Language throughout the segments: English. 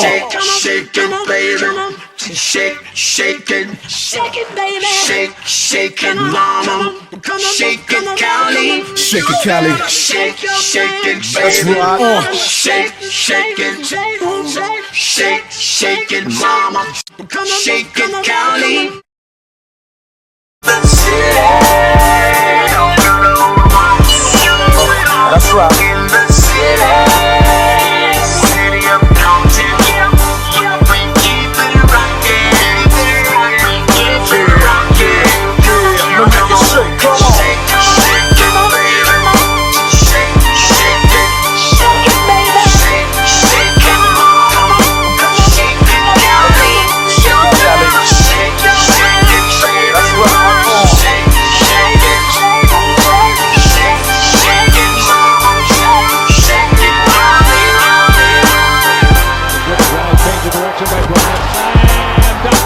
Shake, shake it, baby. Shake, shake it. Shake it, baby. Shake, shake it, mama. Shake it, Cali. Shake it, Cali. Shake, shake it, That's baby. right. Shake, shake it. Shake, shake it, mama. Shake it, Cali. That's right. In the city of Compton, we keep it rockin', keep it rockin'. Let me get shake, come on. Shake, shake it, baby. Shake, shake it, shake it, baby. Shake, shake it, mama. Shake it, Cali. Shake it, Cali. Shake, shake it, baby. That's right. Shake, shake it, shake, shake it, mama. Shake it, Cali. Good change of direction by Bryant. Slam dunk.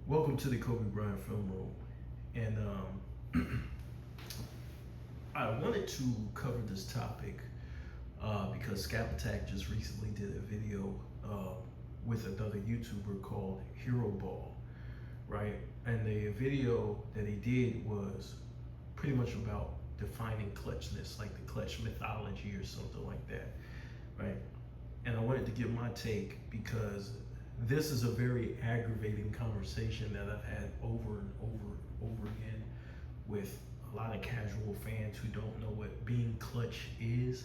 Welcome to the Kobe Bryant Film Room, and I wanted to cover this topic because Skap just recently did a video with another YouTuber called Hero Ball, right? And the video that he did was pretty much about defining clutchness, like the clutch mythology or something like that, right? And I wanted to give my take because this is a very aggravating conversation that I've had over and over again with a lot of casual fans who don't know what being clutch is,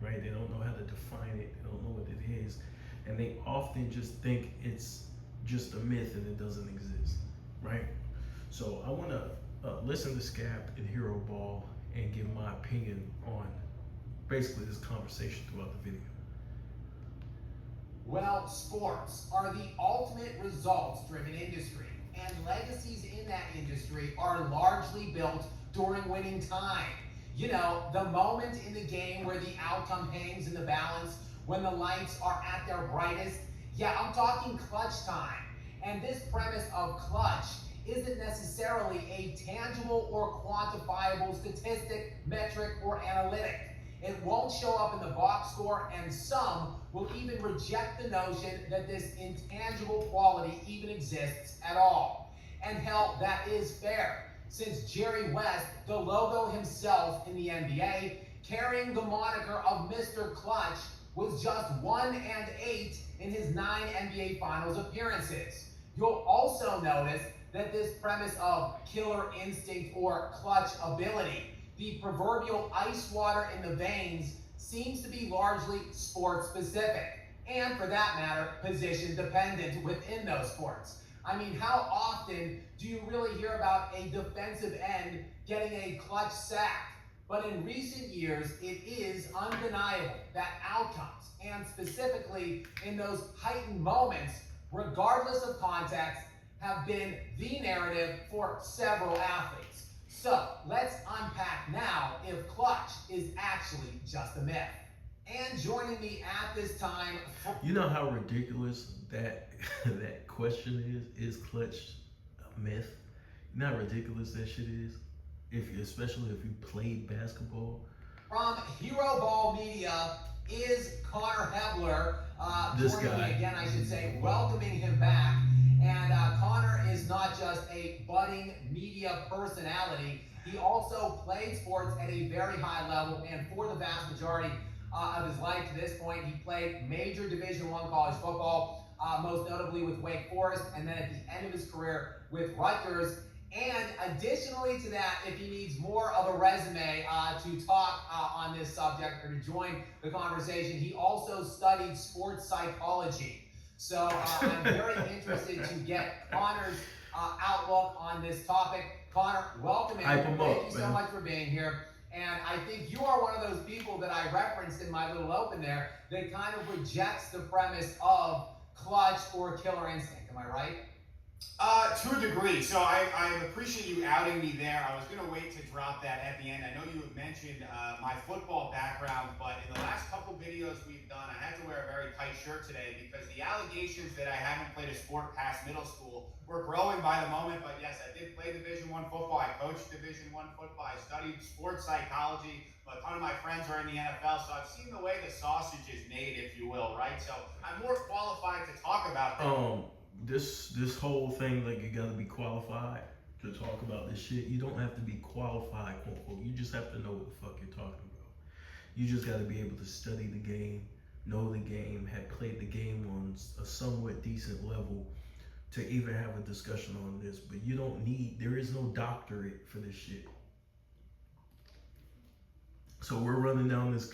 right? They don't know how to define it, they don't know what it is, and they often just think it's just a myth and it doesn't exist, right? So I want to listen to Skap and Hero Ball and give my opinion on basically this conversation throughout the video. Well, sports are the ultimate results-driven industry, and legacies in that industry are largely built during winning time. You know, the moment in the game where the outcome hangs in the balance, when the lights are at their brightest. Yeah, I'm talking clutch time. And this premise of clutch isn't necessarily a tangible or quantifiable statistic, metric, or analytic. It won't show up in the box score, and some will even reject the notion that this intangible quality even exists at all. And hell, that is fair, since Jerry West, the logo himself in the NBA, carrying the moniker of Mr. Klutch, was just 1-8 in his 9 NBA Finals appearances. You'll also notice that this premise of killer instinct or clutch ability, the proverbial ice water in the veins, seems to be largely sport specific, and for that matter, position dependent within those sports. I mean, how often do you really hear about a defensive end getting a clutch sack? But in recent years, it is undeniable that outcomes, and specifically in those heightened moments, regardless of context, have been the narrative for several athletes. So let's unpack now if clutch is actually just a myth. And joining me at this time, You know how ridiculous that that question is clutch a myth? You know how ridiculous that shit is? Especially if you played basketball. from Hero Ball Media is Connor Hebler. This Joining guy. me again, I should say, welcoming him back. And Connor is not just a budding media personality, he also played sports at a very high level, and for the vast majority of his life to this point, he played major Division I college football, most notably with Wake Forest, and then at the end of his career with Rutgers. And additionally to that, if he needs more of a resume to talk on this subject or to join the conversation, he also studied sports psychology. So I'm very interested to get Connor's outlook on this topic. Connor, welcome in. Hype him Thank up, you so man. much for being here. And I think you are one of those people that I referenced in my little open there that kind of rejects the premise of clutch or killer instinct. Am I right? To a degree. So I appreciate you outing me there. I was going to wait to drop that at the end. I know you have mentioned my football background, but in the last couple videos we've done, I had to wear a very tight shirt today because the allegations that I haven't played a sport past middle school were growing by the moment. But yes, I did play Division I football. I coached Division I football. I studied sports psychology. A ton of my friends are in the NFL, so I've seen the way the sausage is made, if you will, right? So I'm more qualified to talk about that. This whole thing, like, you gotta be qualified to talk about this shit. You don't have to be qualified, quote unquote. You just have to know what the fuck you're talking about. You just gotta be able to study the game, know the game, have played the game on a somewhat decent level to even have a discussion on this. But you don't need, there is no doctorate for this shit. So we're running down this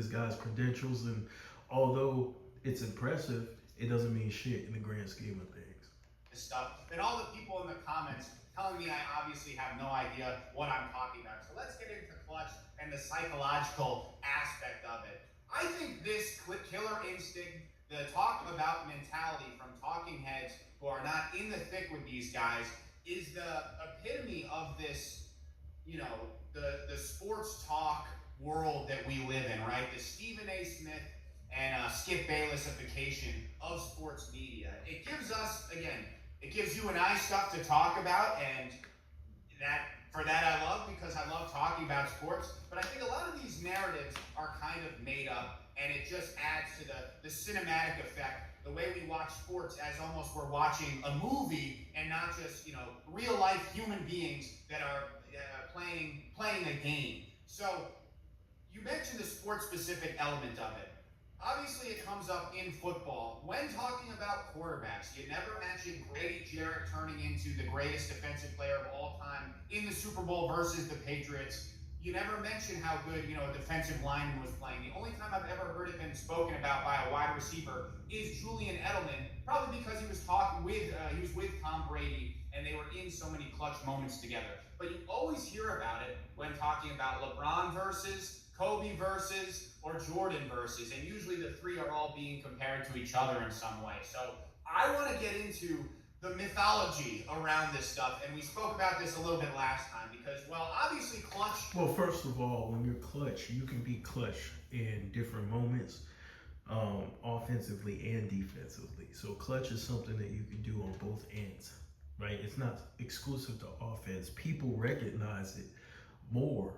guy's credentials, and although it's impressive, it doesn't mean shit in the grand scheme of things. This stuff, and all the people in the comments telling me I obviously have no idea what I'm talking about. So let's get into Klutch and the psychological aspect of it. I think this killer instinct, the talk about mentality from talking heads who are not in the thick with these guys, is the epitome of this, you know, the sports talk world that we live in, right? The Stephen A. Smith and Skip Baylessification of sports media. It gives us, again, it gives you and I stuff to talk about, and for that I love, because I love talking about sports. But I think a lot of these narratives are kind of made up, and it just adds to the cinematic effect, the way we watch sports as almost we're watching a movie and not just, you know, real life human beings that are playing a game. So you mentioned the sports specific element of it. Obviously, it comes up in football. When talking about quarterbacks, you never mention Grady Jarrett turning into the greatest defensive player of all time in the Super Bowl versus the Patriots. You never mention how good, you know, a defensive lineman was playing. The only time I've ever heard it been spoken about by a wide receiver is Julian Edelman, probably because he was with Tom Brady and they were in so many clutch moments together. But you always hear about it when talking about LeBron versus Kobe versus, or Jordan versus, and usually the three are all being compared to each other in some way. So I want to get into the mythology around this stuff, and we spoke about this a little bit last time because, well, obviously Klutch. Well, first of all, when you're clutch, you can be clutch in different moments, offensively and defensively. So clutch is something that you can do on both ends, right? It's not exclusive to offense. People recognize it more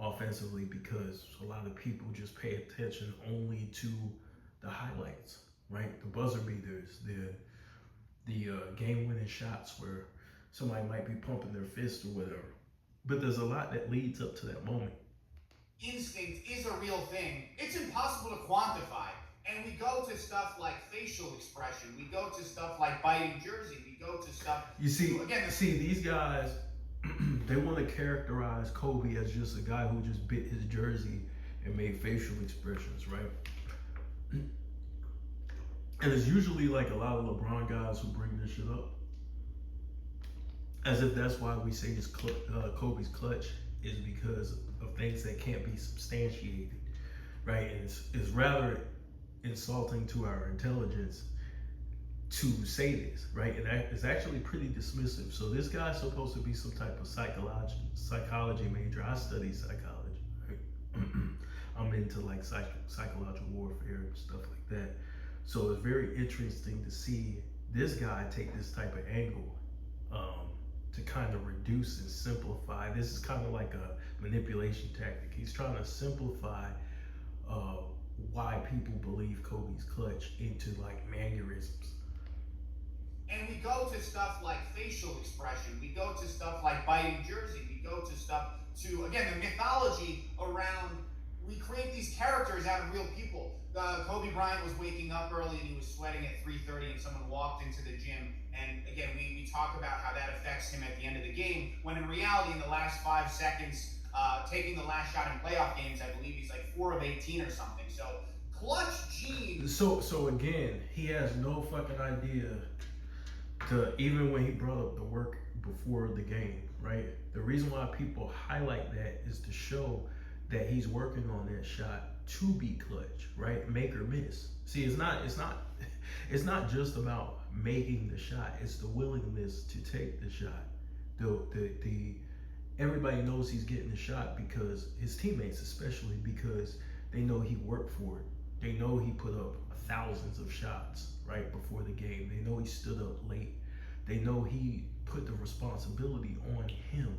offensively because a lot of people just pay attention only to the highlights, right? The buzzer beaters, the game-winning shots where somebody might be pumping their fist or whatever. But there's a lot that leads up to that moment. Instinct is a real thing. It's impossible to quantify. And we go to stuff like facial expression. We go to stuff like biting jersey. We go to stuff. You see, these guys, they want to characterize Kobe as just a guy who just bit his jersey and made facial expressions, right? And it's usually like a lot of LeBron guys who bring this shit up, as if that's why we say this Kobe's clutch is because of things that can't be substantiated, right? And it's rather insulting to our intelligence to say this, right? And that is actually pretty dismissive. So this guy's supposed to be some type of psychology major. I study psychology, right? I'm into like psychological warfare and stuff like that. So it's very interesting to see this guy take this type of angle to kind of reduce and simplify. This is kind of like a manipulation tactic. He's trying to simplify why people believe Kobe's clutch into like mannerisms. And we go to stuff like facial expression. We go to stuff like biting jersey. We go to stuff to, again, the mythology around, we create these characters out of real people. Kobe Bryant was waking up early and he was sweating at 3:30 and someone walked into the gym. And again, we talk about how that affects him at the end of the game, when in reality, in the last 5 seconds, taking the last shot in playoff games, I believe he's like 4 of 18 or something. So clutch genes. So again, he has no fucking idea even when he brought up the work before the game, right? The reason why people highlight that is to show that he's working on that shot to be clutch, right? Make or miss. See, it's not just about making the shot. It's the willingness to take the shot. The everybody knows he's getting the shot because his teammates, especially because they know he worked for it. They know he put up thousands of shots right before the game. They know he stood up late. They know he put the responsibility on him.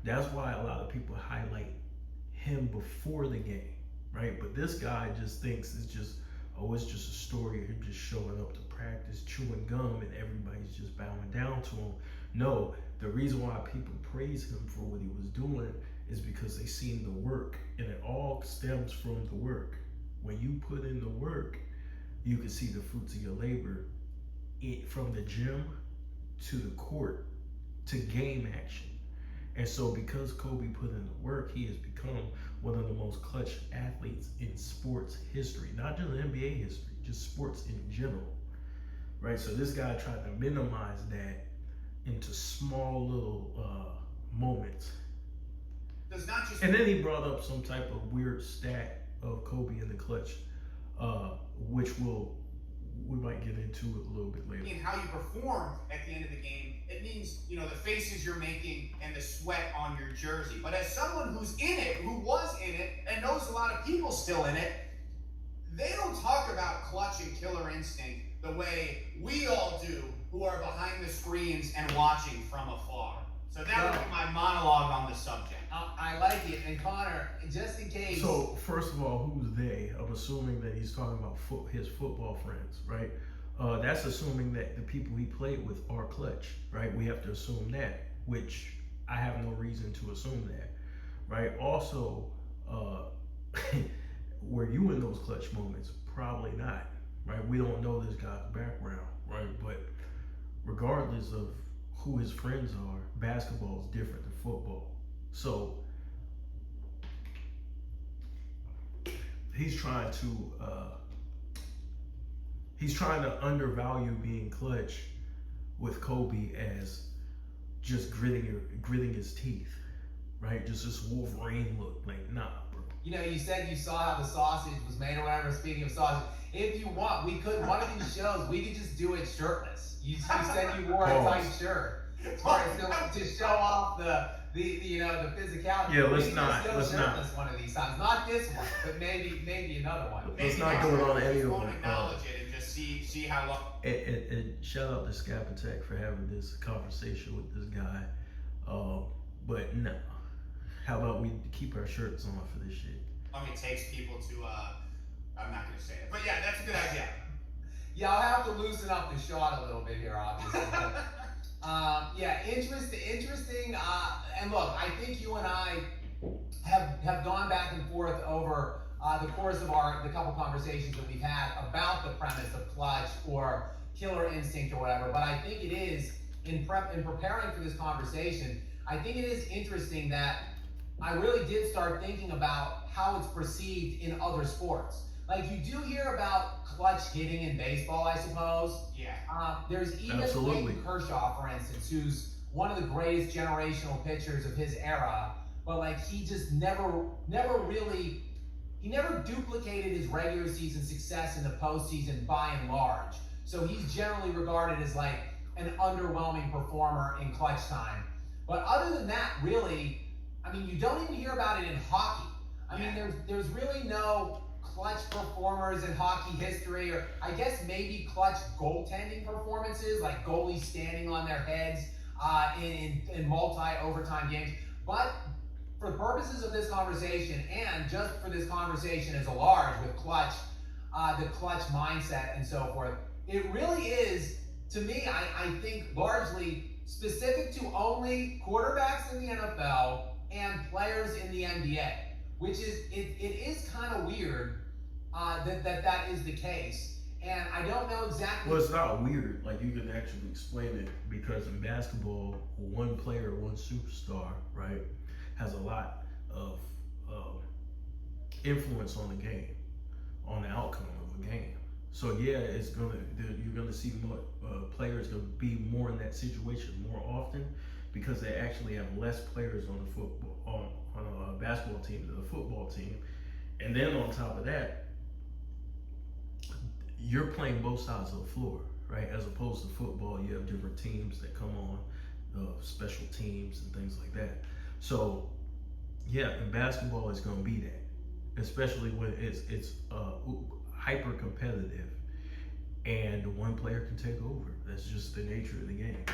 That's why a lot of people highlight him before the game, right? But this guy just thinks it's just a story of him just showing up to practice, chewing gum, and everybody's just bowing down to him. No, the reason why people praise him for what he was doing is because they seen the work, and it all stems from the work. When you put in the work, you can see the fruits of your labor, from the gym to the court to game action. And so because Kobe put in the work, he has become one of the most clutch athletes in sports history, not just NBA history, just sports in general, right? So this guy tried to minimize that into small little moments. And then he brought up some type of weird stat of Kobe in the clutch, which we might get into it a little bit later. And how you perform at the end of the game, it means, the faces you're making and the sweat on your jersey. But as someone who's in it, who was in it, and knows a lot of people still in it, they don't talk about clutch and killer instinct the way we all do who are behind the screens and watching from afar. So that would be my monologue on the subject. I like it. And Connor, just in case. So first of all, who's they? I'm assuming that he's talking about his football friends, right? That's assuming that the people he played with are clutch, right? We have to assume that, which I have no reason to assume that, right? Also, were you in those clutch moments? Probably not, right? We don't know this guy's background, right? But regardless of who his friends are, basketball is different than football. So he's trying to undervalue being clutch with Kobe as just gritting his teeth, right? Just this Wolverine look, like, nah, bro. You said you saw how the sausage was made or whatever. Speaking of sausage, if you want, we could, one of these shows, we could just do it shirtless. You said you wore a tight shirt to show off the physicality. Yeah, let's not. One of these times, not this one, but maybe another one. Let's not go on any of them. Acknowledge it and just see how long. And shout out to Skap for having this conversation with this guy. But no, how about we keep our shirts on for this shit? It takes people to. I'm not gonna say it, but yeah, that's a good idea. Yeah, I'll have to loosen up the shot a little bit here, obviously. Interesting. And look, I think you and I have gone back and forth over the course of the couple conversations that we've had about the premise of clutch or killer instinct or whatever. But I think it is, in preparing for this conversation, I think it is interesting that I really did start thinking about how it's perceived in other sports. Like, you do hear about clutch hitting in baseball, I suppose. Yeah. There's even Absolutely. Clayton Kershaw, for instance, who's one of the greatest generational pitchers of his era, but like he just never duplicated his regular season success in the postseason by and large. So he's generally regarded as like an underwhelming performer in clutch time. But other than that, really, you don't even hear about it in hockey. There's really no clutch performers in hockey history, or I guess maybe clutch goaltending performances, like goalies standing on their heads in multi-overtime games. But for the purposes of this conversation, and just for this conversation as a large with clutch, the clutch mindset and so forth, it really is, to me, I think largely specific to only quarterbacks in the NFL and players in the NBA, which is, it is kind of weird that is the case. And I don't know exactly. Well, it's not weird. Like, you can actually explain it, because in basketball, one player, one superstar, right, has a lot of influence on the game, on the outcome of a game. So yeah, you're gonna see more players gonna be more in that situation more often, because they actually have less players on the football on a basketball team than a football team. And then on top of that, you're playing both sides of the floor, right? As opposed to football, you have different teams that come on, special teams and things like that. So yeah, in basketball, it's going to be that, especially when it's hyper competitive, and one player can take over. That's just the nature of the game.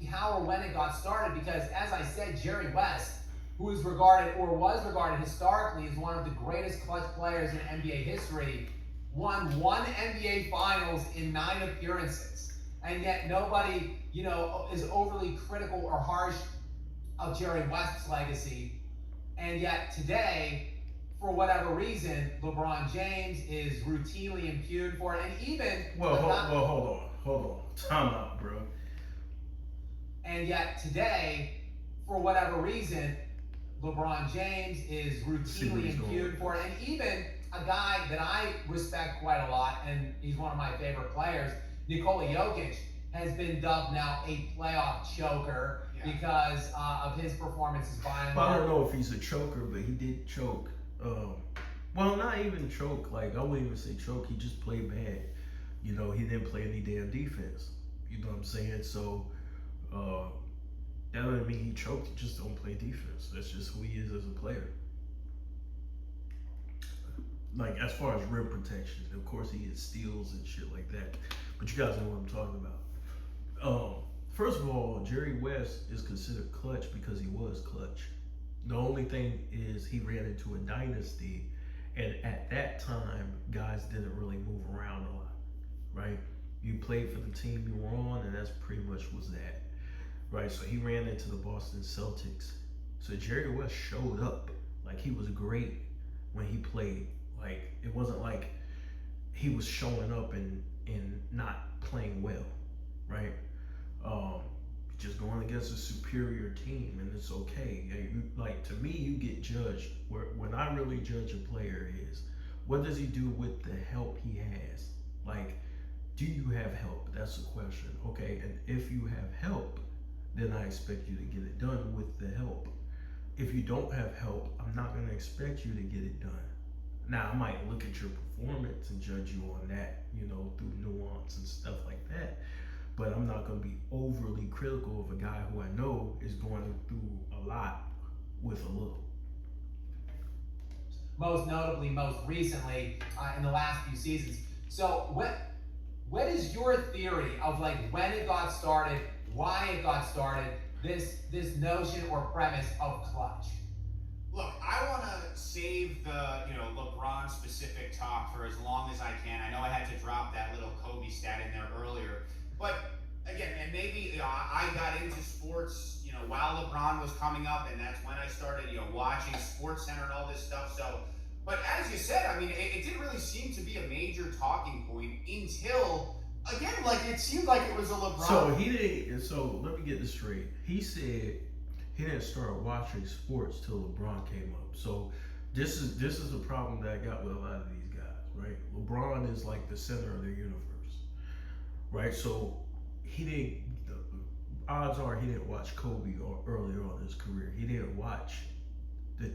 How or when it got started, because as I said, Jerry West, who is regarded or was regarded historically as one of the greatest clutch players in NBA history, won 1 NBA Finals in 9 appearances. And yet nobody, is overly critical or harsh of Jerry West's legacy. And yet today, for whatever reason, LeBron James is routinely impugned for it. And even... Hold on. Time out, bro. And yet today, for whatever reason, LeBron James is routinely impugned for it. And even a guy that I respect quite a lot, and he's one of my favorite players, Nikola Jokic, has been dubbed now a playoff choker because of his performances by and large. I don't know if he's a choker, but he did choke. Well, not even choke. Like, I wouldn't even say choke. He just played bad. He didn't play any damn defense. You know what I'm saying? So, that doesn't mean he choked. He just don't play defense. That's just who he is as a player. Like, as far as rim protection, of course he gets steals and shit like that. But you guys know what I'm talking about. First of all, Jerry West is considered clutch because he was clutch. The only thing is he ran into a dynasty, and at that time, guys didn't really move around a lot, right? You played for the team you were on, and that's pretty much was that, right? So he ran into the Boston Celtics. So Jerry West showed up. Like, he was great when he played. Like, it wasn't like he was showing up and not playing well, right? Just going against a superior team, and it's okay. To me, you get judged. When I really judge a player is, what does he do with the help he has? Like, do you have help? That's the question. Okay, and if you have help, then I expect you to get it done with the help. If you don't have help, I'm not going to expect you to get it done. Now, I might look at your performance and judge you on that, through nuance and stuff like that. But I'm not going to be overly critical of a guy who I know is going through a lot with a little. Most notably, most recently, in the last few seasons. So what is your theory of when it got started, why it got started, this notion or premise of clutch? Look, I want to save the LeBron specific talk for as long as I can. I know I had to drop that little Kobe stat in there earlier, but again, and maybe I got into sports while LeBron was coming up, and that's when I started watching SportsCenter and all this stuff. So, but as you said, I mean, it didn't really seem to be a major talking point until again, it seemed like it was a LeBron. So he didn't. So let me get this straight. He said he didn't start watching sports till LeBron came up. So this is the problem that I got with a lot of these guys, right? LeBron is like the center of the universe, right? So odds are he didn't watch Kobe or earlier on in his career. He didn't watch the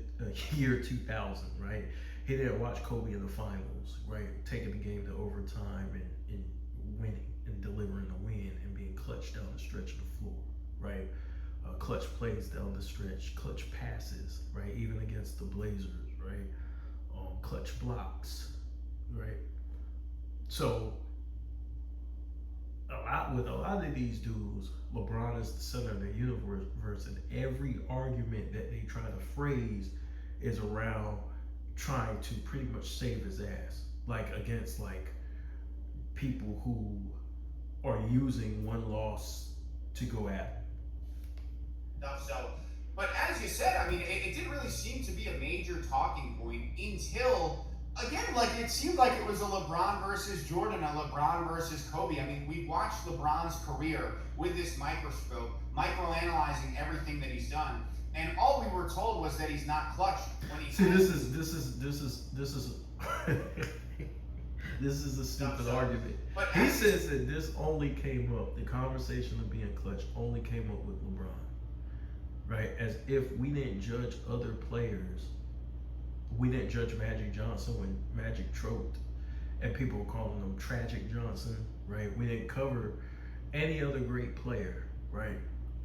year 2000, right? He didn't watch Kobe in the finals, right? Taking the game to overtime and winning and delivering a win and being clutch down the stretch of the floor, right? Clutch plays down the stretch, clutch passes, right? Even against the Blazers, right? Clutch blocks, right? So with a lot of these dudes, LeBron is the center of the universe, and every argument that they try to phrase is around trying to pretty much save his ass, against people who are using one loss to go at him. So, but as you said, I mean, it didn't really seem to be a major talking point until, again, it seemed like it was a LeBron versus Jordan, a LeBron versus Kobe. I mean, we watched LeBron's career with this microscope, microanalyzing everything that he's done, and all we were told was that he's not clutch when he. See, this is this is a stupid argument. But He says that this only came up, the conversation of being clutch only came up with LeBron. Right? As if we didn't judge other players. We didn't judge Magic Johnson when Magic choked. and people were calling him Tragic Johnson, right? We didn't cover any other great player, right?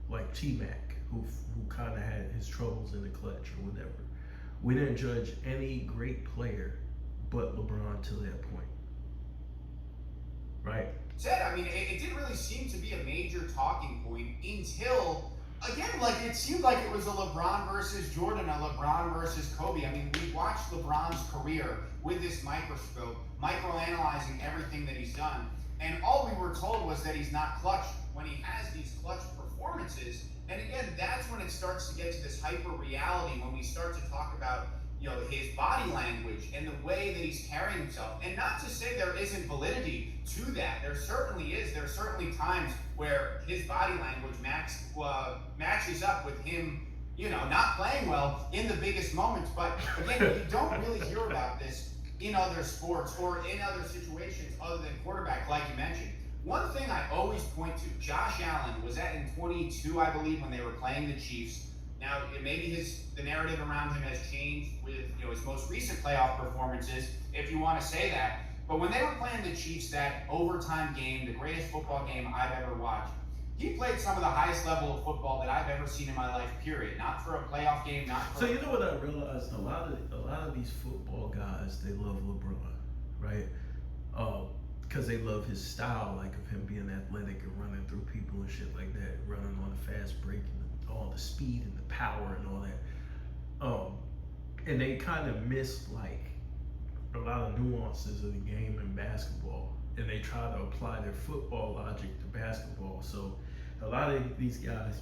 Like T-Mac, who kind of had his troubles in the clutch or whatever. We didn't judge any great player but LeBron to that point, right? I mean, it didn't really seem to be a major talking point until, again, like it seemed like it was a LeBron versus Jordan, a LeBron versus Kobe. I mean, we watched LeBron's career with this microscope, microanalyzing everything that he's done, and all we were told was that he's not clutch when he has these clutch performances. And again, that's when it starts to get to this hyper reality, when we start to talk about, you know, his body language and the way that he's carrying himself. And not to say there isn't validity to that. There certainly is. There are certainly times where his body language matches up with him, you know, not playing well in the biggest moments. But again, you don't really hear about this in other sports or in other situations other than quarterback, like you mentioned. One thing I always point to, Josh Allen was in 22, I believe, when they were playing the Chiefs. Now, maybe the narrative around him has changed with, you know, his most recent playoff performances, if you want to say that. But when they were playing the Chiefs, that overtime game, the greatest football game I've ever watched, he played some of the highest level of football that I've ever seen in my life, period. Not for a playoff game, not for... So you know what I realized? A lot of these football guys, they love LeBron, right? Because they love his style, like of him being athletic and running through people and shit like that, running on a fast break and all the speed and the power and all that. And they kind of miss like a lot of nuances of the game in basketball, and they try to apply their football logic to basketball. So a lot of these guys,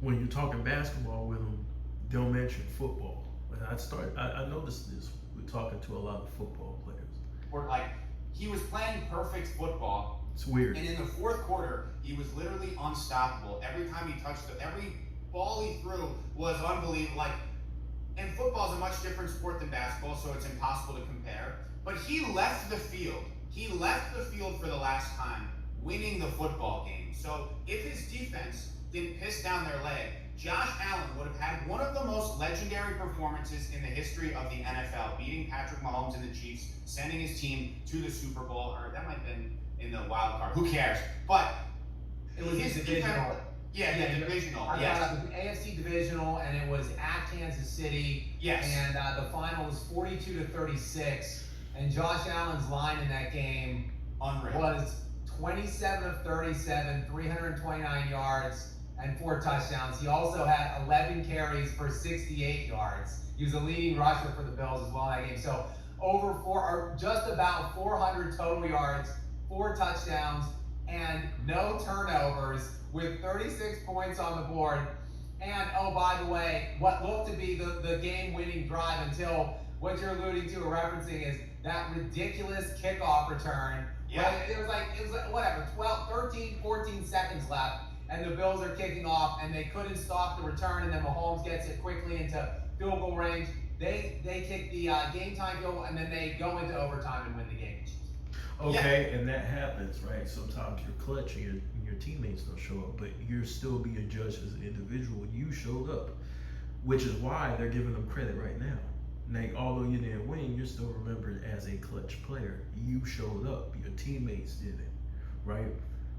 when you're talking basketball with them, they'll mention football. And I noticed this with talking to a lot of football players. Or like, he was playing perfect football. It's weird. And in the fourth quarter, he was literally unstoppable. Every time he touched every ball he threw was unbelievable. Like, and football is a much different sport than basketball, so it's impossible to compare. But he left the field. He left the field for the last time, winning the football game. So if his defense didn't piss down their leg, Josh Allen would have had one of the most legendary performances in the history of the NFL, beating Patrick Mahomes and the Chiefs, sending his team to the Super Bowl, or that might have been in the wild card. Who cares? But it was his divisional. Yeah, the divisional. Yes. It was AFC divisional, and it was at Kansas City. Yes. And the final was 42-36. And Josh Allen's line in that game was 27 of 37, 329 yards, and 4 touchdowns. He also had 11 carries for 68 yards. He was a leading rusher for the Bills as well in that game. So just about 400 total yards, 4 touchdowns, and no turnovers, with 36 points on the board. And oh, by the way, what looked to be the game-winning drive, until what you're alluding to or referencing is that ridiculous kickoff return. Yeah. It was like whatever, 12, 13, 14 seconds left, and the Bills are kicking off, and they couldn't stop the return, and then Mahomes gets it quickly into field goal range. They kick the game time field goal, and then they go into overtime and win the game. Okay, and that happens, right? Sometimes you're clutch and your teammates don't show up, but you're still being judged as an individual. You showed up, which is why they're giving them credit right now. Like, although you didn't win, you're still remembered as a clutch player. You showed up. Your teammates did it, right?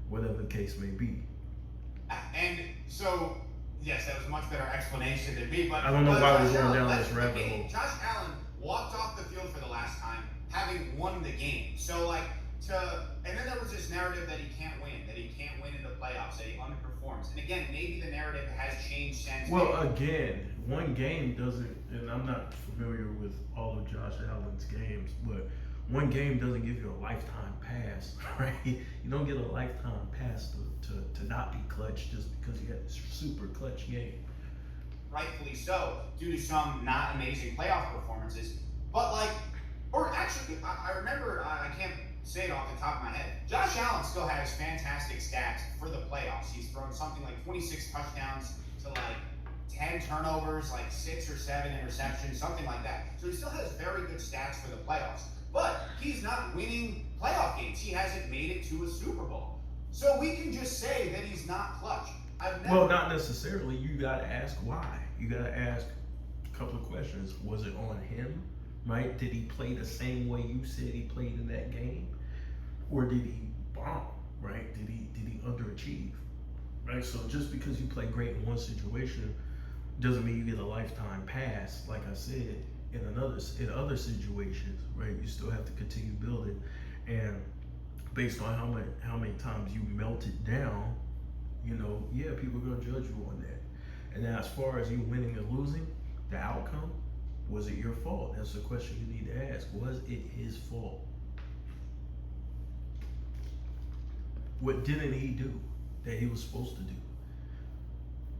Whatever the case may be. And so, yes, that was a much better explanation than me. But I don't know why we're Josh going Allen down this rabbit left the game. hole. Josh Allen walked off the field for the last time, having won the game. So, and then there was this narrative that he can't win in the playoffs, that he underperforms. And again, maybe the narrative has changed since. Well, again, one game doesn't, and I'm not familiar with all of Josh Allen's games, but one game doesn't give you a lifetime pass, right? You don't get a lifetime pass to not be clutch just because you had this super clutch game. Rightfully so, due to some not amazing playoff performances. But I remember, I can't say it off the top of my head, Josh Allen still has fantastic stats for the playoffs. He's thrown something like 26 touchdowns to 10 turnovers, 6 or 7 interceptions, something like that. So he still has very good stats for the playoffs. But he's not winning playoff games. He hasn't made it to a Super Bowl. So we can just say that he's not clutch. Well, not necessarily. You got to ask why. You got to ask a couple of questions. Was it on him right? Did he play the same way you said he played in that game, or did he bomb, right? Did he underachieve, right? So just because you play great in one situation doesn't mean you get a lifetime pass. Like I said, in other situations, right? You still have to continue building, and based on how many times you melt it down, you know, yeah, people are gonna judge you on that. And then as far as you winning or losing, the outcome, was it your fault? That's the question you need to ask. Was it his fault? What didn't he do that he was supposed to do?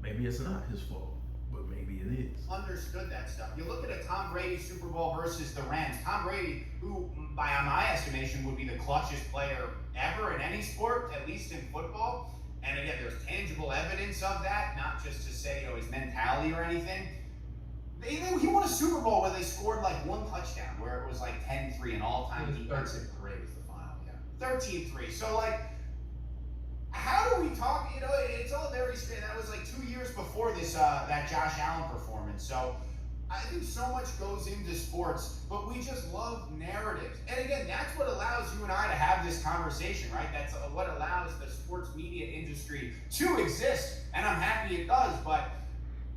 Maybe it's not his fault, but maybe it is. Understood that stuff. You look at a Tom Brady Super Bowl versus the Rams. Tom Brady, who by my estimation would be the clutchest player ever in any sport, at least in football. And again, there's tangible evidence of that, not just to say, you know, his mentality or anything. He won a Super Bowl where they scored like one touchdown, where it was like 10-3, an all-time defense. 13-3 was the final, yeah. 13-3. So like, how do we talk? You know, it's all very strange. That was like 2 years before this that Josh Allen performance. So I think so much goes into sports, but we just love narratives. And again, that's what allows you and I to have this conversation, right? That's what allows the sports media industry to exist. And I'm happy it does, but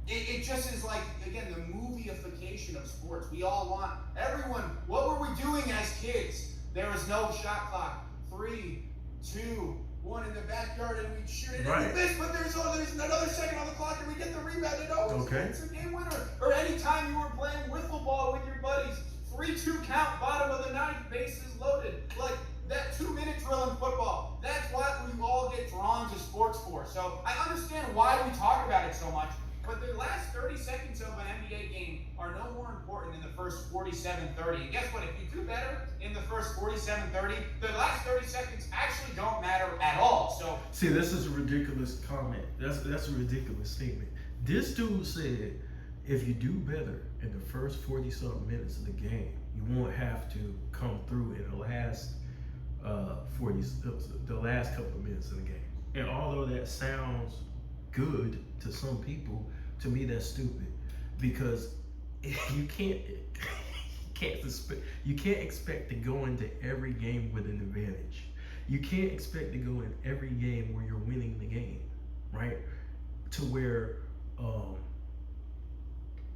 it just is like, again, the movie-ification of sports. We all want, everyone, what were we doing as kids? There was no shot clock. 3, 2, 1 in the backyard, and we'd shoot it. Right. And we missed, but there's another second on the clock, and we get the rebound, and Okay. it's a game winner. Or anytime you were playing wiffle ball with your buddies, 3-2 count, bottom of the ninth, bases loaded. Like, that 2-minute drill in football. That's what we all get drawn to sports for. So I understand why we talk about it so much. But the last 30 seconds of an NBA game are no more important than the first 47-30. And guess what? If you do better in the first 47-30, the last 30 seconds actually don't matter at all. So See, this is a ridiculous comment. That's a ridiculous statement. This dude said, if you do better in the first 40-something minutes of the game, you won't have to come through in the last the last couple of minutes of the game. And although that sounds good to some people, to me that's stupid, because you can't expect to go into every game with an advantage. You can't expect to go in every game where you're winning the game, right? To where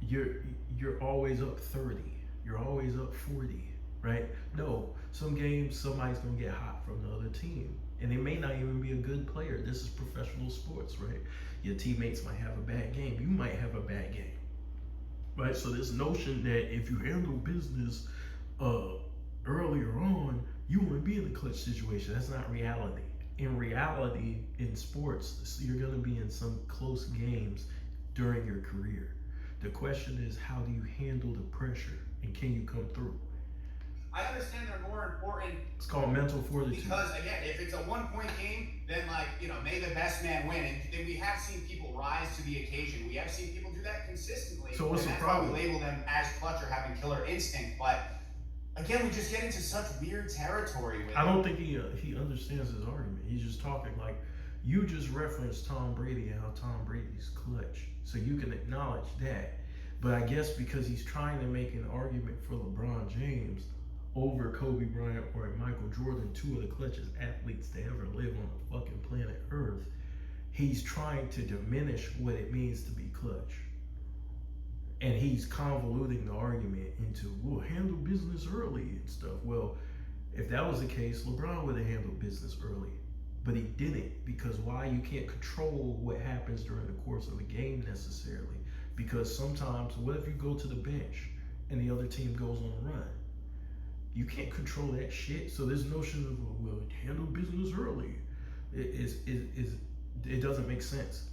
you're always up 30, you're always up 40, right? No, some games somebody's gonna get hot from the other team, and they may not even be a good player. This is professional sports, right? Your teammates might have a bad game. You might have a bad game, right? So this notion that if you handle business earlier on, you wouldn't be in a clutch situation. That's not reality. In reality, in sports, you're going to be in some close games during your career. The question is, how do you handle the pressure, and can you come through? I understand they're more important. It's called mental fortitude. Because again, if it's a 1-point game, then like, you know, may the best man win. And we have seen people rise to the occasion. We have seen people do that consistently. So what's and the that's problem? why we label them as clutch or having killer instinct. But again, we just get into such weird territory with I don't think he understands his argument. He's just talking like, you just referenced Tom Brady and how Tom Brady's clutch. So you can acknowledge that. But I guess because he's trying to make an argument for LeBron James over Kobe Bryant or Michael Jordan, 2 of the clutchest athletes to ever live on the fucking planet Earth, he's trying to diminish what it means to be clutch. And he's convoluting the argument into, we'll handle business early and stuff. Well, if that was the case, LeBron would have handled business early. But he didn't, because why? You can't control what happens during the course of a game necessarily. Because sometimes, what if you go to the bench and the other team goes on a run? You can't control that shit. So this notion of, well, handle business early, it doesn't make sense.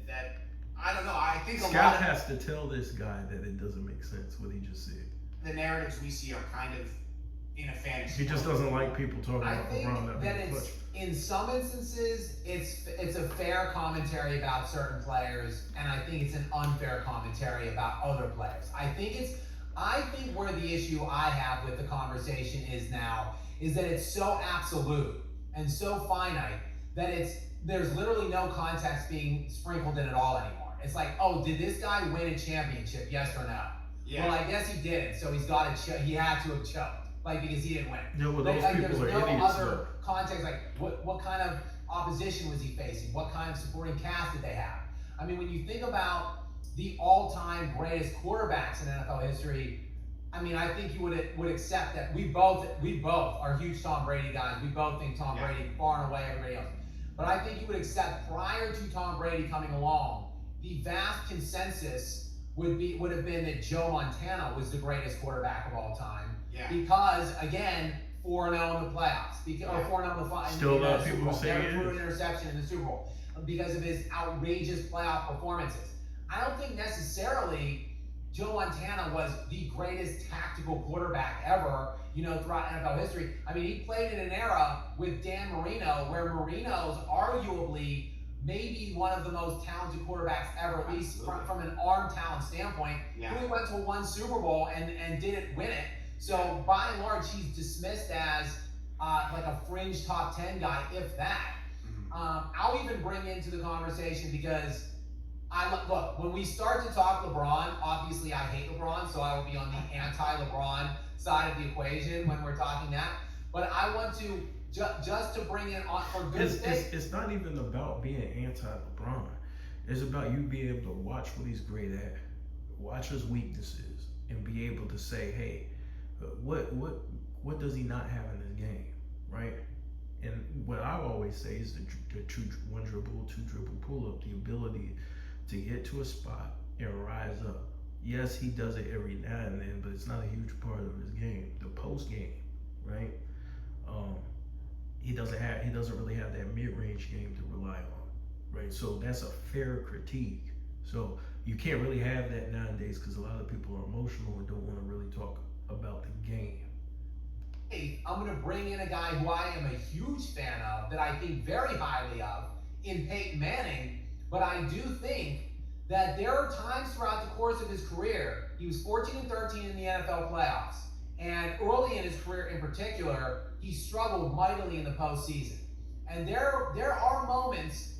that. I don't know. I think a Skap lot of has to tell this guy that it doesn't make sense what he just said. the narratives we see are kind of in a fantasy. He just doesn't like people talking I about think LeBron not that being it's, clutch. in some instances, it's a fair commentary about certain players, and I think it's an unfair commentary about other players. I think where the issue I have with the conversation is now is that it's so absolute and so finite that there's literally no context being sprinkled in at all anymore. It's like, oh, did this guy win a championship? Yes or no? Yeah. Well, I guess he didn't, so he's got to. He had to have choked, like because he didn't win. Yeah, well, Like, those like, people are there's no idiots. other though. context. Like what kind of opposition was he facing? What kind of supporting cast did they have? I mean, when you think about the all-time greatest quarterbacks in NFL history, I mean, I think you would accept that we both are huge Tom Brady guys. We both think Tom Brady far and away everybody else. But I think you would accept prior to Tom Brady coming along, the vast consensus would have been that Joe Montana was the greatest quarterback of all time. Yeah. Because again, 4-0 in the playoffs, or 4-0 in the final. Still a lot of people who say never he threw is. an interception in the Super Bowl because of his outrageous playoff performances. I don't think necessarily Joe Montana was the greatest tactical quarterback ever, throughout NFL history. I mean, he played in an era with Dan Marino where Marino's arguably maybe one of the most talented quarterbacks ever, at least from an arm talent standpoint. Yeah. He went to one Super Bowl and didn't win it. So by and large, he's dismissed as like a fringe top 10 guy, if that. I'll even bring into the conversation because look, when we start to talk LeBron, obviously I hate LeBron, so I will be on the anti-LeBron side of the equation when we're talking that. But I want to just to bring it on for good sake. It's not even about being anti-LeBron. It's about you being able to watch what he's great at, watch his weaknesses, and be able to say, hey, what does he not have in his game, right? And what I always say is the one dribble, two dribble pull up, the ability to get to a spot and rise up. Yes, he does it every now and then, but it's not a huge part of his game. The post game, right? He doesn't really have that mid-range game to rely on, right? So that's a fair critique. So you can't really have that nowadays because a lot of people are emotional and don't want to really talk about the game. I'm going to bring in a guy who I am a huge fan of, that I think very highly of, in Peyton Manning. But I do think that there are times throughout the course of his career, he was 14-13 in the NFL playoffs. And early in his career in particular, he struggled mightily in the postseason. And there are moments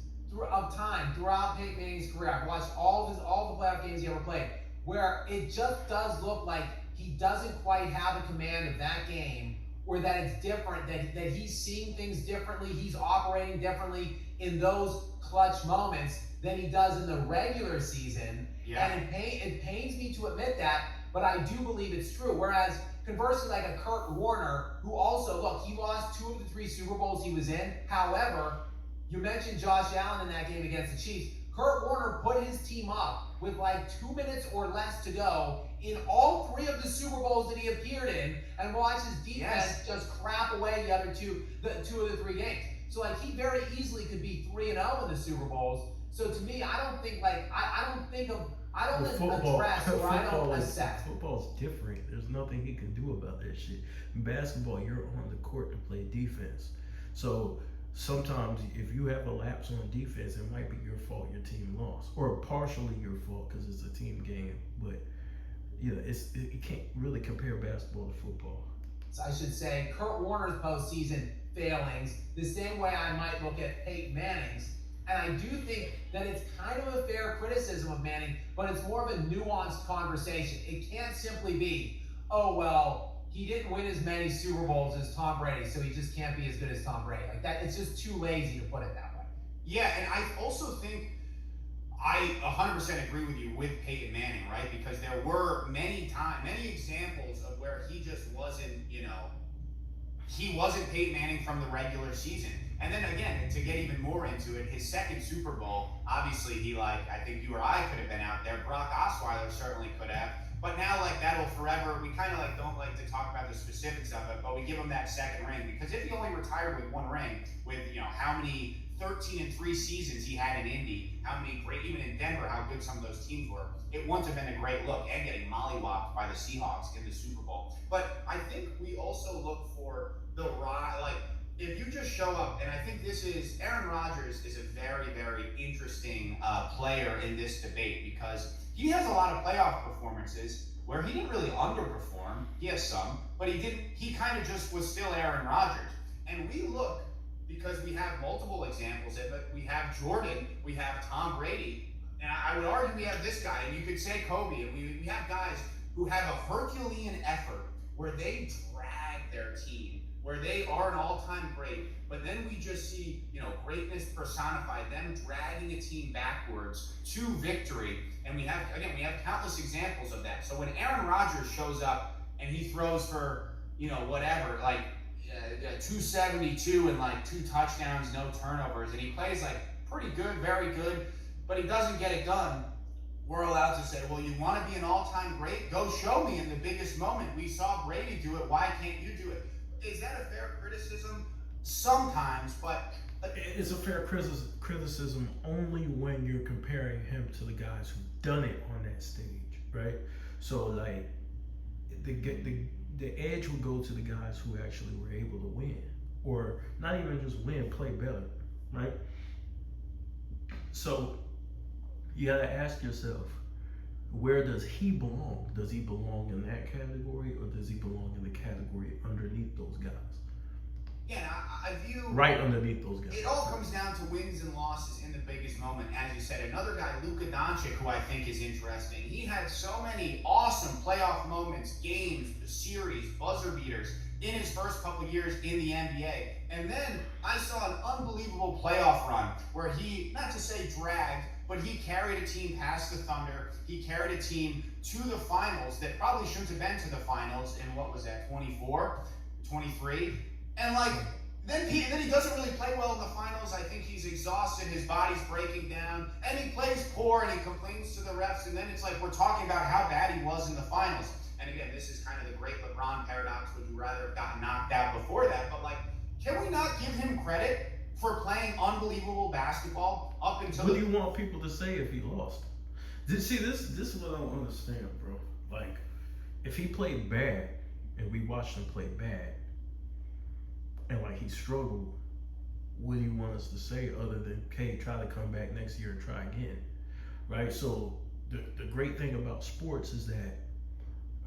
of time throughout Peyton Manning's career, I've watched all the playoff games he ever played, where it just does look like he doesn't quite have a command of that game, or that it's different, that he's seeing things differently, he's operating differently in those clutch moments than he does in the regular season. Yeah. And it pains me to admit that, but I do believe it's true. Whereas conversely, like a Kurt Warner, who also, look, he lost 2 of the 3 Super Bowls he was in. However, you mentioned Josh Allen in that game against the Chiefs. Kurt Warner put his team up with like 2 minutes or less to go in all 3 of the Super Bowls that he appeared in, and watched his defense just crap away the other two of the 3 games. So like he very easily could be 3-0 in the Super Bowls. So to me, I don't address or I don't assess. Football's different. There's nothing he can do about that shit. In basketball, you're on the court to play defense. So sometimes if you have a lapse on defense, it might be your fault your team lost, or partially your fault because it's a team game. But yeah, you can't really compare basketball to football. So I should say Kurt Warner's postseason failings the same way I might look at Peyton Manning's. And I do think that it's kind of a fair criticism of Manning, but it's more of a nuanced conversation. It can't simply be, oh, well, he didn't win as many Super Bowls as Tom Brady, so he just can't be as good as Tom Brady. Like that, it's just too lazy to put it that way. Yeah, and I also think I 100% agree with you with Peyton Manning, right? Because there were many examples of where he just wasn't, he wasn't Peyton Manning from the regular season. And then again, to get even more into it, his second Super Bowl, obviously I think you or I could have been out there. Brock Osweiler certainly could have. But now that'll forever, we kind of don't like to talk about the specifics of it, but we give him that second ring. Because if he only retired with 1 ring, with how many 13-3 seasons he had in Indy, how many great, even in Denver, how good some of those teams were, it wouldn't have been a great look, and getting mollywopped by the Seahawks in the Super Bowl. But I think we also look for the if you just show up, and I think Aaron Rodgers is a very, very interesting player in this debate, because he has a lot of playoff performances where he didn't really underperform. He has some, but he kind of just was still Aaron Rodgers. And we look, because we have multiple examples of it, we have Jordan, we have Tom Brady, and I would argue we have this guy, and you could say Kobe, and we have guys who have a Herculean effort where they drag their team, where they are an all-time great, but then we just see, greatness personified, them dragging a team backwards to victory. And we have countless examples of that. So when Aaron Rodgers shows up and he throws for, whatever, like 272 and like 2 touchdowns, no turnovers, and he plays like pretty good, very good, but he doesn't get it done, we're allowed to say, well, you want to be an all-time great? Go show me in the biggest moment. We saw Brady do it. Why can't you do it? Is that a fair criticism? Sometimes, but it's a fair criticism only when you're comparing him to the guys who've done it on that stage, right? So like the edge would go to the guys who actually were able to win, or not even just win, play better, right? So you gotta ask yourself, where does he belong? Does he belong in that category, or does he belong in the category underneath those guys? Yeah, I view right underneath those guys. It all comes down to wins and losses in the biggest moment. As you said, another guy, Luka Doncic, who I think is interesting. He had so many awesome playoff moments, games, series, buzzer beaters in his first couple years in the NBA. And then I saw an unbelievable playoff run where he, not to say dragged, but he carried a team past the Thunder. He carried a team to the finals that probably shouldn't have been to the finals in, what was that, 24, 23? And then he doesn't really play well in the finals. I think he's exhausted. His body's breaking down. And he plays poor and he complains to the refs. And then it's like we're talking about how bad he was in the finals. And again, this is kind of the great LeBron paradox. Would you rather have gotten knocked out before that? But can we not give him credit for playing unbelievable basketball up until? What do you want people to say if he lost? See, this is what I don't understand, bro. Like, if he played bad and we watched him play bad, and he struggled, what do you want us to say other than, okay, try to come back next year and try again, right? So the great thing about sports is that,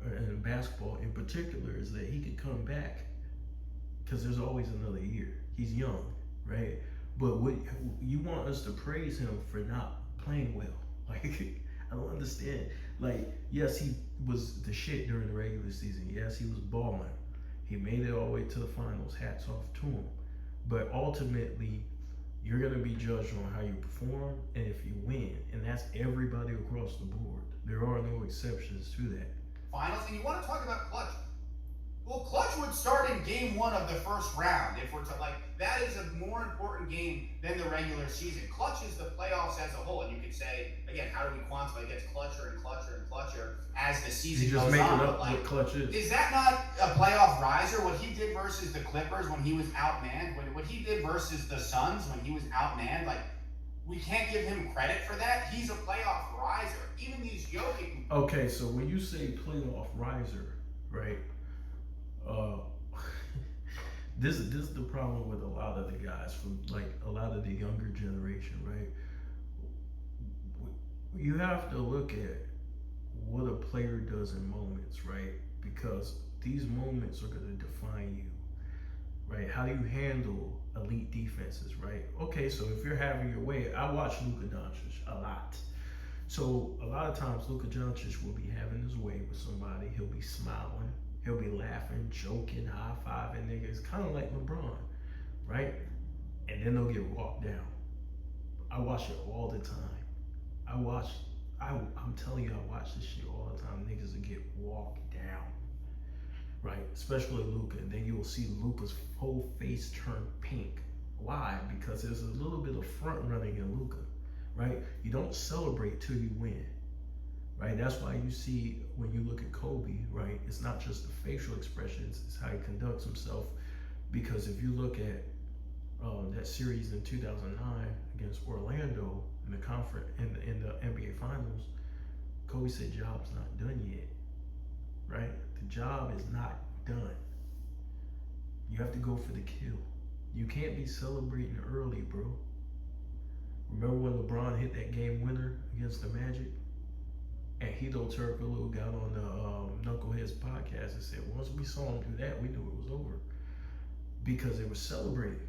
and basketball in particular, is that he could come back because there's always another year. He's young, right? But what you want us to praise him for not playing well? I don't understand. Yes, he was the shit during the regular season. Yes, he was balling. He made it all the way to the finals. Hats off to him. But ultimately, you're going to be judged on how you perform and if you win. And that's everybody across the board. There are no exceptions to that. Finals, and you want to talk about Klutch. Well, Klutch would start in game 1 of the first round. If we're to that is a more important game than the regular season. Klutch is the playoffs as a whole, and you could say again, how do we quantify? It gets clutcher and clutcher and clutcher as the season goes on. He's just making up what Klutch is. Is that not a playoff riser? What he did versus the Clippers when he was outmanned, what he did versus the Suns when he was outmanned, we can't give him credit for that. He's a playoff riser. Even these joking. Okay, so when you say playoff riser, right? This is the problem with a lot of the guys from a lot of the younger generation, right? You have to look at what a player does in moments, right? Because these moments are going to define you, right? How do you handle elite defenses, right? Okay, so if you're having your way, I watch Luka Doncic a lot. So a lot of times Luka Doncic will be having his way with somebody. He'll be smiling. He'll be laughing, joking, high-fiving niggas, kind of like LeBron, right? And then they'll get walked down. I watch it all the time. I'm telling you, I watch this shit all the time. Niggas will get walked down, right? Especially Luka. And then you'll see Luka's whole face turn pink. Why? Because there's a little bit of front running in Luka, right? You don't celebrate till you win. Right, that's why you see when you look at Kobe, right, it's not just the facial expressions, it's how he conducts himself. Because if you look at that series in 2009 against Orlando in the NBA Finals, Kobe said, "Job's not done yet." Right, the job is not done. You have to go for the kill. You can't be celebrating early, bro. Remember when LeBron hit that game winner against the Magic? And Hito Turkoglu got on the Knuckleheads podcast and said, once we saw him do that, we knew it was over. Because they were celebrating,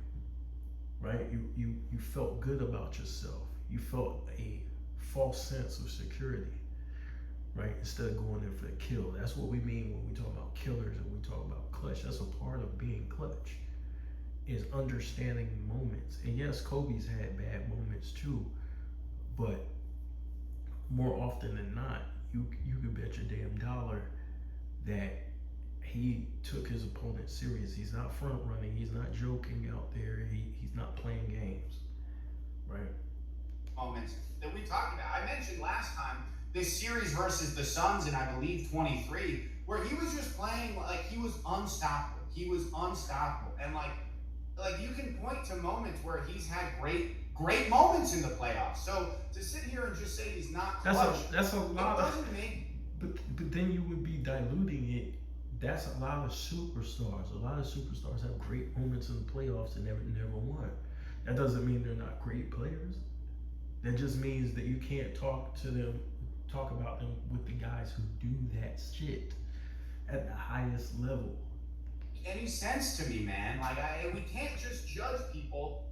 right? You felt good about yourself. You felt a false sense of security, right? Instead of going in for the kill. That's what we mean when we talk about killers and we talk about clutch. That's a part of being clutch, is understanding moments. And yes, Kobe's had bad moments too, but more often than not, you could bet your damn dollar that he took his opponent serious. He's not front running. He's not joking out there. He's not playing games, right? Moments that we talked about. I mentioned last time this series versus the Suns in, I believe, 23, where he was just playing like he was unstoppable. He was unstoppable, and like you can point to moments where he's had great moments in the playoffs. So to sit here and just say he's not clutch, that's a lot of. doesn't make. But then you would be diluting it. That's a lot of superstars. A lot of superstars have great moments in the playoffs and never won. That doesn't mean they're not great players. That just means that you can't talk about them with the guys who do that shit at the highest level. Any sense to me, man? Like we can't just judge people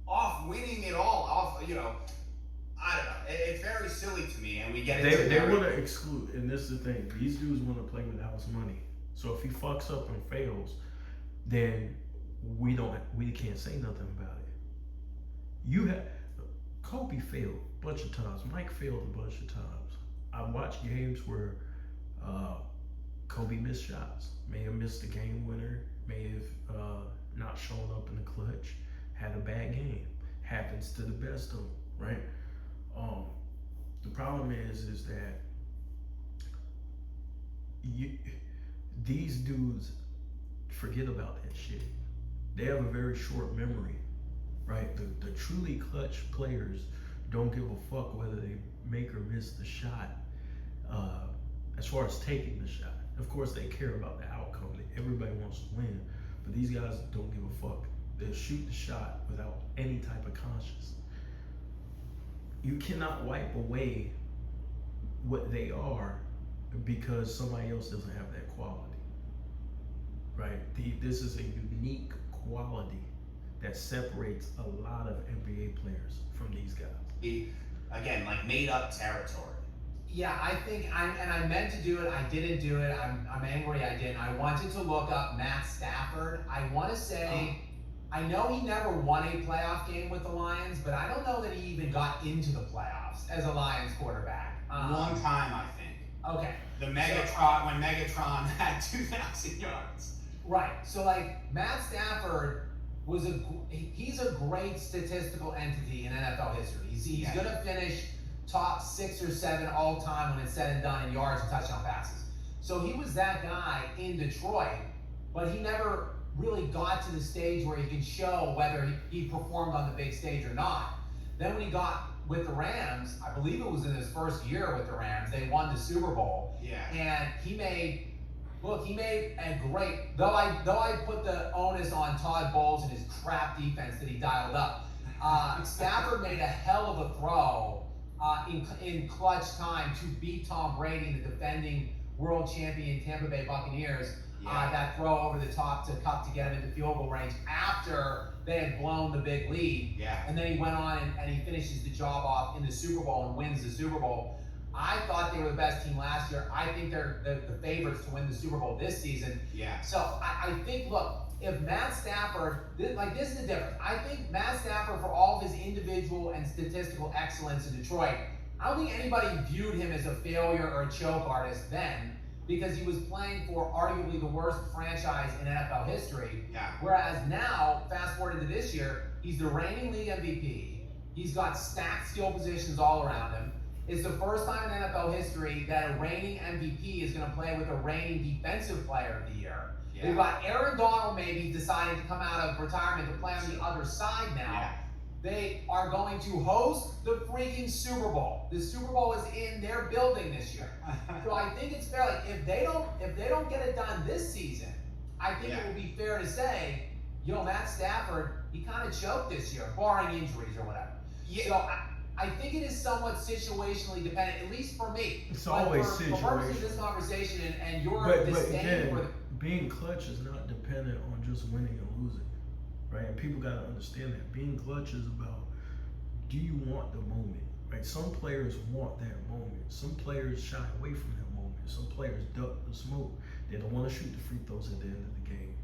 off winning it all. Off, I don't know. It's very silly to me, and we get into. They want to exclude, and this is the thing. These dudes want to play with house money. So if he fucks up and fails, then we can't say nothing about it. Kobe failed a bunch of times. Mike failed a bunch of times. I watched games where Kobe missed shots, may have missed a game winner, may have not shown up in the clutch, had a bad game. Happens to the best of them, right? The problem is that these dudes forget about that shit. They have a very short memory, right? The truly clutch players don't give a fuck whether they make or miss the shot. As far as taking the shot, of course they care about the outcome. Everybody wants to win, but these guys don't give a fuck. They'll shoot the shot without any type of conscience. You cannot wipe away what they are because somebody else doesn't have that quality, right? This is a unique quality that separates a lot of NBA players from these guys. Again, like made up territory. Yeah, I think I meant to do it. I didn't do it. I'm angry I didn't. I wanted to look up Matt Stafford. I want to say, I know he never won a playoff game with the Lions, but I don't know that he even got into the playoffs as a Lions quarterback. One time, I think. Okay. The Megatron, when Megatron had 2,000 yards. Right. So like Matt Stafford he's a great statistical entity in NFL history. He's going to finish top 6 or 7 all time when it's said and done in yards and touchdown passes. So he was that guy in Detroit, but he never really got to the stage where he could show whether he performed on the big stage or not. Then when he got with the Rams, I believe it was in his first year with the Rams, they won the Super Bowl. Yeah. And he made a great, though I put the onus on Todd Bowles and his crap defense that he dialed up. Stafford made a hell of a throw in clutch time to beat Tom Brady, the defending world champion Tampa Bay Buccaneers. That throw over the top to Cup to get him into field goal range after they had blown the big lead. Yeah. And then he went on and he finishes the job off in the Super Bowl and wins the Super Bowl. I thought they were the best team last year. I think they're the favorites to win the Super Bowl this season. Yeah. So I think, look, if Matt Stafford, this is the difference. I think Matt Stafford, for all of his individual and statistical excellence in Detroit, I don't think anybody viewed him as a failure or a choke artist then, because he was playing for arguably the worst franchise in NFL history. Yeah. Whereas now, fast forward into this year, he's the reigning league MVP. He's got stacked skill positions all around him. It's the first time in NFL history that a reigning MVP is going to play with a reigning defensive player of the year. Yeah. We've got Aaron Donald maybe deciding to come out of retirement to play on the other side now. Yeah. They are going to host the freaking Super Bowl. The Super Bowl is in their building this year. So I think it's fair. Like if they don't get it done this season, I think it would be fair to say, Matt Stafford, he kind of choked this year, barring injuries or whatever. Yeah. So I think it is somewhat situationally dependent, at least for me. It's always situational. For purposes of this conversation and your but disdain again, for being clutch is not dependent on just winning and losing, right? And people got to understand that being clutch is about, do you want the moment? Right? Some players want that moment. Some players shy away from that moment. Some players duck the smoke. They don't want to shoot the free throws at the end of the game.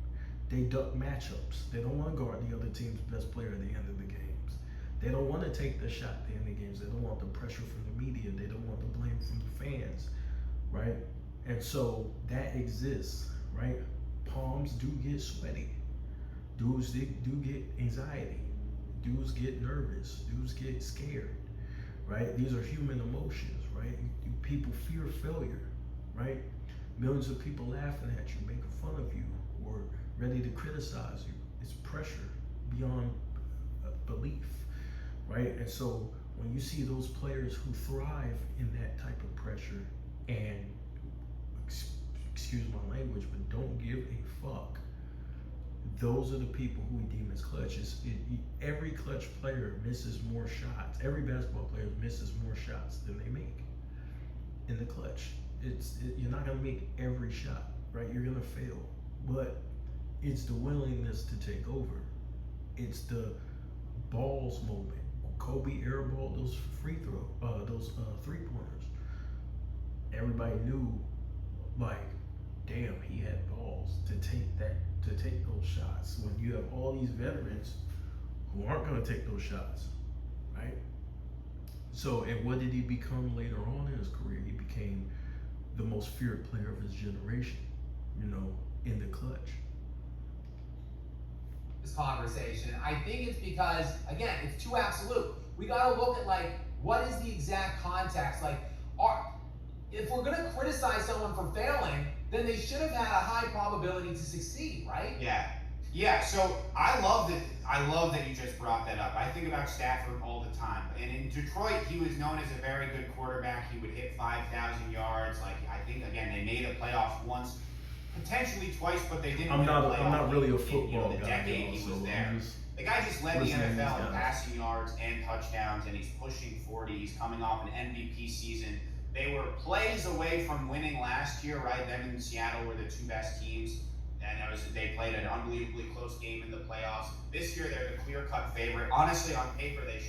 They duck matchups. They don't want to guard the other team's best player at the end of the games. They don't want to take the shot at the end of the games. They don't want the pressure from the media. They don't want the blame from the fans, right? And so that exists, right? Palms do get sweaty. Dudes do get anxiety. Dudes get nervous. Dudes get scared, right? These are human emotions, right? People fear failure, right? Millions of people laughing at you, making fun of you, or ready to criticize you. It's pressure beyond belief, right? And so when you see those players who thrive in that type of pressure and, excuse my language, but don't give a fuck, those are the people who we deem as clutch. Every clutch player misses more shots. Every basketball player misses more shots than they make in the clutch. You're not gonna make every shot, right? You're gonna fail, but it's the willingness to take over. It's the balls moment. Kobe airballed those those 3-pointers. Everybody knew, like, damn, he had balls to take those shots. When you have all these veterans who aren't gonna take those shots, right? So, and what did he become later on in his career? He became the most feared player of his generation, in the clutch. This conversation, I think it's because, again, it's too absolute. We gotta look at, like, what is the exact context? Like, if we're gonna criticize someone for failing, then they should have had a high probability to succeed, right? Yeah. So I love that you just brought that up. I think about Stafford all the time. And in Detroit, he was known as a very good quarterback. He would hit 5,000 yards. Like, I think, again, they made the playoffs once, potentially twice, but they didn't. I'm not really a football the guy. decade he was there. The guy just led the NFL in passing yards and touchdowns, and he's pushing 40. He's coming off an MVP season. They were plays away from winning last year, right? Them and Seattle were the two best teams, and they played an unbelievably close game in the playoffs. This year, they're the clear-cut favorite. Honestly, on paper, they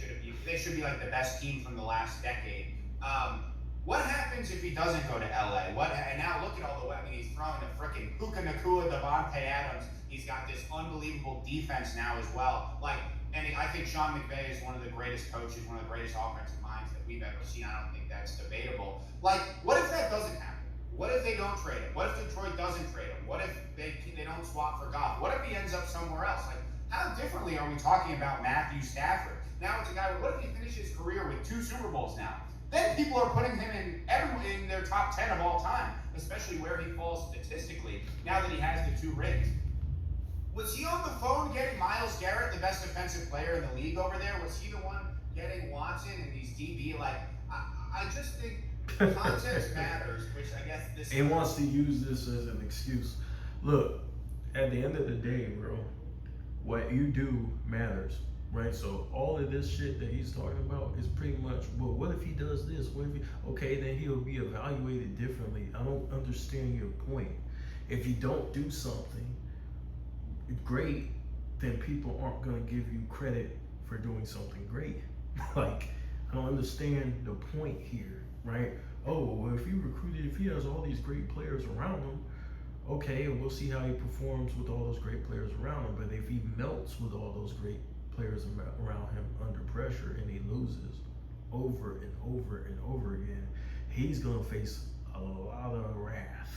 should be like the best team from the last decade. What happens if he doesn't go to LA? And now look at all the way. I mean, he's throwing a freaking Puka Nacua, Devontae Adams. He's got this unbelievable defense now as well. And I think Sean McVay is one of the greatest coaches, one of the greatest offensive minds that we've ever seen. I don't think that's debatable. What if that doesn't happen? What if they don't trade him? What if Detroit doesn't trade him? What if they don't swap for Goff? What if he ends up somewhere else? How differently are we talking about Matthew Stafford? Now it's a guy. What if he finishes his career with 2 Super Bowls now? Then people are putting him in their top 10 of all time, especially where he falls statistically. Now that he has the 2 rings. Was he on the phone getting Myles Garrett, the best defensive player in the league over there? Was he the one getting Watson and these DB? I just think context matters, which I guess this. He wants to use this as an excuse. Look, at the end of the day, bro, what you do matters, right? So all of this shit that he's talking about is pretty much, well, what if he does this? Okay, then he'll be evaluated differently. I don't understand your point. If you don't do something great, then people aren't going to give you credit for doing something great. I don't understand the point here, right? Oh, well, if he has all these great players around him, okay, we'll see how he performs with all those great players around him. But if he melts with all those great players around him under pressure and he loses over and over and over again, he's going to face a lot of wrath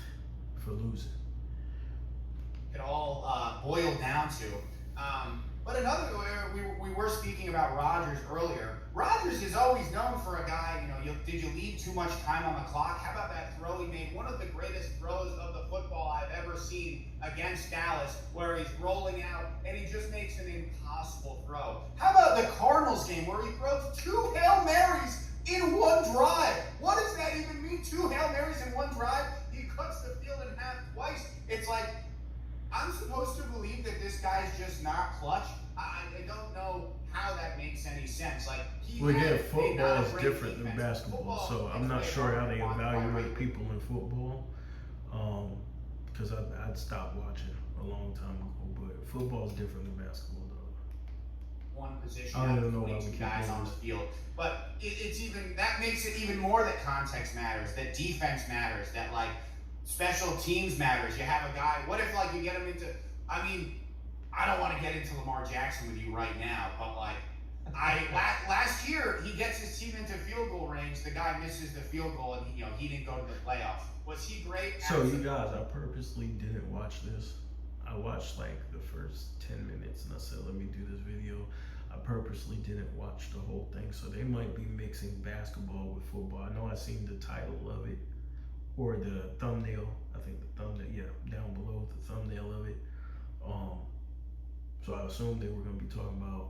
for losing. It all boiled down to. But another, we were speaking about Rodgers earlier. Rodgers is always known for a guy, did you leave too much time on the clock? How about that throw he made? One of the greatest throws of the football I've ever seen against Dallas, where he's rolling out and he just makes an impossible throw. How about the Cardinals game where he throws 2 Hail Marys in one drive? What does that even mean, 2 Hail Marys in one drive? He cuts the field in half twice. It's like, I'm supposed to believe that this guy's just not clutch. I don't know how that makes any sense. Football is different than basketball, so I'm not sure how they evaluate people in football. Because I'd stopped watching a long time ago, but football is different than basketball, though. one position I don't out even of know why we 22 keep guys doing on the this. field. But it's even, that makes it even more that context matters, that defense matters, that like special teams matters. You have a guy, what if like you get him into, I mean, I don't want to get into Lamar Jackson with you right now, but like, last year he gets his team into field goal range. The guy misses the field goal, and he didn't go to the playoffs. Was he great? So you guys, I purposely didn't watch this. I watched like the first 10 minutes and I said, let me do this video. I purposely didn't watch the whole thing. So they might be mixing basketball with football. I know I seen the title of it or the thumbnail. I think the thumbnail, yeah, down below the thumbnail of it. So I assumed they were going to be talking about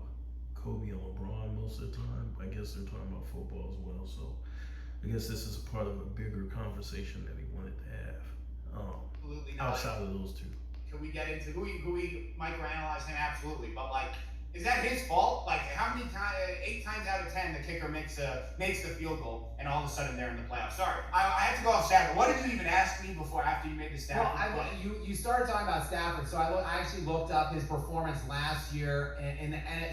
Kobe and LeBron most of the time. I guess they're talking about football as well. So I guess this is part of a bigger conversation that he wanted to have. Absolutely not. Outside of those two. Can we get into who we microanalyze him? Absolutely, but like, is that his fault? Like, how many times? 8 times out of 10, the kicker makes the field goal, and all of a sudden they're in the playoffs. Sorry, I have to go off Stafford. What did you even ask me after you made the Stafford? Well, you started talking about Stafford, so I actually looked up his performance last year,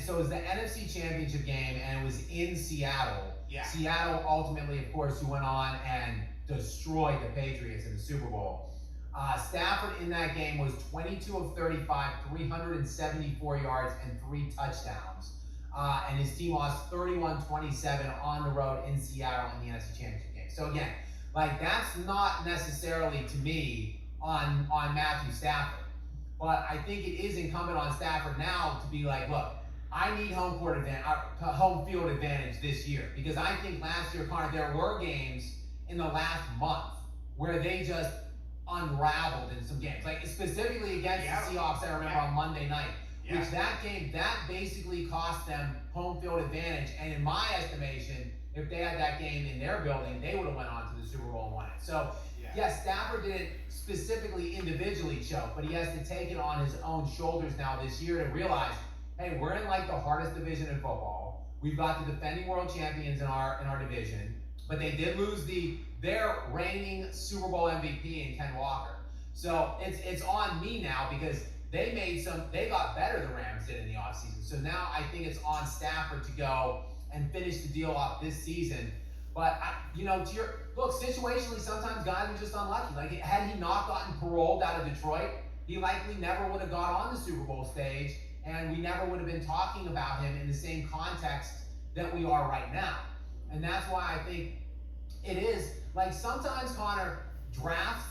so it was the NFC Championship game, and it was in Seattle. Yeah. Seattle ultimately, of course, who went on and destroyed the Patriots in the Super Bowl. Stafford in that game was 22 of 35, 374 yards, and 3 touchdowns. And his team lost 31-27 on the road in Seattle in the NFC Championship game. So again, like that's not necessarily to me on Matthew Stafford. But I think it is incumbent on Stafford now to be like, look, I need home field advantage this year. Because I think last year, Connor, there were games in the last month where they just unraveled in some games, like specifically against the Seahawks. I remember on Monday night, which that game that basically cost them home field advantage. And in my estimation, if they had that game in their building, they would have went on to the Super Bowl and won it. So yes, Stafford didn't specifically individually choke, but he has to take it on his own shoulders now this year to realize, hey, we're in like the hardest division in football. We've got the defending world champions in our division, but they did lose their reigning Super Bowl MVP in Ken Walker. So it's on me now because they got better, the Rams did in the offseason. So now I think it's on Stafford to go and finish the deal off this season. But situationally, sometimes guys are just unlucky. Like had he not gotten paroled out of Detroit, he likely never would have got on the Super Bowl stage, and we never would have been talking about him in the same context that we are right now. And that's why I think it is, like sometimes, Connor, drafts,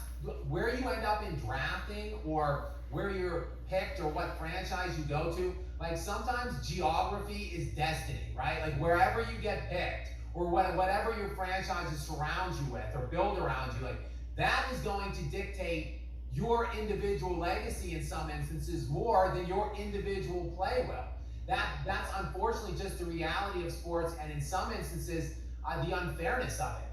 where you end up in drafting or where you're picked or what franchise you go to, like sometimes geography is destiny, right? Like wherever you get picked or whatever your franchises surround you with or build around you, like that is going to dictate your individual legacy in some instances more than your individual play will. That's unfortunately just the reality of sports, and in some instances, the unfairness of it.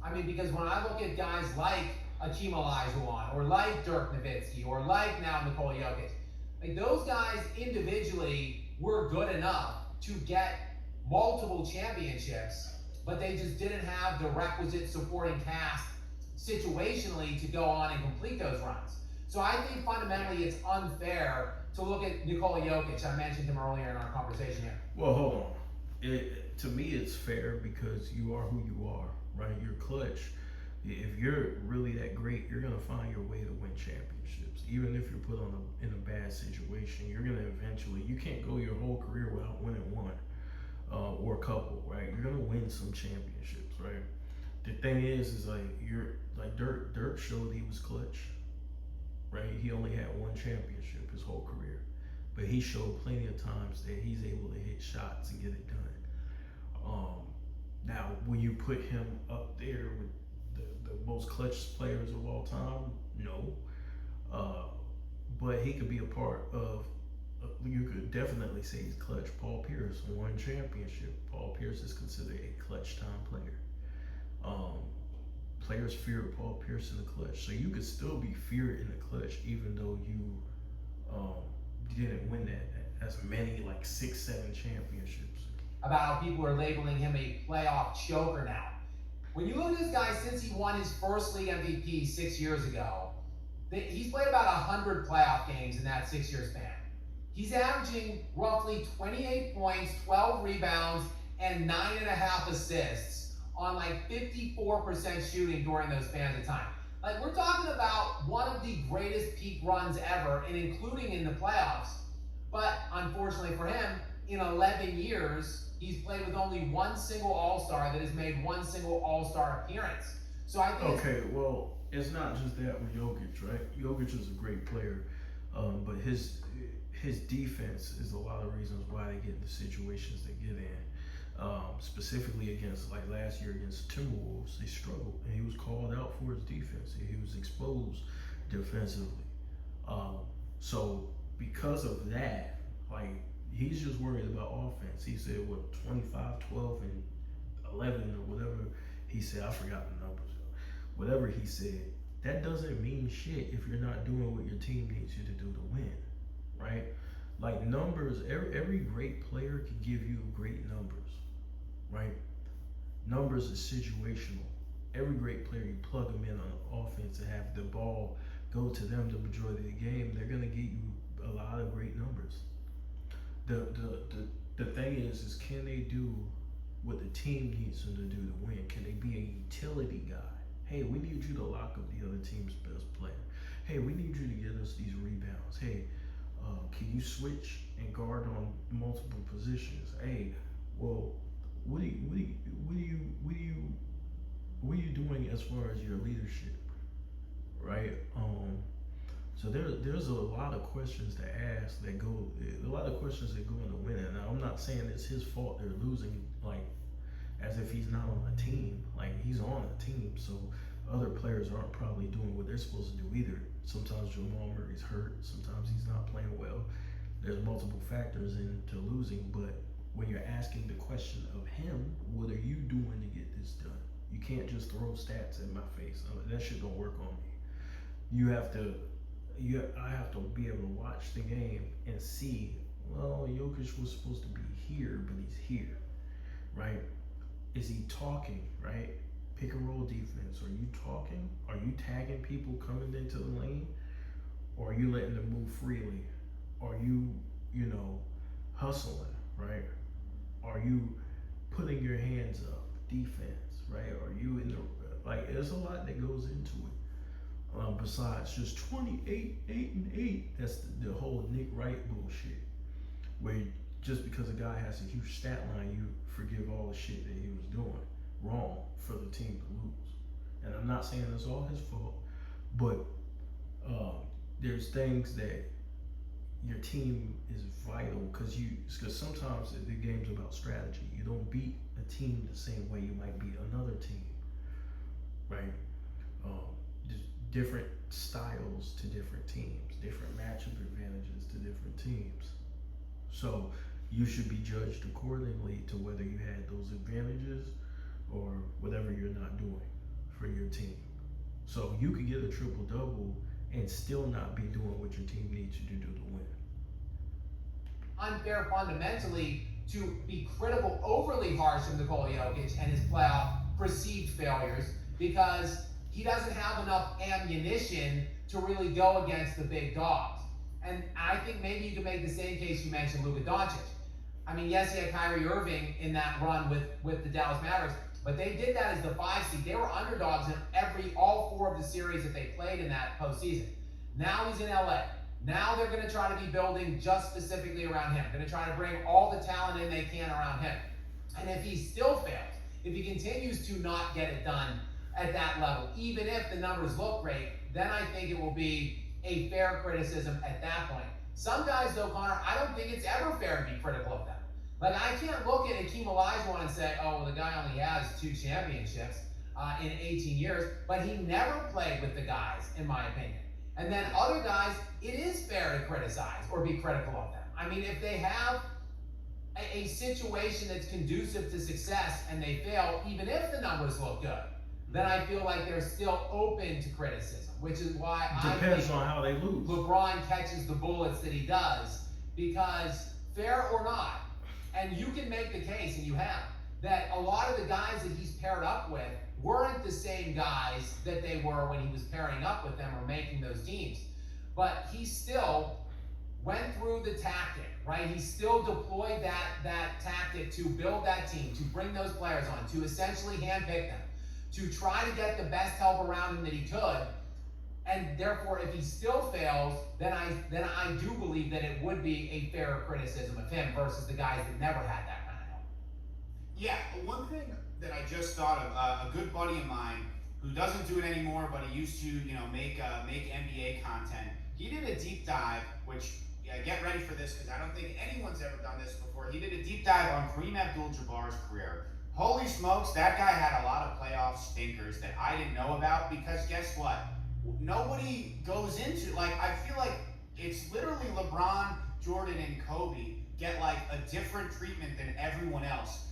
I mean, because when I look at guys like Akeem Olajuwon or like Dirk Nowitzki or like now Nikola Jokic, like those guys individually were good enough to get multiple championships, but they just didn't have the requisite supporting cast situationally to go on and complete those runs. So I think fundamentally it's unfair to look at Nikola Jokic. I mentioned him earlier in our conversation here. Well, hold on. To me, it's fair because you are who you are, right? You're Klutch. If you're really that great, you're gonna find your way to win championships. Even if you're put in a bad situation, you're gonna eventually. You can't go your whole career without winning one or a couple, right? You're gonna win some championships, right? The thing is like you're like Dirk showed he was Klutch, right? He only had one championship his whole career, but he showed plenty of times that he's able to hit shots and get it done. Now, will you put him up there with the most clutch players of all time? No. But he could be a part of, you could definitely say he's clutch. Paul Pierce won a championship. Paul Pierce is considered a clutch time player. Players fear Paul Pierce in the clutch. So you could still be feared in the clutch even though you didn't win that as many, like 6-7 championships. About how people are labeling him a playoff choker now. When you look at this guy, since he won his first league MVP 6 years ago, he's played about 100 playoff games in that 6-year span. He's averaging roughly 28 points, 12 rebounds, and 9.5 assists on like 54% shooting during those spans of time. Like, we're talking about one of the greatest peak runs ever, and including in the playoffs. But unfortunately for him, in 11 years, he's played with only one single All-Star that has made one single All-Star appearance. So I think Okay, well, it's not just that with Jokic, right? Jokic is a great player, but his defense is a lot of reasons why they get in the situations they get in. Specifically against, like last year against Timberwolves, they struggled, and he was called out for his defense. He was exposed defensively. So because of that, like, he's just worried about offense. He said, what, 25, 12, and 11 or whatever he said. I forgot the numbers. Whatever he said, that doesn't mean shit if you're not doing what your team needs you to do to win, right? Like, numbers, every great player can give you great numbers, right? Numbers is situational. Every great player, you plug them in on offense and have the ball go to them the majority of the game, they're gonna get you a lot of great numbers. The thing is can they do what the team needs them to do to win? Can they be a utility guy? Hey, we need you to lock up the other team's best player. Hey, we need you to get us these rebounds. Hey, can you switch and guard on multiple positions? Hey, well, what are you doing as far as your leadership, right? So there's a lot of questions to ask that go, a lot of questions that go into winning. Now, I'm not saying it's his fault they're losing, like, as if he's not on a team. Like, he's on a team, so other players aren't probably doing what they're supposed to do either. Sometimes Jamal Murray's hurt, sometimes he's not playing well. There's multiple factors into losing, but when you're asking the question of him, what are you doing to get this done? You can't just throw stats in my face. That shit don't work on me. I have to be able to watch the game and see, well, Jokic was supposed to be here, but he's here, right? Is he talking, right? Pick and roll defense. Are you talking? Are you tagging people coming into the lane? Or are you letting them move freely? Are you, hustling, right? Are you putting your hands up? Defense, right? Are you in the, like, there's a lot that goes into it. Besides just 28, 8, and 8. That's the whole Nick Wright bullshit. Where just because a guy has a huge stat line, you forgive all the shit that he was doing wrong for the team to lose. And I'm not saying it's all his fault, but there's things that your team is vital because sometimes the game's about strategy. You don't beat a team the same way you might beat another team, right? There's different styles to different teams, different matchup advantages to different teams. So you should be judged accordingly to whether you had those advantages or whatever you're not doing for your team. So you could get a triple-double and still not be doing what your team needs you to do to win. Unfair fundamentally to be critical, overly harsh of Nikola Jokic and his playoff perceived failures because he doesn't have enough ammunition to really go against the big dogs. And I think maybe you could make the same case you mentioned Luka Doncic. I mean, yes, he had Kyrie Irving in that run with the Dallas Mavericks, but they did that as the 5 seed. They were underdogs in all 4 of the series that they played in that postseason. Now he's in LA. Now they're going to try to be building just specifically around him. Going to try to bring all the talent in they can around him. And if he still fails, if he continues to not get it done at that level, even if the numbers look great, then I think it will be a fair criticism at that point. Some guys, though, Connor, I don't think it's ever fair to be critical of them. Like, I can't look at Hakeem Olajuwon and say, oh, well, the guy only has 2 championships in 18 years, but he never played with the guys, in my opinion. And then other guys, it is fair to criticize or be critical of them. I mean, if they have a situation that's conducive to success and they fail, even if the numbers look good, then I feel like they're still open to criticism, which is why Depends on how they lose. LeBron catches the bullets that he does, because fair or not, and you can make the case, and you have, that a lot of the guys that he's paired up with weren't the same guys that they were when he was pairing up with them or making those teams. But he still went through the tactic, right? He still deployed that tactic to build that team, to bring those players on, to essentially handpick them, to try to get the best help around him that he could. And therefore, if he still fails, then I do believe that it would be a fairer criticism of him versus the guys that never had that kind of help. Yeah, one thing that I just thought of, a good buddy of mine who doesn't do it anymore, but he used to, make NBA content. He did a deep dive, which get ready for this because I don't think anyone's ever done this before. He did a deep dive on Kareem Abdul-Jabbar's career. Holy smokes, that guy had a lot of playoff stinkers that I didn't know about because guess what? Nobody goes into, I feel like it's literally LeBron, Jordan, and Kobe get a different treatment than everyone else.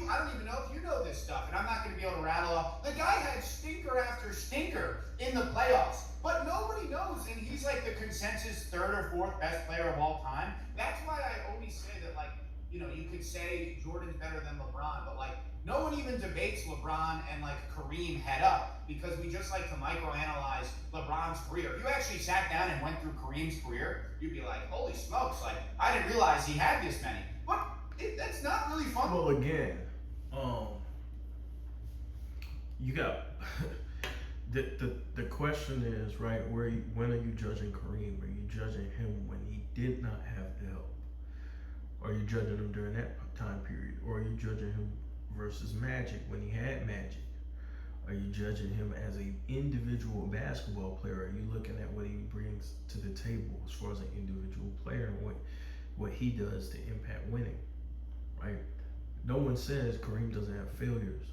I don't even know if you know this stuff, and I'm not going to be able to rattle off. The guy had stinker after stinker in the playoffs, but nobody knows, and he's the consensus third or fourth best player of all time. That's why I always say that, you could say Jordan's better than LeBron, but no one even debates LeBron and Kareem head up because we just like to microanalyze LeBron's career. If you actually sat down and went through Kareem's career, you'd be like, holy smokes, I didn't realize he had this many. But that's not really fun. Well, again, you got the question is right. When are you judging Kareem? Are you judging him when he did not have the help? Are you judging him during that time period, or are you judging him versus Magic when he had Magic? Are you judging him as an individual basketball player? Are you looking at what he brings to the table as far as an individual player and what he does to impact winning? Right? No one says Kareem doesn't have failures.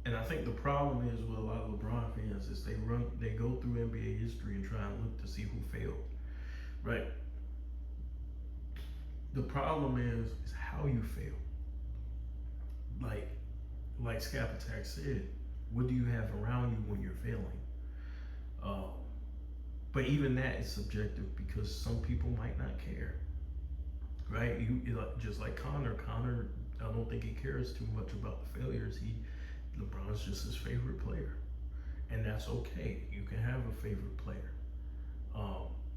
And I think the problem is with a lot of LeBron fans is they go through NBA history and try and look to see who failed. Right? The problem is how you fail. Like Skap Attack said, what do you have around you when you're failing? But even that is subjective because some people might not care. Right? Just like Connor, I don't think he cares too much about the failures. LeBron's just his favorite player, and that's okay. You can have a favorite player,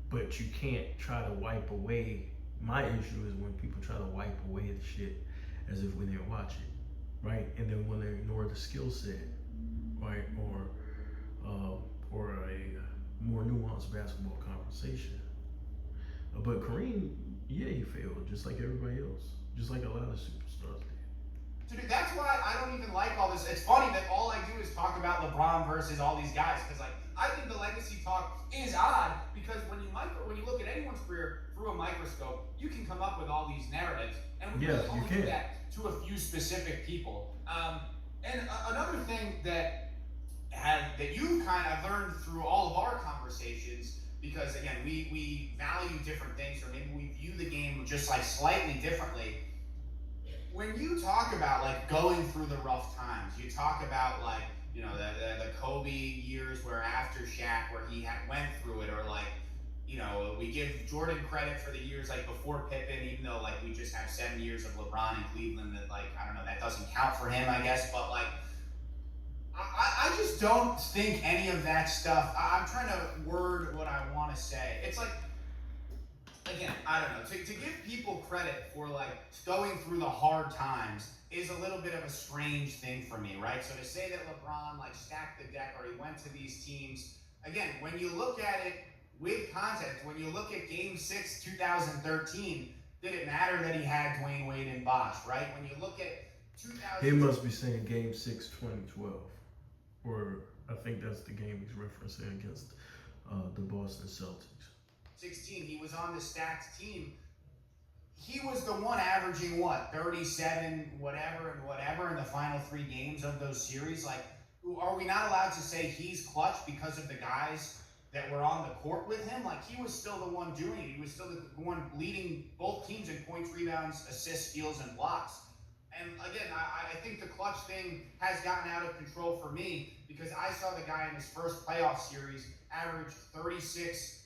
but you can't try to wipe away. My issue is when people try to wipe away the shit as if we didn't watch it, right? And then when they ignore the skill set, right, or a more nuanced basketball conversation. But Kareem, yeah, he failed just like everybody else, just like a lot of superstars did. Dude, that's why I don't even like all this. It's funny that all I do is talk about LeBron versus all these guys because, I think the legacy talk is odd because when you look at anyone's career through a microscope, you can come up with all these narratives, and we really only do that to a few specific people. And another thing that you I've learned through all of our conversations, because again, we value different things, or maybe we view the game just slightly differently. When you talk about going through the rough times, you talk about the Kobe years where after Shaq where he went through it, or we give Jordan credit for the years before Pippen, even though we just have 7 years of LeBron in Cleveland that I don't know, that doesn't count for him, I guess, but I just don't think any of that stuff. I'm trying to word what I want to say. It's again, I don't know, to give people credit for going through the hard times is a little bit of a strange thing for me, right? So to say that LeBron stacked the deck or he went to these teams, again, when you look at it with context, when you look at Game 6, 2013, did it matter that he had Dwayne Wade and Bosh, right? When you look at 2000... He must be saying Game 6, 2012. Or I think that's the game he's referencing against the Boston Celtics. 16, he was on the stacked team. He was the one averaging 37 whatever in the final 3 games of those series. Are we not allowed to say he's clutch because of the guys that were on the court with him? He was still the one doing it. He was still the one leading both teams in points, rebounds, assists, steals, and blocks. And again, I think the clutch thing has gotten out of control for me because I saw the guy in his first playoff series average 36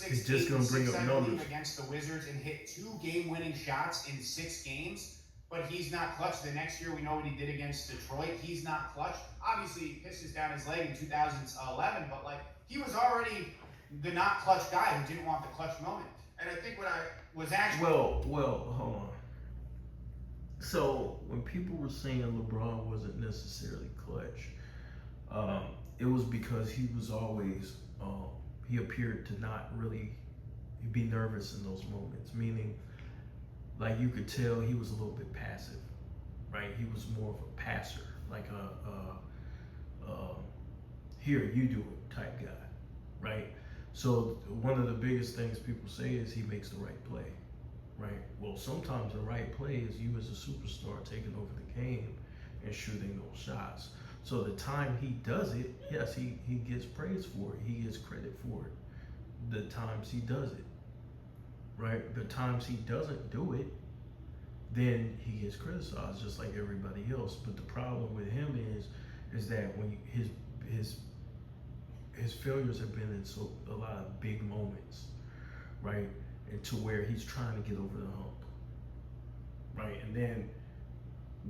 He's just going to bring up numbers against the Wizards and hit 2 game-winning shots in 6 games, but he's not clutch. The next year, we know what he did against Detroit. He's not clutch. Obviously, he pisses down his leg in 2011, but he was already the not clutch guy who didn't want the clutch moment. And I think what I was actually Well, hold on. So when people were saying LeBron wasn't necessarily clutch, it was because he was always he appeared to not really be nervous in those moments. Meaning, like you could tell he was a little bit passive, right? He was more of a passer, like here you do it type guy, right? So one of the biggest things people say is he makes the right play, right? Well, sometimes the right play is you as a superstar taking over the game and shooting those shots. So the time he does it, yes, he gets praise for it. He gets credit for it. The times he does it, right? The times he doesn't do it, then he gets criticized just like everybody else. But the problem with him is that when his failures have been in a lot of big moments, right? And to where he's trying to get over the hump, right? And then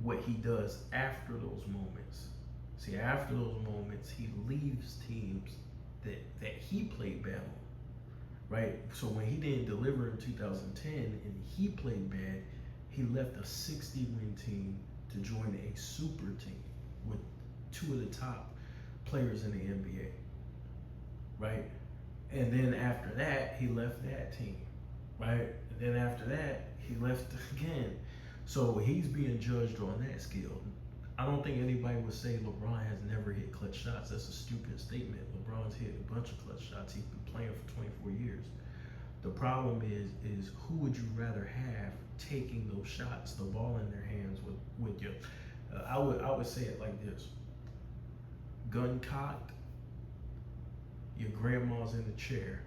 what he does after those moments. See, after those moments, he leaves teams that he played bad on, right? So when he didn't deliver in 2010 and he played bad, he left a 60-win team to join a super team with two of the top players in the NBA, right? And then after that, he left that team, right? And then after that, he left again. So he's being judged on that scale. I don't think anybody would say LeBron has never hit clutch shots. That's a stupid statement. LeBron's hit a bunch of clutch shots. He's been playing for 24 years. The problem is who would you rather have taking those shots, the ball in their hands with your, I would say it like this. Gun cocked, your grandma's in the chair.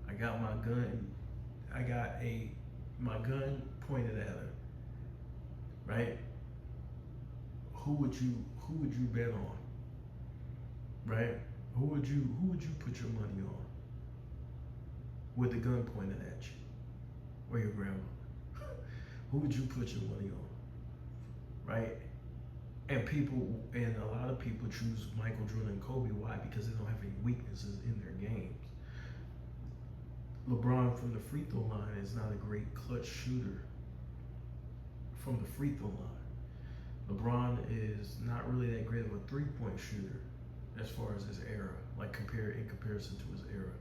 I got my gun, my gun pointed at her, right? Who would you bet on? Right? Who would you put your money on? With the gun pointed at you, or your grandma? Who would you put your money on? Right? And a lot of people choose Michael Jordan and Kobe. Why? Because they don't have any weaknesses in their games. LeBron from the free throw line is not a great clutch shooter from the free throw line. LeBron is not really that great of a three-point shooter as far as his era, in comparison to his era.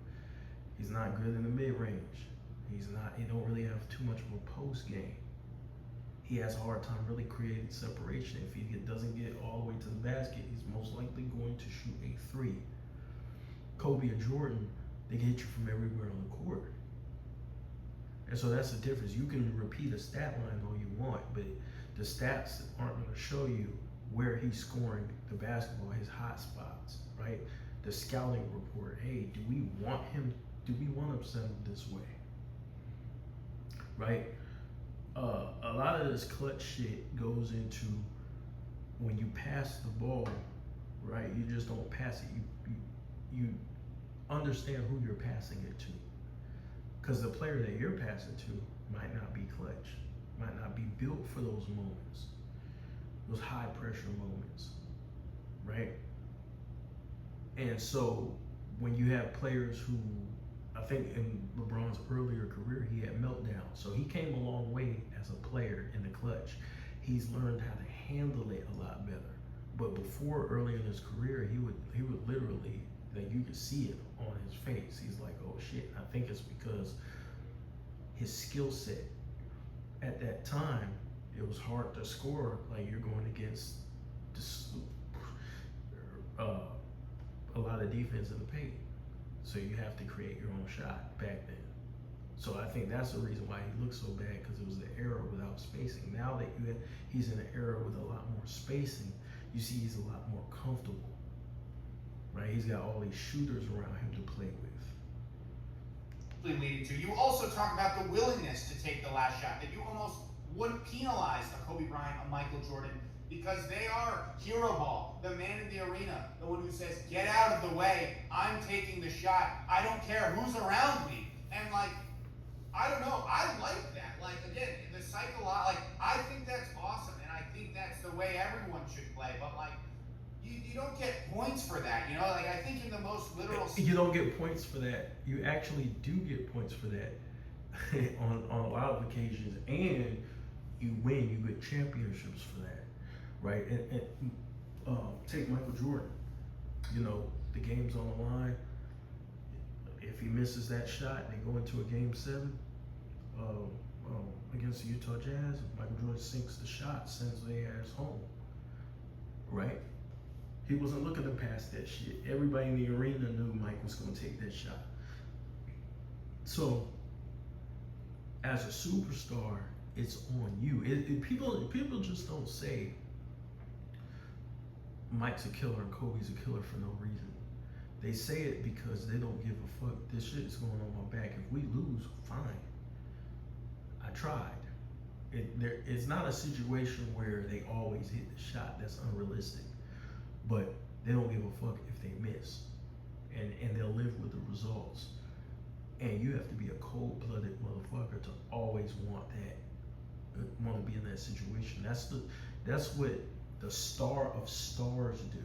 He's not good in the mid-range. He don't really have too much of a post game. He has a hard time really creating separation. If he doesn't get all the way to the basket, he's most likely going to shoot a three. Kobe and Jordan, they can hit you from everywhere on the court. And so that's the difference. You can repeat a stat line all you want, but the stats aren't going to show you where he's scoring the basketball, his hot spots, right? The scouting report. Hey, do we want him to send him this way? Right? A lot of this clutch shit goes into when you pass the ball, right? You just don't pass it. You understand who you're passing it to. Because the player that you're passing to might not be clutch, might not be built for those moments, those high pressure moments, right? And so when you have players who, I think in LeBron's earlier career, he had meltdowns. So he came a long way as a player in the clutch. He's learned how to handle it a lot better. But before, early in his career, he would literally, like, you could see it on his face. He's like, oh shit. I think it's because his skill set at that time, it was hard to score. Like, you're going against a lot of defense in the paint. So you have to create your own shot back then. So I think that's the reason why he looked so bad, because it was the era without spacing. Now that he's in an era with a lot more spacing, you see he's a lot more comfortable, right? He's got all these shooters around him to play with. Leading to, you also talk about the willingness to take the last shot, that you almost wouldn't penalize a Kobe Bryant, a Michael Jordan, because they are hero ball, the man in the arena, the one who says, get out of the way, I'm taking the shot, I don't care who's around me. And like, I don't know, I like that. Like, again, the I think that's awesome, and I think that's the way everyone should play, but like, you don't get points for that, you know? Like, I think in the most literal sense, you don't get points for that. You actually do get points for that. on a lot of occasions, and you win, you get championships for that, right? And take Michael Jordan. You know, the game's on the line. If he misses that shot, they go into a game 7 against the Utah Jazz. Michael Jordan sinks the shot, sends their ass home, right? He wasn't looking to pass that shit. Everybody in the arena knew Mike was going to take that shot. So, as a superstar, it's on you. People just don't say Mike's a killer and Kobe's a killer for no reason. They say it because they don't give a fuck. This shit is going on my back. If we lose, fine. I tried. It's not a situation where they always hit the shot. That's unrealistic. But they don't give a fuck if they miss. And they'll live with the results. And you have to be a cold-blooded motherfucker to always want to be in that situation. That's what the star of stars do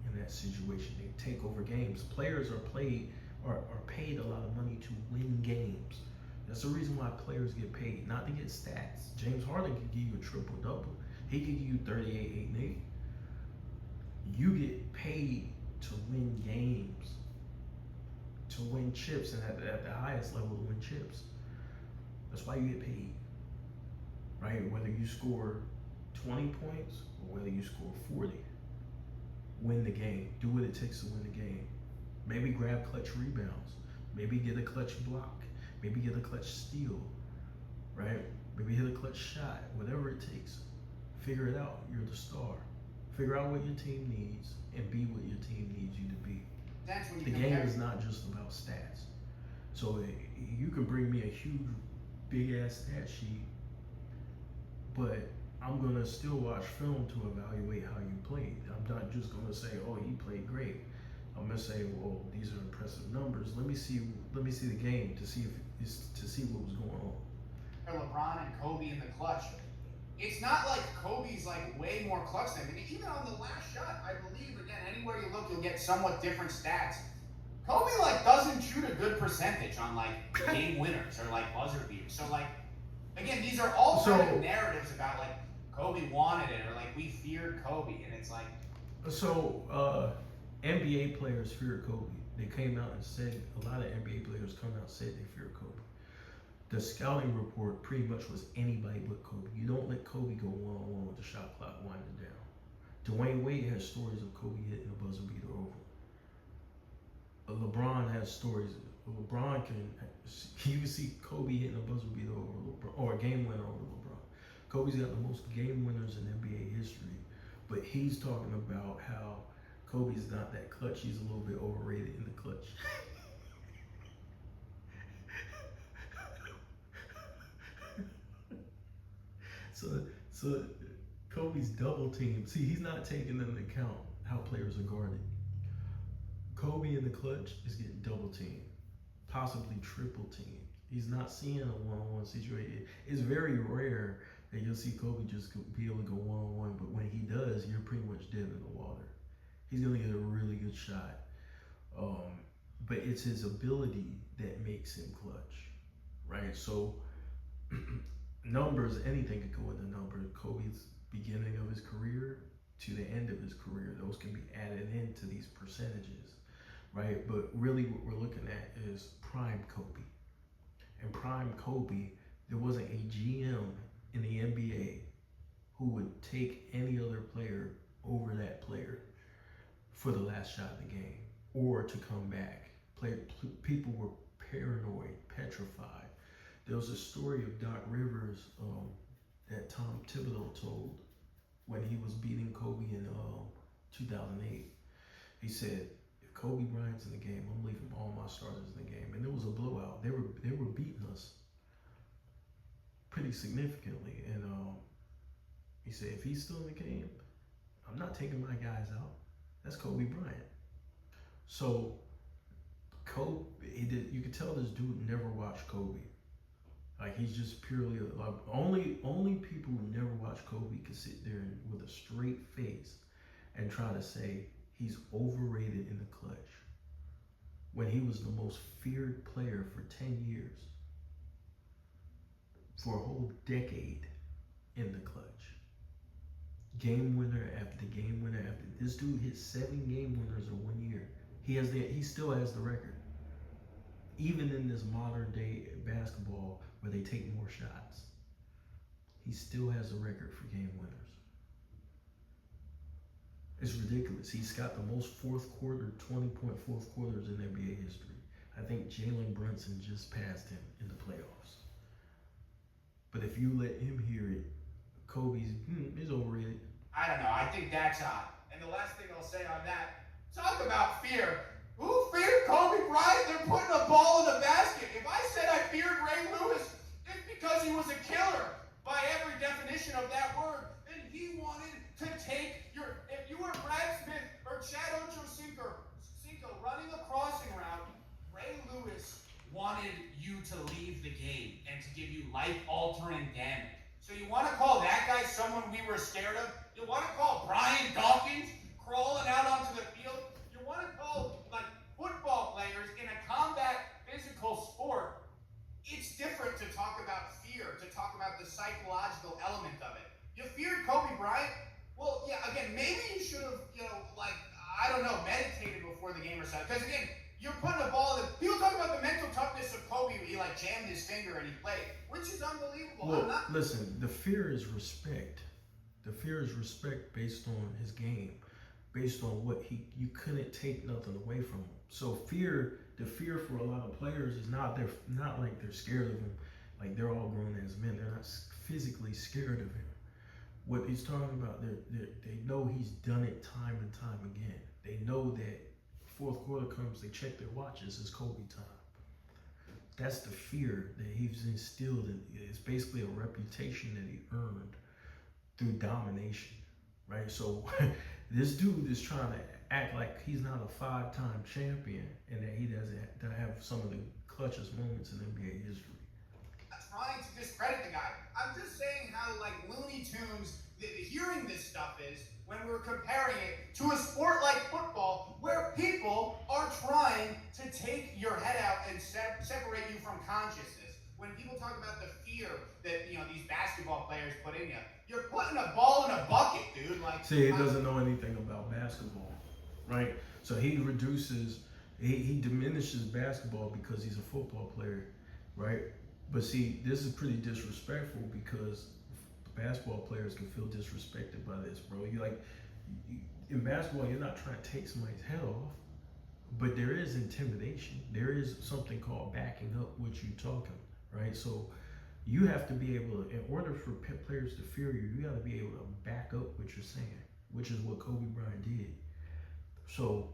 in that situation. They take over games. Players are paid a lot of money to win games. That's the reason why players get paid, not to get stats. James Harden could give you a triple-double. He could give you 38, 8, and 8. You get paid to win games, to win chips, and at the highest level to win chips. That's why you get paid, right? Whether you score 20 points or whether you score 40, win the game. Do what it takes to win the game. Maybe grab clutch rebounds. Maybe get a clutch block. Maybe get a clutch steal, right? Maybe hit a clutch shot. Whatever it takes. Figure it out. You're the star. Figure out what your team needs and be what your team needs you to be. That's when you The game is not just about stats. So you can bring me a huge, big ass stat sheet, but I'm gonna still watch film to evaluate how you played. I'm not just gonna say, oh, he played great. I'm gonna say, well, these are impressive numbers. Let me see the game to see what was going on. LeBron and Kobe in the clutch. It's not like Kobe's like way more clutch than him. I mean, even on the last shot, I believe, again, anywhere you look, you'll get somewhat different stats. Kobe like doesn't shoot a good percentage on like game winners or like buzzer beaters. So like, again, these are all kind of narratives about like Kobe wanted it or like we feared Kobe, and it's like. So NBA players fear Kobe. They came out and said, a lot of NBA players come out and said they fear Kobe. The scouting report pretty much was anybody but Kobe. You don't let Kobe go one-on-one with the shot clock winding down. Dwayne Wade has stories of Kobe hitting a buzzer beater over. LeBron has stories. LeBron you can see Kobe hitting a buzzer beater over LeBron, or a game winner over LeBron. Kobe's got the most game winners in NBA history, but he's talking about how Kobe's not that clutch. He's a little bit overrated in the clutch. So Kobe's double teamed. See, he's not taking into account how players are guarded. Kobe in the clutch is getting double teamed, possibly triple teamed. He's not seeing a one-on-one situation. It's very rare that you'll see Kobe just be able to go one-on-one, but when he does, you're pretty much dead in the water. He's gonna get a really good shot. But it's his ability that makes him clutch, right? So numbers, anything could go in the number. Kobe's beginning of his career to the end of his career, those can be added into these percentages, right? But really what we're looking at is prime Kobe. And prime Kobe, there wasn't a GM in the NBA who would take any other player over that player for the last shot of the game or to come back. People were paranoid, petrified. There was a story of Doc Rivers that Tom Thibodeau told when he was beating Kobe in 2008. He said, if Kobe Bryant's in the game, I'm leaving all my starters in the game. And it was a blowout. They were beating us pretty significantly. And he said, if he's still in the game, I'm not taking my guys out. That's Kobe Bryant. So Kobe, you could tell this dude never watched Kobe. Like he's just purely like only people who never watched Kobe could sit there with a straight face and try to say he's overrated in the clutch when he was the most feared player for 10 years. for a whole decade in the clutch. Game winner after game winner after. This dude hit 7 game winners in 1 year. He still has the record. Even in this modern day basketball where they take more shots, he still has a record for game winners. It's ridiculous. He's got the most 20-point fourth quarters in NBA history. I think Jalen Brunson just passed him in the playoffs. But if you let him hear it, Kobe's is overrated. I don't know. I think that's odd. And the last thing I'll say on that, talk about fear. Who feared Kobe Bryant? They're putting a ball in the basket. If I said I feared Ray Lewis, it's because he was a killer by every definition of that word. And he wanted to take your, if you were Brad Smith or Chad Ochocinco running a crossing route, Ray Lewis wanted you to leave the game and to give you life-altering damage. So you want to call that guy someone we were scared of? You want to call Brian Dawkins crawling out onto the field? You want to call like football players in a combat physical sport? It's different to talk about fear, to talk about the psychological element of it. You feared Kobe Bryant? Well, yeah, again, maybe you should have, I don't know, meditated before the game or something. Because again, you're putting a ball in the, people talk about the mental toughness of Kobe where he jammed his finger and he played, which is unbelievable. Well, listen, the fear is respect. The fear is respect based on his game, based on what you couldn't take nothing away from him. So the fear for a lot of players is not like they're scared of him, like they're all grown as men. They're not physically scared of him. What he's talking about, they know he's done it time and time again. They know that fourth quarter comes, they check their watches, it's Kobe time. That's the fear that he's instilled in. It's basically a reputation that he earned through domination, right? So this dude is trying to act like he's not a 5-time champion and that he doesn't have some of the clutchest moments in NBA history. Trying to discredit the guy. I'm just saying how Looney Tunes hearing this stuff is when we're comparing it to a sport like football where people are trying to take your head out and separate you from consciousness. When people talk about the fear that these basketball players put in you, you're putting a ball in a bucket, dude. See, he doesn't know anything about basketball, right? So he diminishes basketball because he's a football player, right? But see, this is pretty disrespectful because basketball players can feel disrespected by this, bro. In basketball, you're not trying to take somebody's head off, but there is intimidation. There is something called backing up what you're talking, right? So you have to be able to, in order for players to fear you, you got to be able to back up what you're saying, which is what Kobe Bryant did. So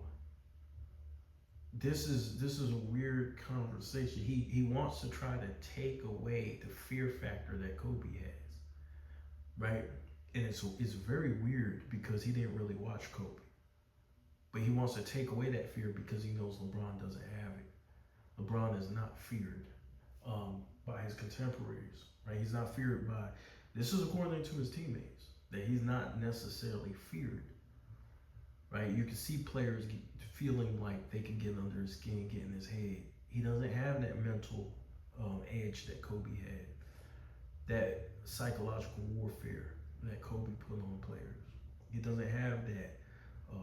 this is a weird conversation. He wants to try to take away the fear factor that Kobe has, right? And it's very weird because he didn't really watch Kobe, but he wants to take away that fear because he knows LeBron doesn't have it. LeBron is not feared by his contemporaries, right? He's not feared by. This is according to his teammates that he's not necessarily feared, right? You can see players feeling like they can get under his skin, get in his head. He doesn't have that mental edge that Kobe had, that psychological warfare that Kobe put on players. He doesn't have that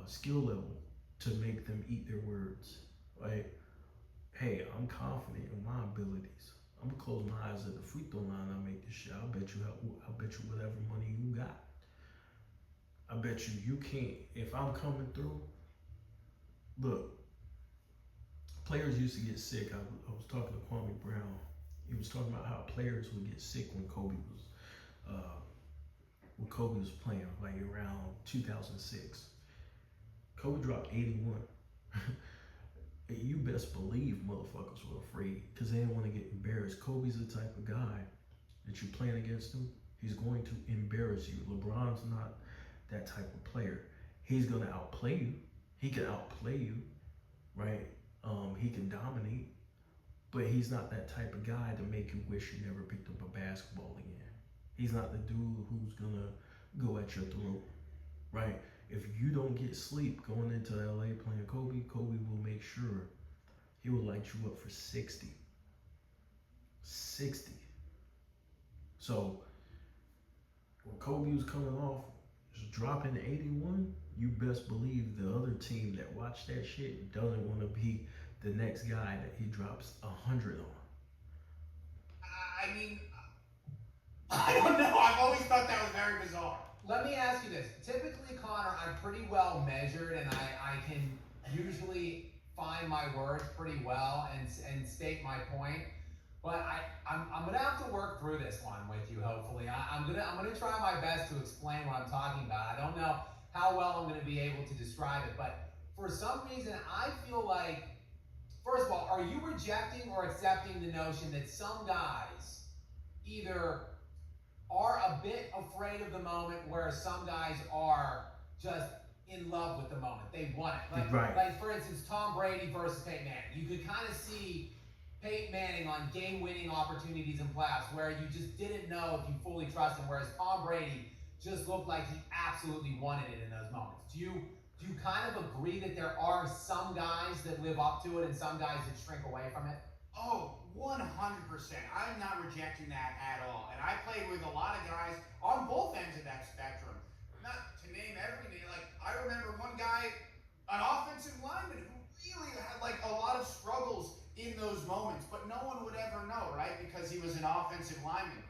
skill level to make them eat their words, right? Hey, I'm confident in my abilities. I'm gonna close my eyes at the free throw line. I make this shot. I'll bet you whatever money you got. I bet you can't. If I'm coming through. Look, players used to get sick. I was talking to Kwame Brown. He was talking about how players would get sick when Kobe was playing, like around 2006. Kobe dropped 81. You best believe motherfuckers were afraid because they didn't want to get embarrassed. Kobe's the type of guy that you're playing against him, he's going to embarrass you. LeBron's not that type of player. He's going to outplay you. He can outplay you, right? He can dominate, but he's not that type of guy to make you wish you never picked up a basketball again. He's not the dude who's gonna go at your throat, right? If you don't get sleep going into LA playing Kobe, Kobe will make sure he will light you up for 60. So when Kobe was coming off, just dropping 81, you best believe the other team that watched that shit doesn't want to be the next guy that he drops 100 on. I mean, I don't know. I've always thought that was very bizarre. Let me ask you this. Typically, Connor, I'm pretty well measured, and I can usually find my words pretty well and state my point. But I'm gonna have to work through this one with you. Hopefully, I'm gonna try my best to explain what I'm talking about. I don't know how well I'm gonna be able to describe it, but for some reason, I feel like, first of all, are you rejecting or accepting the notion that some guys either are a bit afraid of the moment, whereas some guys are just in love with the moment? They want it. Like for instance, Tom Brady versus Peyton Manning. You could kind of see Peyton Manning on game-winning opportunities in playoffs where you just didn't know if you fully trust him, whereas Tom Brady just looked like he absolutely wanted it in those moments. Do you kind of agree that there are some guys that live up to it and some guys that shrink away from it? Oh, 100%. I'm not rejecting that at all. And I played with a lot of guys on both ends of that spectrum. Not to name every name. Like, I remember one guy, an offensive lineman, who really had like a lot of struggles in those moments, but no one would ever know, right? Because he was an offensive lineman.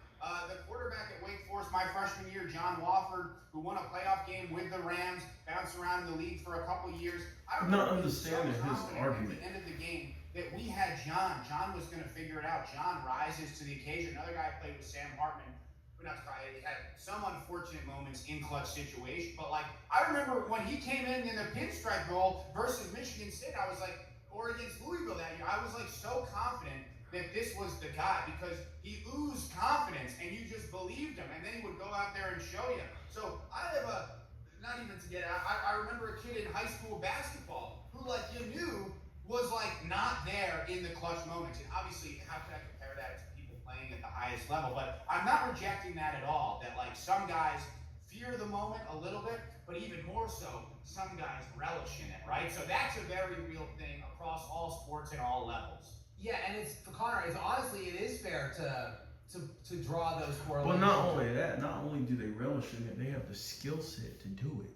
The quarterback at Wake Forest my freshman year, John Wofford, who won a playoff game with the Rams, bounced around in the league for a couple years. I'm not understanding his argument. At the end of the game, that we had John. John was going to figure it out. John rises to the occasion. Another guy I played with, Sam Hartman, who he had some unfortunate moments in clutch situation. But like, I remember when he came in the pinstripe role versus Michigan State, I was like, or against Louisville that year, I was like so confident that this was the guy because he oozed confidence and you just believed him. And then he would go out there and show you. So I have not even to get out, I remember a kid in high school basketball who like you knew was like not there in the clutch moments. And obviously, how can I compare that to people playing at the highest level? But I'm not rejecting that at all, that like some guys fear the moment a little bit, but even more so, some guys relish in it, right? So that's a very real thing across all sports and all levels. Yeah, and it's, for Connor, it's honestly, it is fair to draw those correlations. But not only that, not only do they relish in it, they have the skill set to do it.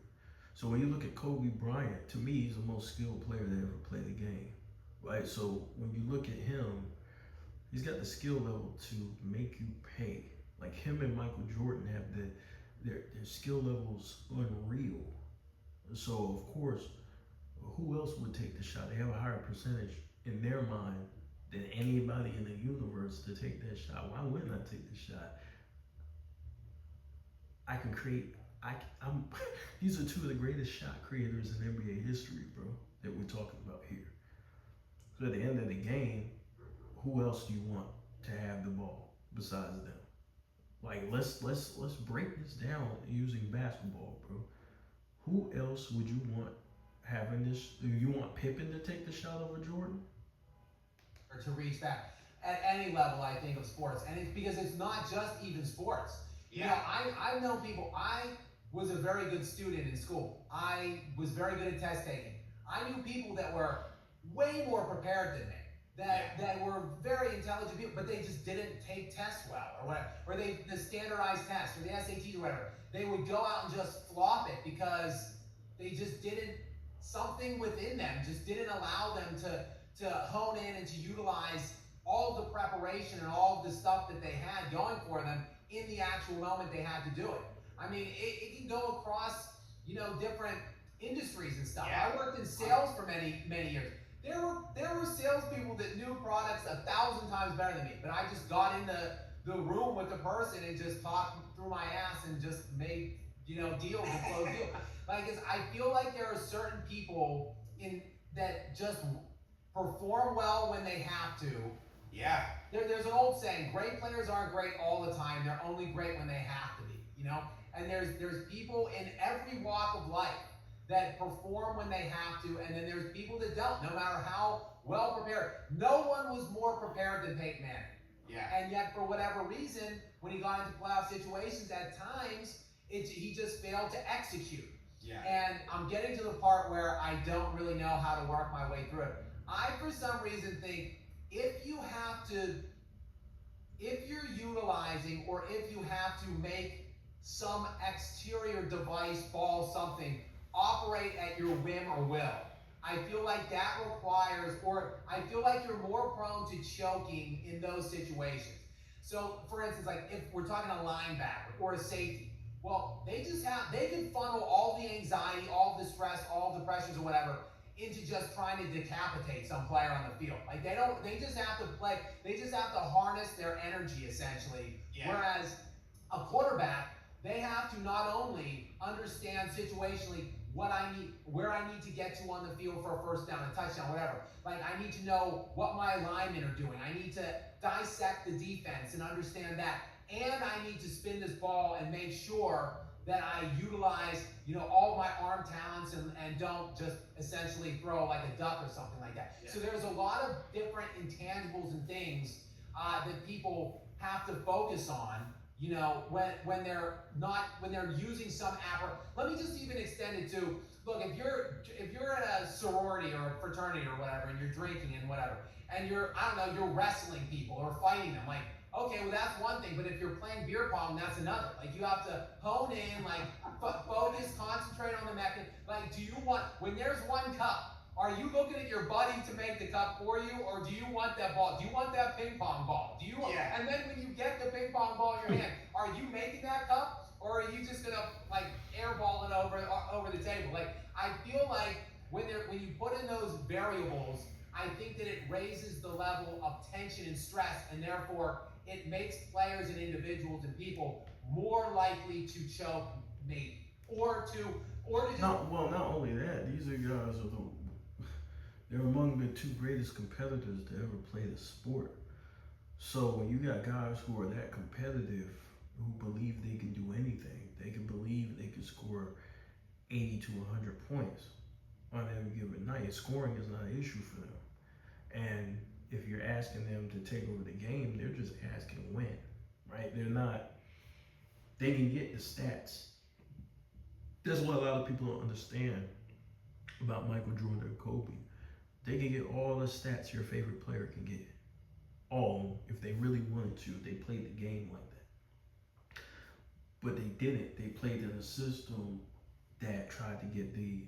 So when you look at Kobe Bryant, to me, he's the most skilled player that ever played the game, right? So when you look at him, he's got the skill level to make you pay. Like him and Michael Jordan have their skill levels unreal. So of course, who else would take the shot? They have a higher percentage in their mind than anybody in the universe to take that shot. Why wouldn't I take the shot? I can create. I'm. These are two of the greatest shot creators in NBA history, bro, that we're talking about here. So at the end of the game, who else do you want to have the ball besides them? Like let's break this down using basketball, bro. Who else would you want having this? Do you want Pippen to take the shot over Jordan? Or to reach back at any level, I think, of sports, and it's because it's not just even sports. Yeah. You know, I've known people. I was a very good student in school. I was very good at test taking. I knew people that were way more prepared than me, that were very intelligent people, but they just didn't take tests well, or whatever, or the standardized tests, or the SATs, or whatever. They would go out and just flop it because they just didn't, something within them just didn't allow them to hone in and to utilize all the preparation and all of the stuff that they had going for them in the actual moment they had to do it. I mean, it can go across, you know, different industries and stuff. Yeah. I worked in sales for many years. There were salespeople that knew products 1,000 times better than me, but I just got in the room with the person and just talked through my ass and just made, you know, deals and closed deals. Like, I feel like there are certain people that just perform well when they have to. Yeah. There's an old saying, great players aren't great all the time, they're only great when they have to be, you know? And there's people in every walk of life that perform when they have to, and then there's people that don't, no matter how well prepared. No one was more prepared than Peyton Manning. Yeah. And yet, for whatever reason, when he got into playoff situations, at times, he just failed to execute. Yeah. And I'm getting to the part where I don't really know how to work my way through it. I, for some reason, think if if you're utilizing or if you have to make some exterior device, ball, something, operate at your whim or will, I feel like that requires, or I feel like you're more prone to choking in those situations. So, for instance, like if we're talking a linebacker or a safety, well, they can funnel all the anxiety, all the stress, all the pressures or whatever into just trying to decapitate some player on the field. Like they just have to harness their energy essentially. Yeah. Whereas a quarterback, they have to not only understand situationally what I need, where I need to get to on the field for a first down, a touchdown, whatever. Like I need to know what my linemen are doing. I need to dissect the defense and understand that. And I need to spin this ball and make sure that I utilize, all my arm talents and don't just essentially throw like a duck or something like that. Yeah. So there's a lot of different intangibles and things that people have to focus on, when they're using some app. Let me just even extend it to, look, if you're at a sorority or a fraternity or whatever, and you're drinking and whatever, and you're wrestling people or fighting them, like, okay, well that's one thing, but if you're playing beer pong, that's another. Like you have to hone in, like focus, concentrate on the mechanism. Like, when there's one cup, are you looking at your buddy to make the cup for you, or do you want that ball? Do you want that ping pong ball? Yeah. And then when you get the ping pong ball in your hand, are you making that cup, or are you just gonna like airball it over the table? Like I feel like when you put in those variables, I think that it raises the level of tension and stress, and therefore it makes players and individuals and people more likely to choke, maybe, or to just. Not only that, these are guys they're among the two greatest competitors to ever play the sport. So when you got guys who are that competitive, who believe they can do anything, they can believe they can score 80 to 100 points on every given night. Scoring is not an issue for them. And if you're asking them to take over the game, they're just asking to win, right? They can get the stats. That's what a lot of people don't understand about Michael Jordan and Kobe. They can get all the stats your favorite player can get. All, if they really wanted to, if they played the game like that. But they didn't. They played in a system that tried to get the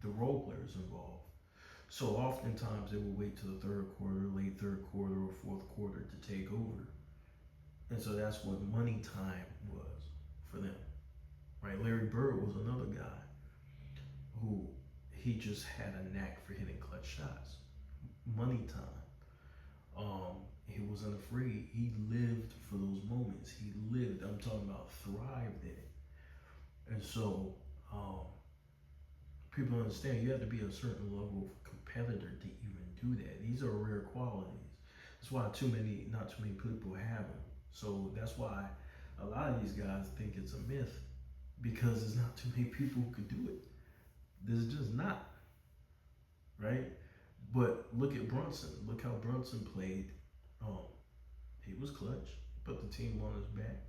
role players involved. So oftentimes they will wait till the third quarter, late third quarter, or fourth quarter to take over. And so that's what money time was for them, right? Larry Bird was another guy who he just had a knack for hitting clutch shots. Money time. He wasn't afraid. He lived for those moments. I'm talking about thrived in it. And so people understand you have to be a certain level of competitor to even do that. These are rare qualities. That's why not too many people have them. So that's why a lot of these guys think it's a myth, because there's not too many people who could do it. There's just not, right? But look at Brunson. Look how Brunson played. He was clutch, put the team on his back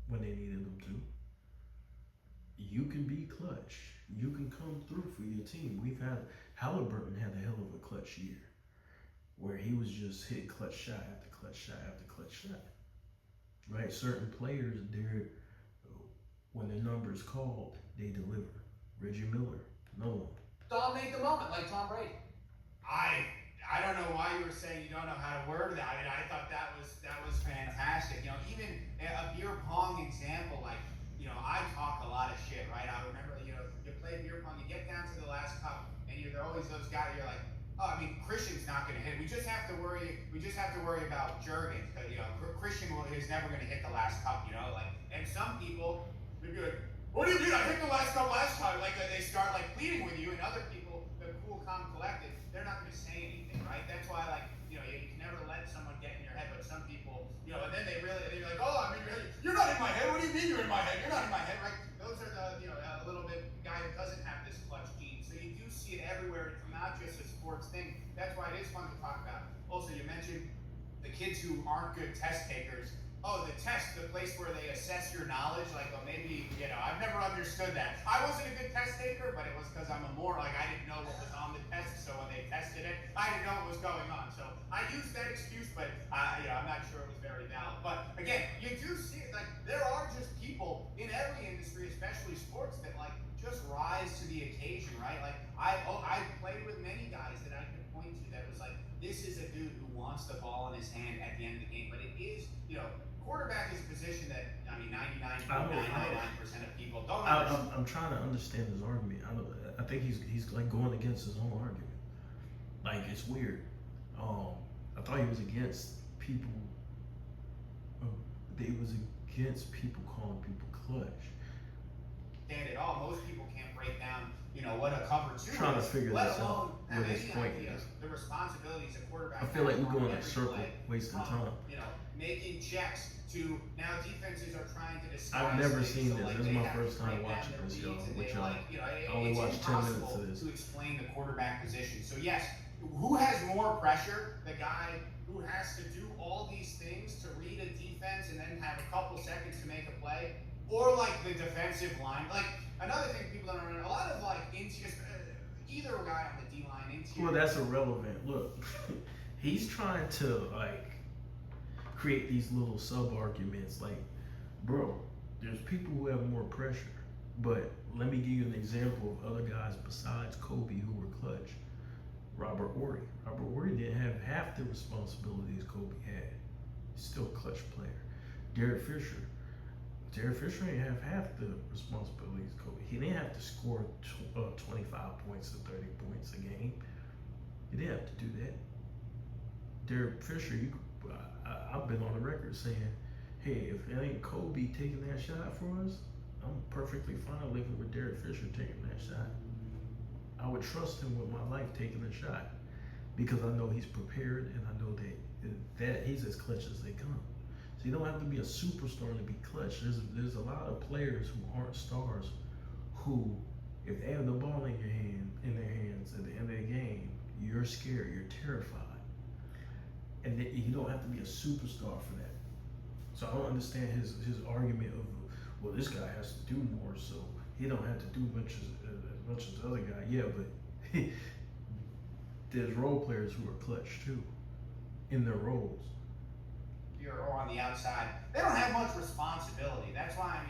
when they needed him to. You can be clutch. You can come through for your team. Halliburton had a hell of a clutch year, where he was just hitting clutch shot after clutch shot after clutch shot. Right? Certain players, when their number is called, they deliver. Reggie Miller, no one. Dominate the moment like Tom Brady. I don't know why you were saying you don't know how to word that. I mean, I thought that was fantastic. Even a beer pong example, like, I talk a lot of shit, right? I remember, you play beer pong, you get down to the last cup, and there are always those guys. You're like, oh, I mean, Christian's not going to hit. We just have to worry about Jurgens, because Christian is never going to hit the last cup. And some people would be like, what do you mean? I hit the last cup last time. Like they start like pleading with you, and other people, the cool, calm, collected, they're not going to say anything, right? That's why, like, you can never let someone get in your head. But some people, and then they're like, oh, I mean, you're not in my head. What do you mean you're in my head? You're not in my head, right? Those are the, a little bit guy that doesn't have this clutch gene. So you do see it everywhere. It's not just a sports thing. That's why it is fun to talk about. Also, you mentioned the kids who aren't good test takers. Oh, the test, the place where they assess your knowledge, like, oh, maybe, I've never understood that. I wasn't a good test taker, but it was because I'm a moron. Like, I didn't know what was on the test, so when they tested it, I didn't know what was going on. So I used that excuse, but I'm not sure it was very valid. But again, you do see it. Like there are just people in every industry, especially sports, that like just rise to the occasion, right? Like I played with many guys that I could point to that was like, this is a dude who wants the ball in his hand at the end of the game. But it is, quarterback is a position that 99.999% of people don't understand. I'm trying to understand his argument. I think he's like going against his own argument. Like it's weird. I thought he was against people. He was against people calling people clutch. And at all, most people can't break down, what a cover two Trying to is, figure let this alone out, have what his any point idea is. the responsibilities a quarterback. I feel like has we're going on in a every circle, play, wasting from, time. Making checks to now defenses are trying to disguise. I've never things, seen so, this. like, This is they my have to first time break down watching their this, y'all. reads, and Which they, I only it's watched 10 minutes of impossible this. to explain the quarterback position. So yes, who has more pressure? The guy who has to do all these things to read a defense and then have a couple seconds to make a play, or like the defensive line. Like another thing people don't know, a lot of like either guy on the D line interior. Well, that's irrelevant. Look, he's trying to like create these little sub arguments. Like, bro, there's people who have more pressure. But let me give you an example of other guys besides Kobe who were clutch. Robert Horry. Robert Horry didn't have half the responsibilities Kobe had. He's still a clutch player. Derek Fisher. Derek Fisher didn't have half the responsibilities Kobe. He didn't have to score 25 points to 30 points a game. He didn't have to do that. Derek Fisher, I've been on the record saying, hey, if it ain't Kobe taking that shot for us, I'm perfectly fine living with Derek Fisher taking that shot. I would trust him with my life taking the shot because I know he's prepared and I know that he's as clutch as they come. So you don't have to be a superstar to be clutch. There's a lot of players who aren't stars who, if they have the ball in their hands at the end of the game, you're scared, you're terrified. And you don't have to be a superstar for that. So I don't understand his argument of, well, this guy has to do more, so he don't have to do as much as the other guy. Yeah, but there's role players who are clutch too, in their roles. Or on the outside, they don't have much responsibility. That's why,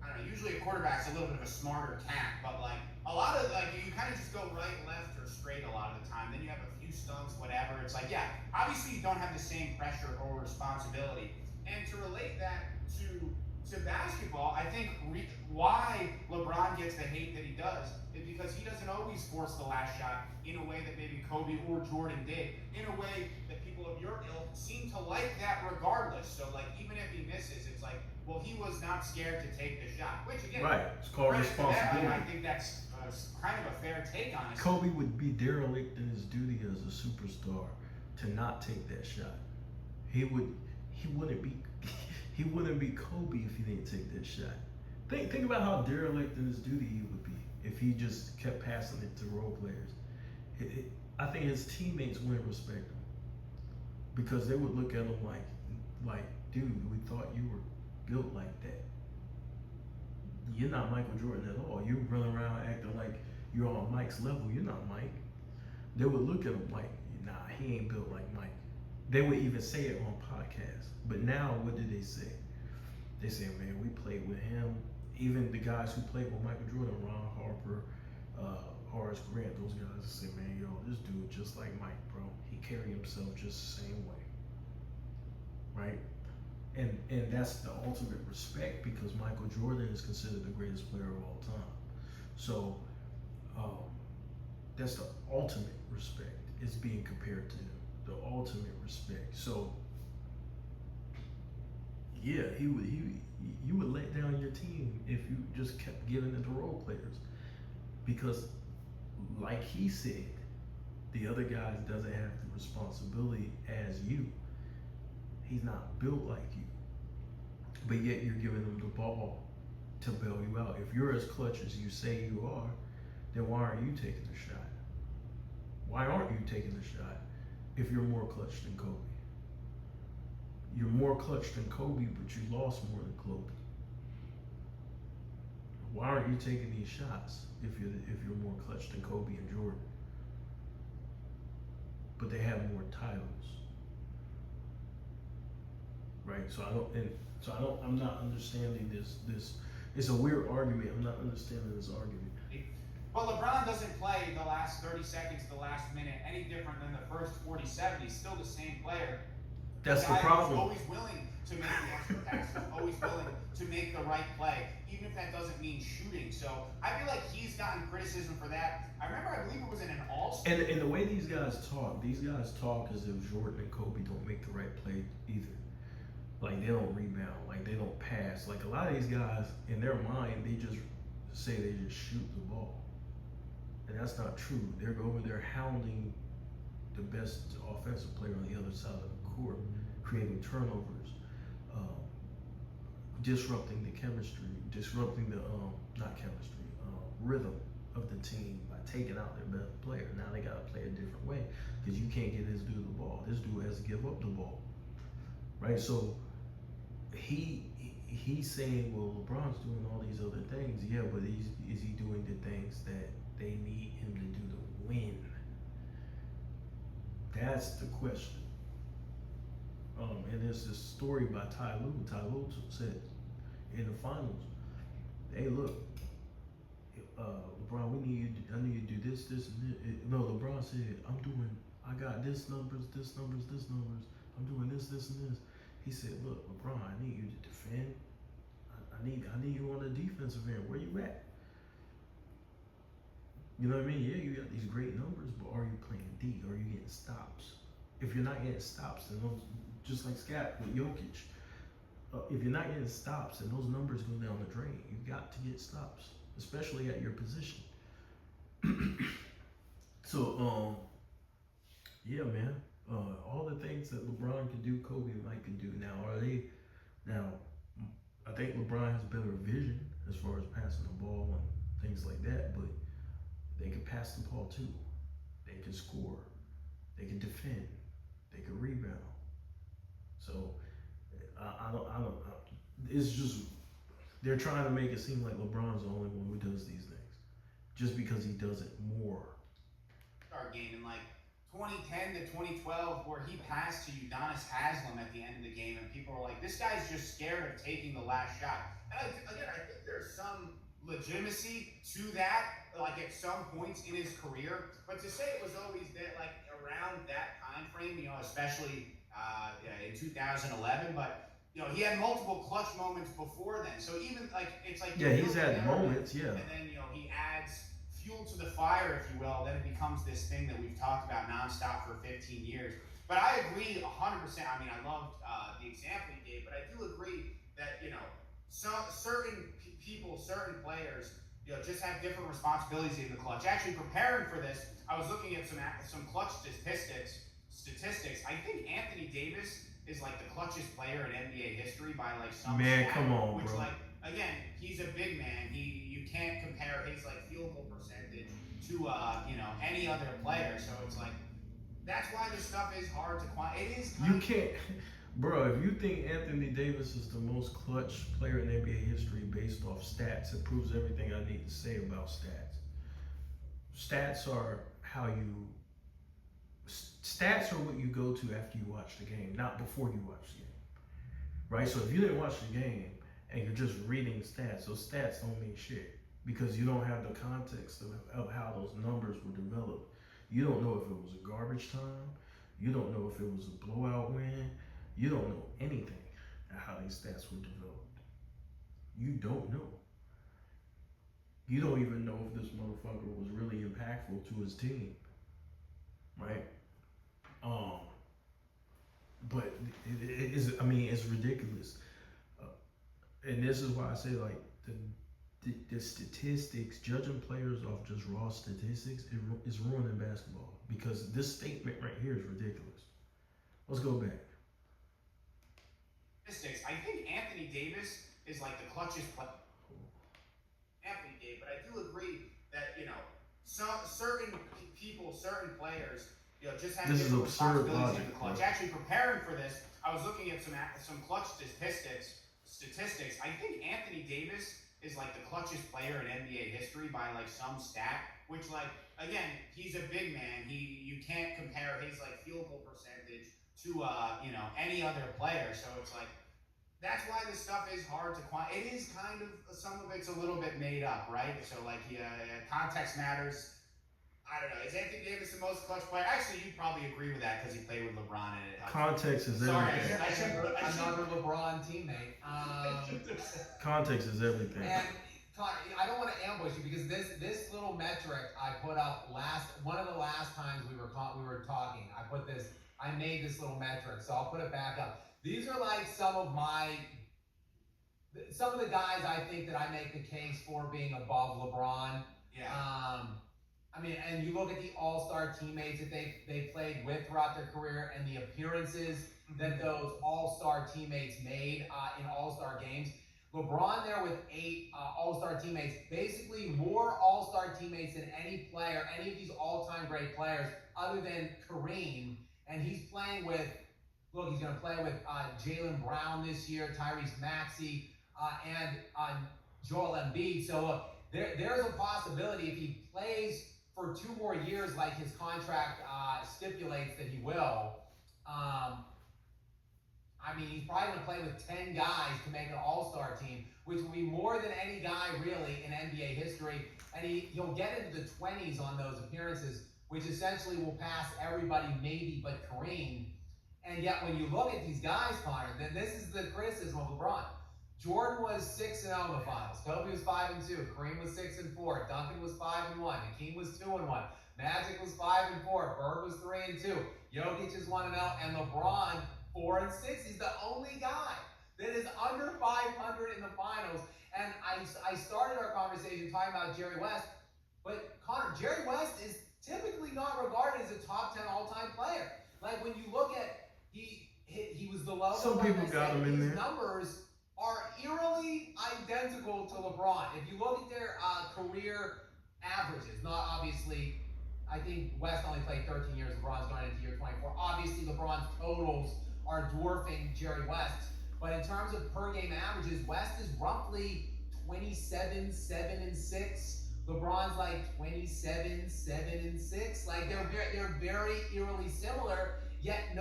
I don't know, usually a quarterback's a little bit of a smarter cat, but like a lot of, like, you kind of just go right, left, or straight a lot of the time. Then you have a few stunts, whatever. It's like, yeah, obviously you don't have the same pressure or responsibility. And to relate that to basketball, I think why LeBron gets the hate that he does is because he doesn't always force the last shot in a way that maybe Kobe or Jordan did, in a way that people of your ilk seem to like that regardless. So like even if he misses, it's like, well, he was not scared to take the shot, which again, Right, it's called credit to them. responsibility. I think that's kind of a fair take on it. Kobe would be derelict in his duty as a superstar to not take that shot. He wouldn't be Kobe if he didn't take that shot. Think about how derelict in his duty he would be if he just kept passing it to role players. I think his teammates wouldn't respect him because they would look at him like, dude, we thought you were built like that. You're not Michael Jordan at all. You run around acting like you're on Mike's level. You're not Mike. They would look at him like, nah, he ain't built like Mike. They would even say it on podcasts. But now, what do they say? They say, man, we played with him. Even the guys who played with Michael Jordan, Ron Harper, Horace Grant, those guys say, man, yo, this dude just like Mike, bro. He carried himself just the same way. Right? And that's the ultimate respect because Michael Jordan is considered the greatest player of all time. So that's the ultimate respect. It's being compared to him. The ultimate respect. So yeah, you would let down your team if you just kept giving it to role players. Because like he said, the other guy doesn't have the responsibility as you. He's not built like you. But yet you're giving him the ball to bail you out. If you're as clutch as you say you are, then why aren't you taking the shot? Why aren't you taking the shot if you're more clutch than Kobe? You're more clutch than Kobe, but you lost more than Kobe. Why aren't you taking these shots if you're more clutch than Kobe and Jordan? but they have more titles, right? I'm not understanding this. It's a weird argument. I'm not understanding this argument. But LeBron doesn't play the last 30 seconds, the last minute, any different than the first 47. He's still the same player. That's the Guy problem. who's always willing to make the extra pass, who's always willing to make the right play, even if that doesn't mean shooting. So I feel like he's gotten criticism for that. I believe it was in an All-Star. And the way these guys talk as if Jordan and Kobe don't make the right play either. Like they don't rebound, like they don't pass. Like a lot of these guys, in their mind, they just say they just shoot the ball. And that's not true. They're over there hounding the best offensive player on the other side of the court, creating turnovers, disrupting the chemistry, disrupting the rhythm of the team by taking out their best player. Now they got to play a different way because you can't get this dude the ball. This dude has to give up the ball, right? So he's saying, well, LeBron's doing all these other things. Yeah, but is he doing the things that they need him to do to win? That's the question. And there's this story by Ty Lue. Ty Lue said in the finals, hey, look, LeBron, I need you to do this, and this. No, LeBron said, I got this numbers. I'm doing this, and this. He said, look, LeBron, I need you to defend. I need you on the defensive end. Where you at? You know what I mean? Yeah, you got these great numbers, but are you playing D? Are you getting stops? If you're not getting stops, then those, just like Skap with Jokic, if you're not getting stops, then those numbers go down the drain. You've got to get stops, especially at your position. So, yeah, man. All the things that LeBron can do, Kobe and Mike can do. Now, I think LeBron has better vision as far as passing the ball and things like that, but they can pass the ball too. They can score. They can defend. They can rebound. So, I don't. It's just they're trying to make it seem like LeBron's the only one who does these things, just because he does it more. Our game in like 2010 to 2012, where he passed to Udonis Haslem at the end of the game, and people were like, "This guy's just scared of taking the last shot." And I think there's some legitimacy to that, like at some points in his career. But to say it was always that, like around that time frame, especially in 2011, but he had multiple clutch moments before then. So even like it's like he's had moments, and then he adds fuel to the fire, if you will. Then it becomes this thing that we've talked about nonstop for 15 years. But I agree 100%. I mean, I loved the example you gave, but I do agree that certain people, certain players, just have different responsibilities in the clutch. Actually, preparing for this, I was looking at some clutch statistics. I think Anthony Davis is like the clutchest player in NBA history by like some man. Stat, Come on, which bro. Like again, he's a big man. You can't compare his like field goal percentage to any other player. So it's like that's why this stuff is hard to quantify. It is. You can't, bro. If you think Anthony Davis is the most clutch player in NBA history based off stats, it proves everything I need to say about stats. Stats are Stats are what you go to after you watch the game, not before you watch the game, right? So if you didn't watch the game and you're just reading stats, those stats don't mean shit because you don't have the context of how those numbers were developed. You don't know if it was a garbage time. You don't know if it was a blowout win. You don't know anything of how these stats were developed. You don't know. You don't even know if this motherfucker was really impactful to his team, right? But it's ridiculous. And this is why I say, like, the statistics, judging players off just raw statistics, is ruining basketball. Because this statement right here is ridiculous. Let's go back. Statistics. I think Anthony Davis is like the clutchest player. Anthony Davis, but I do agree that, certain people, certain players, just have different responsibilities in the clutch. Bro. Actually, preparing for this, I was looking at some clutch statistics. I think Anthony Davis is like the clutchest player in NBA history by like some stat, which like again, he's a big man. You can't compare his like field goal percentage to any other player. So it's like that's why this stuff is hard to quantify. It is kind of, some of it's a little bit made up, right? So like context matters. I don't know. Is Anthony Davis the most clutch player? Actually, you'd probably agree with that because he played with LeBron and it helps. Context is Sorry, everything. I should Another LeBron teammate. Context is everything. And Connor, I don't want to ambush you because this little metric I put up one of the last times we were talking. I made this little metric, so I'll put it back up. These are like some of the guys I think that I make the case for being above LeBron. Yeah. I mean, and you look at the all-star teammates that they played with throughout their career and the appearances that those all-star teammates made in all-star games. LeBron there with 8 all-star teammates, basically more all-star teammates than any player, any of these all-time great players other than Kareem. And he's playing with, he's going to play with Jaylen Brown this year, Tyrese Maxey, and Joel Embiid. So there's a possibility if he plays for 2 more years like his contract stipulates that he will, he's probably going to play with 10 guys to make an all-star team, which will be more than any guy really in NBA history. And he'll get into the 20s on those appearances, which essentially will pass everybody maybe but Kareem. And yet when you look at these guys, Connor, then this is the criticism of LeBron. Jordan was 6-0 in the finals. Kobe was 5-2. Kareem was 6-4. Duncan was 5-1. Hakeem was 2-1. Magic was 5-4. Bird was 3-2. Jokic is 1-0, and LeBron 4-6. He's the only guy that is under 500 in the finals. And I started our conversation talking about Jerry West, but Connor, Jerry West is typically not regarded as a top 10 all-time player. Like when you look at he was the lowest. Some people got him in there. His numbers are eerily identical to LeBron. If you look at their career averages, not obviously, I think West only played 13 years, LeBron's going into year 24. Obviously, LeBron's totals are dwarfing Jerry West's. But in terms of per game averages, West is roughly 27, 7 and 6. LeBron's like 27, 7 and 6. Like they're very eerily similar. Yet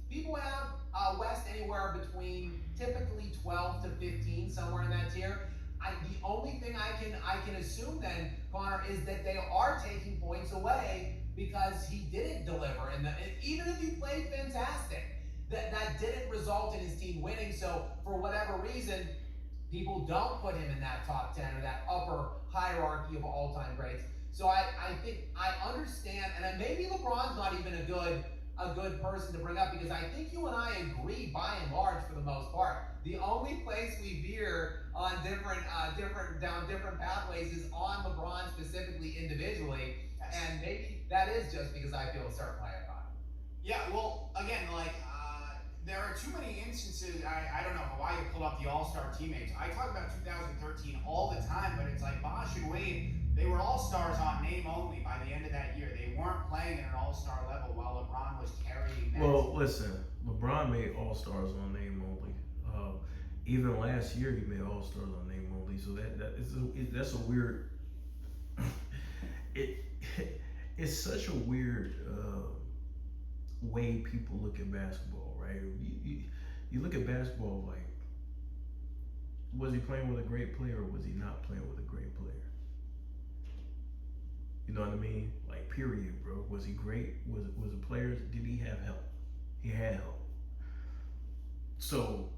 people have West anywhere between typically 12 to 15, somewhere in that tier. The only thing I can assume then, Connor, is that they are taking points away because he didn't deliver, and even if he played fantastic, that didn't result in his team winning. So for whatever reason, people don't put him in that top 10 or that upper hierarchy of all-time greats. So I think I understand, and maybe LeBron's not even a good person to bring up because I think you and I agree by and large for the most part. The only place we veer on down different pathways is on LeBron specifically individually, and maybe that is just because I feel a certain way about it. Yeah, well, again, there are too many instances. I don't know why you pull up the All-Star teammates. I talk about 2013 all the time, but it's like Bosh and Wade, they were All-Stars on name only by the end of that year. They weren't playing at an All-Star level while LeBron was carrying that. Well, listen, LeBron made All-Stars on name only. Even last year, he made All-Stars on name only. So that's a weird. It's such a weird way people look at basketball, right? You look at basketball like, was he playing with a great player or was he not playing with a great player? You know what I mean? Like, period, bro. Was he great? Was the players? Did he have help? He had help. So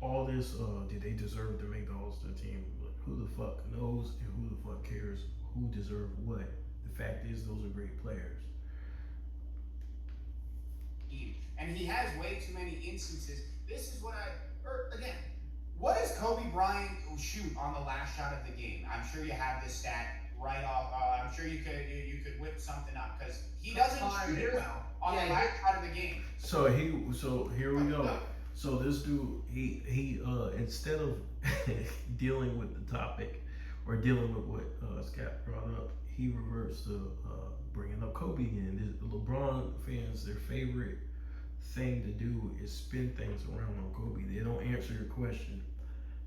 all this, did they deserve to make the All-Star team? Who the fuck knows and who the fuck cares who deserved what? The fact is, those are great players. And he has way too many instances. This is what again, what does Kobe Bryant shoot on the last shot of the game? I'm sure you have this stat right off. I'm sure you could whip something up because he doesn't shoot it well on the last shot of the game. So here we go. So this dude, he instead of dealing with the topic or dealing with what Skap brought up, he reverts to bringing up Kobe again. The LeBron fans, their favorite thing to do is spin things around on Kobe. They don't answer your question.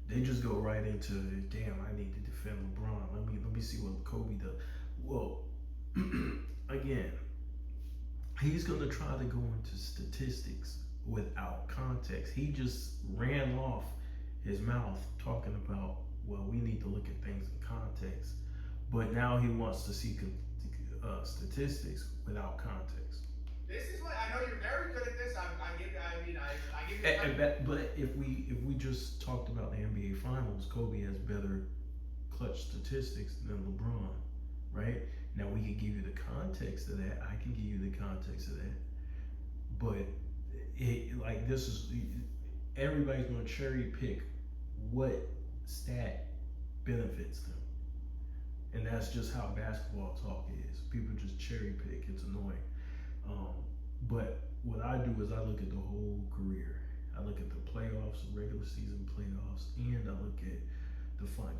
They just go right into, damn, I need to defend LeBron. Let me see what Kobe does. Well, again, he's gonna try to go into statistics without context. He just ran off his mouth talking about, well, we need to look at things in context. But now he wants to see statistics without context. This is what I know you're very good at this. I give you credit. But if we just talked about the NBA Finals, Kobe has better clutch statistics than LeBron, right? Now we can give you the context of that. I can give you the context of that. But this is, everybody's gonna cherry pick what stat benefits them. And that's just how basketball talk is. People just cherry pick. It's annoying. But what I do is I look at the whole career. I look at the playoffs, the regular season playoffs, and I look at the finals.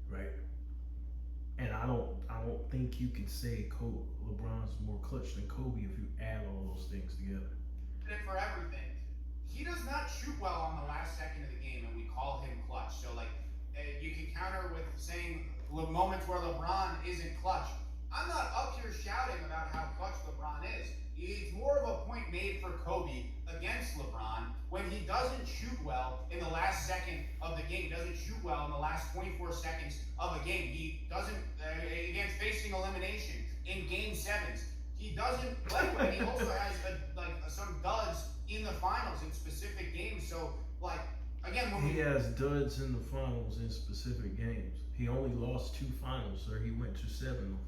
Right? And I don't think you can say LeBron's more clutch than Kobe if you add all those things together. And for everything, he does not shoot well on the last second of the game, and we call him clutch. So you can counter with saying moments where LeBron isn't clutch. I'm not up here shouting about how clutch LeBron is. It's more of a point made for Kobe against LeBron when he doesn't shoot well in the last second of the game. He doesn't shoot well in the last 24 seconds of a game. He doesn't, against facing elimination in game sevens. He doesn't play well. He also has some duds in the finals in specific games. So, again, when he has duds in the finals in specific games. He only lost 2 finals, or he went to 7 of them.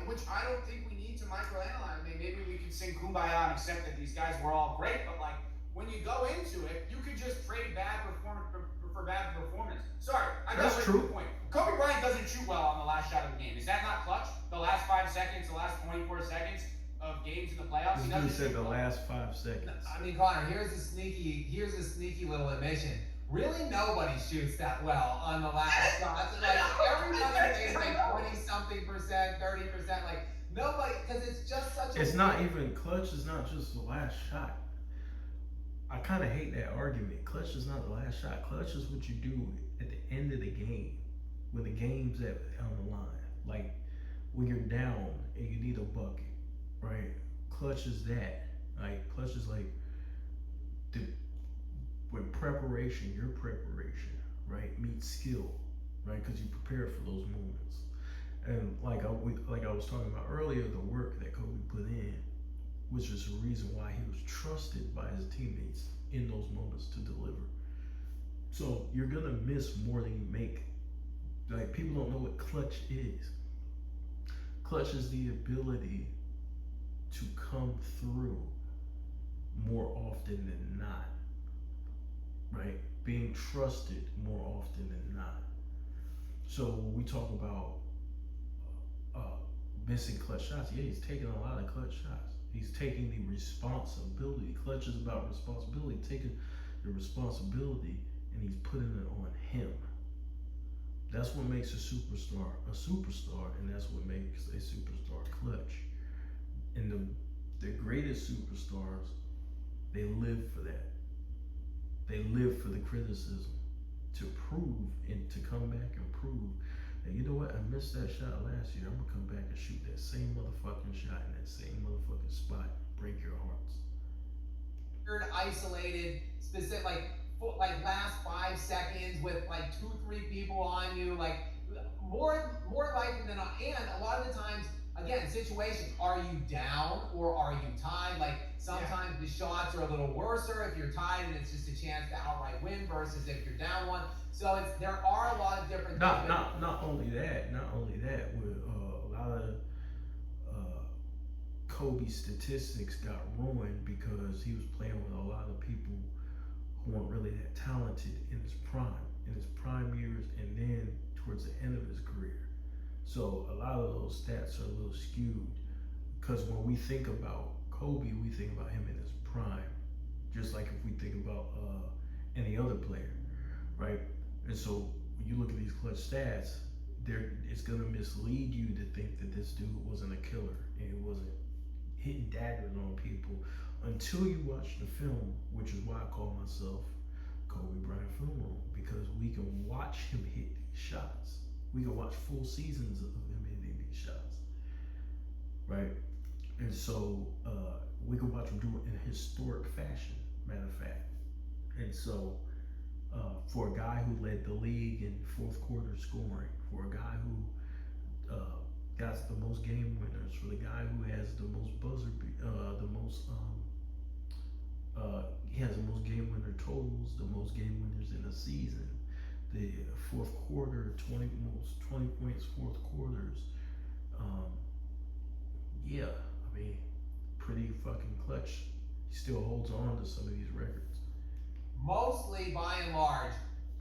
Which I don't think we need to microanalyze. I mean, maybe we could sing Kumbaya and accept that these guys were all great, but when you go into it, you could just trade bad performance for bad performance. Sorry, I got to the point. Kobe Bryant doesn't shoot well on the last shot of the game. Is that not clutch? The last 5 seconds, the last 24 seconds of games in the playoffs. He doesn't said the last 5 seconds. I mean, Connor, here's a sneaky little admission. Really, nobody shoots that well on the last shot. Everybody is 20-something%, 30%. Nobody, because it's just such a. It's not even clutch. Is not just the last shot. I kind of hate that argument. Clutch is not the last shot. Clutch is what you do at the end of the game, when the game's on the line. When you're down and you need a bucket, right? Clutch is that. Clutch is when your preparation, right, meets skill, right? Because you prepare for those moments. And like I was talking about earlier, the work that Kobe put in was just the reason why he was trusted by his teammates in those moments to deliver. So you're gonna miss more than you make. People don't know what clutch is. Clutch is the ability to come through more often than not. Right? Being trusted more often than not. So when we talk about missing clutch shots, yeah, he's taking a lot of clutch shots. He's taking the responsibility. Clutch is about responsibility, taking the responsibility, and he's putting it on him. That's what makes a superstar, and that's what makes a superstar clutch. And the greatest superstars, they live for that. They live for the criticism, to prove and to come back and prove that, you know what, I missed that shot last year. I'm gonna come back and shoot that same motherfucking shot in that same motherfucking spot. Break your hearts. Isolated, specific, last 5 seconds with 2-3 people on you, more likely than not. And a lot of the times, again, situation, are you down or are you tied? Sometimes the shots are a little worse if you're tied and it's just a chance to outright win versus if you're down one. So there are a lot of different things. Not only that, with a lot of Kobe's statistics got ruined because he was playing with a lot of people who weren't really that talented in his prime years, and then towards the end of his career. So a lot of those stats are a little skewed, because when we think about Kobe, we think about him in his prime, just like if we think about any other player, right? And so when you look at these clutch stats, it's gonna mislead you to think that this dude wasn't a killer and he wasn't hitting daggers on people until you watch the film, which is why I call myself Kobe Bryant film room because we can watch him hit these shots. We can watch full seasons of him hitting these shots, right? And so we can watch him do it in a historic fashion, matter of fact. And so for a guy who led the league in fourth quarter scoring, for a guy who got the most game winners, for the guy who has the most he has the most game winner totals, the most game winners in a season, the fourth quarter, 20 points, fourth quarters. Yeah, I mean, pretty fucking clutch. He still holds on to some of these records. Mostly, by and large,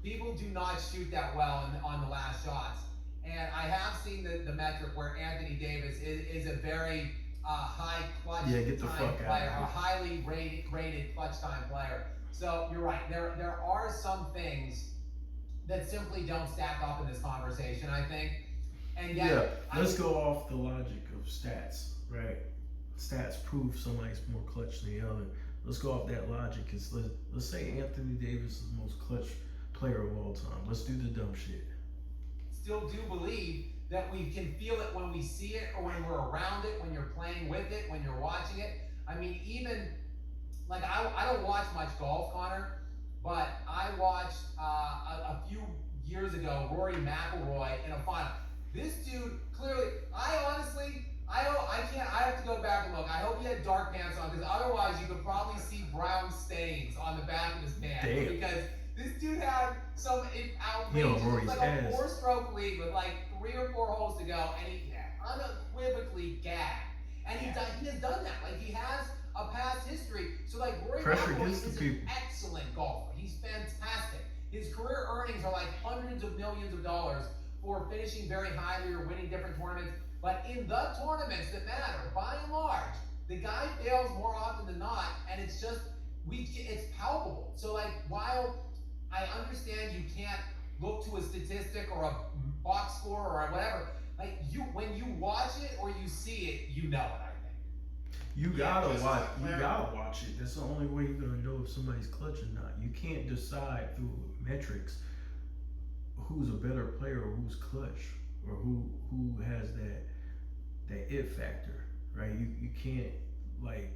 people do not shoot that well on the last shots. And I have seen the metric where Anthony Davis is a very high clutch get the time fuck out player, of here. a highly rated clutch time player. So you're right. There are some things that simply don't stack up in this conversation, I think. And yet, let's go off the logic of stats, right? Stats prove somebody's more clutch than the other. Let's go off that logic. Let's say Anthony Davis is the most clutch player of all time. Let's do the dumb shit. still do believe that we can feel it when we see it or when we're around it, when you're playing with it, when you're watching it. I mean, even, like, I don't watch much golf, Connor, but I watched a few years ago Rory McIlroy in a final. This dude, clearly, I have to go back and look. I hope he had dark pants on, because otherwise you could probably see brown stains on the back of his pants. Damn. Because this dude had some outrageous, Rory's like ass. a 4-stroke lead with like 3 or 4 holes to go, and he unequivocally gagged. And he has done that. Like, he has a past history. So, like, Rory Pressure McIlroy gets to is people. an excellent golfer. He's fantastic. His career earnings are like hundreds of millions of dollars for finishing very highly or winning different tournaments. But in the tournaments that matter, by and large, the guy fails more often than not, and it's just, it's palpable. So, like, while I understand you can't look to a statistic or a box score or whatever, like, when you watch it or you see it, you know it, I think. You gotta watch it. That's the only way you're gonna know if somebody's clutch or not. You can't decide through metrics who's a better player or who's clutch or who has that it factor, right? You can't, like,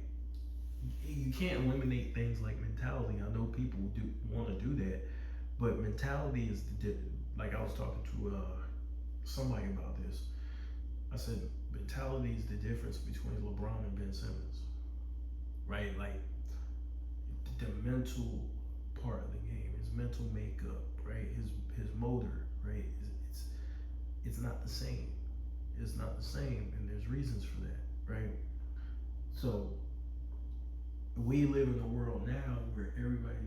you can't eliminate things like mentality. I know people do want to do that, but mentality is like, I was talking to somebody about this. I said mentality is the difference between LeBron and Ben Simmons, right? Like, the mental part of the game, his mental makeup, right? His motor, right? It's not the same. It's not the same, and there's reasons for that, right? So we live in a world now where everybody,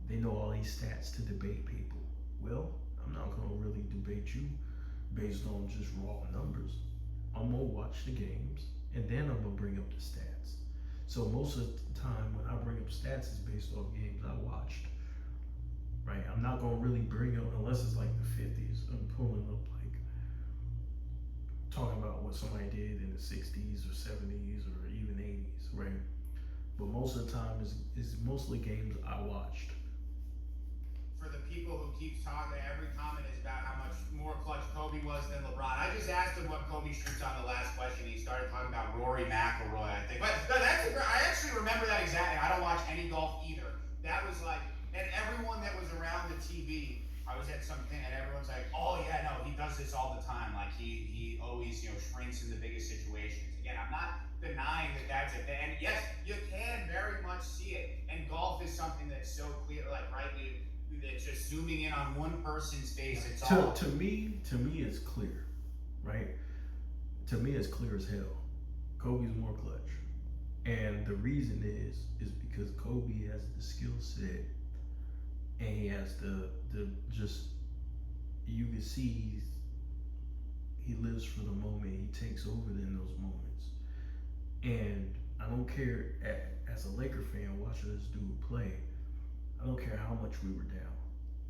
they know all these stats to debate people. Well, I'm not gonna really debate you based on just raw numbers. I'm gonna watch the games, and then I'm gonna bring up the stats. So most of the time when I bring up stats, it's based off games I watched, right? I'm not gonna really bring up, unless it's like the 50s, I'm pulling up like, talking about what somebody did in the 60s or 70s or even 80s, right? But most of the time is mostly games I watched. For the people who keep talking, every comment is about how much more clutch Kobe was than LeBron. I just asked him what Kobe shoots on the last question. He started talking about Rory McIlroy, I think. But no, I actually remember that exactly. I don't watch any golf either. That was like, and everyone that was around the TV, I was at something, and everyone's like, "Oh yeah, no, he does this all the time. Like he always, shrinks in the biggest situations." Again, I'm not denying that that's it. And yes, you can very much see it. And golf is something that's so clear, like, right? It's just zooming in on one person's face. It's all To me, it's clear, right? To me, it's clear as hell. Kobe's more clutch, and the reason is because Kobe has the skill set, and he has the just, you can see he lives for the moment. He takes over in those moments, and I don't care, as a Laker fan watching this dude play, I don't care how much we were down.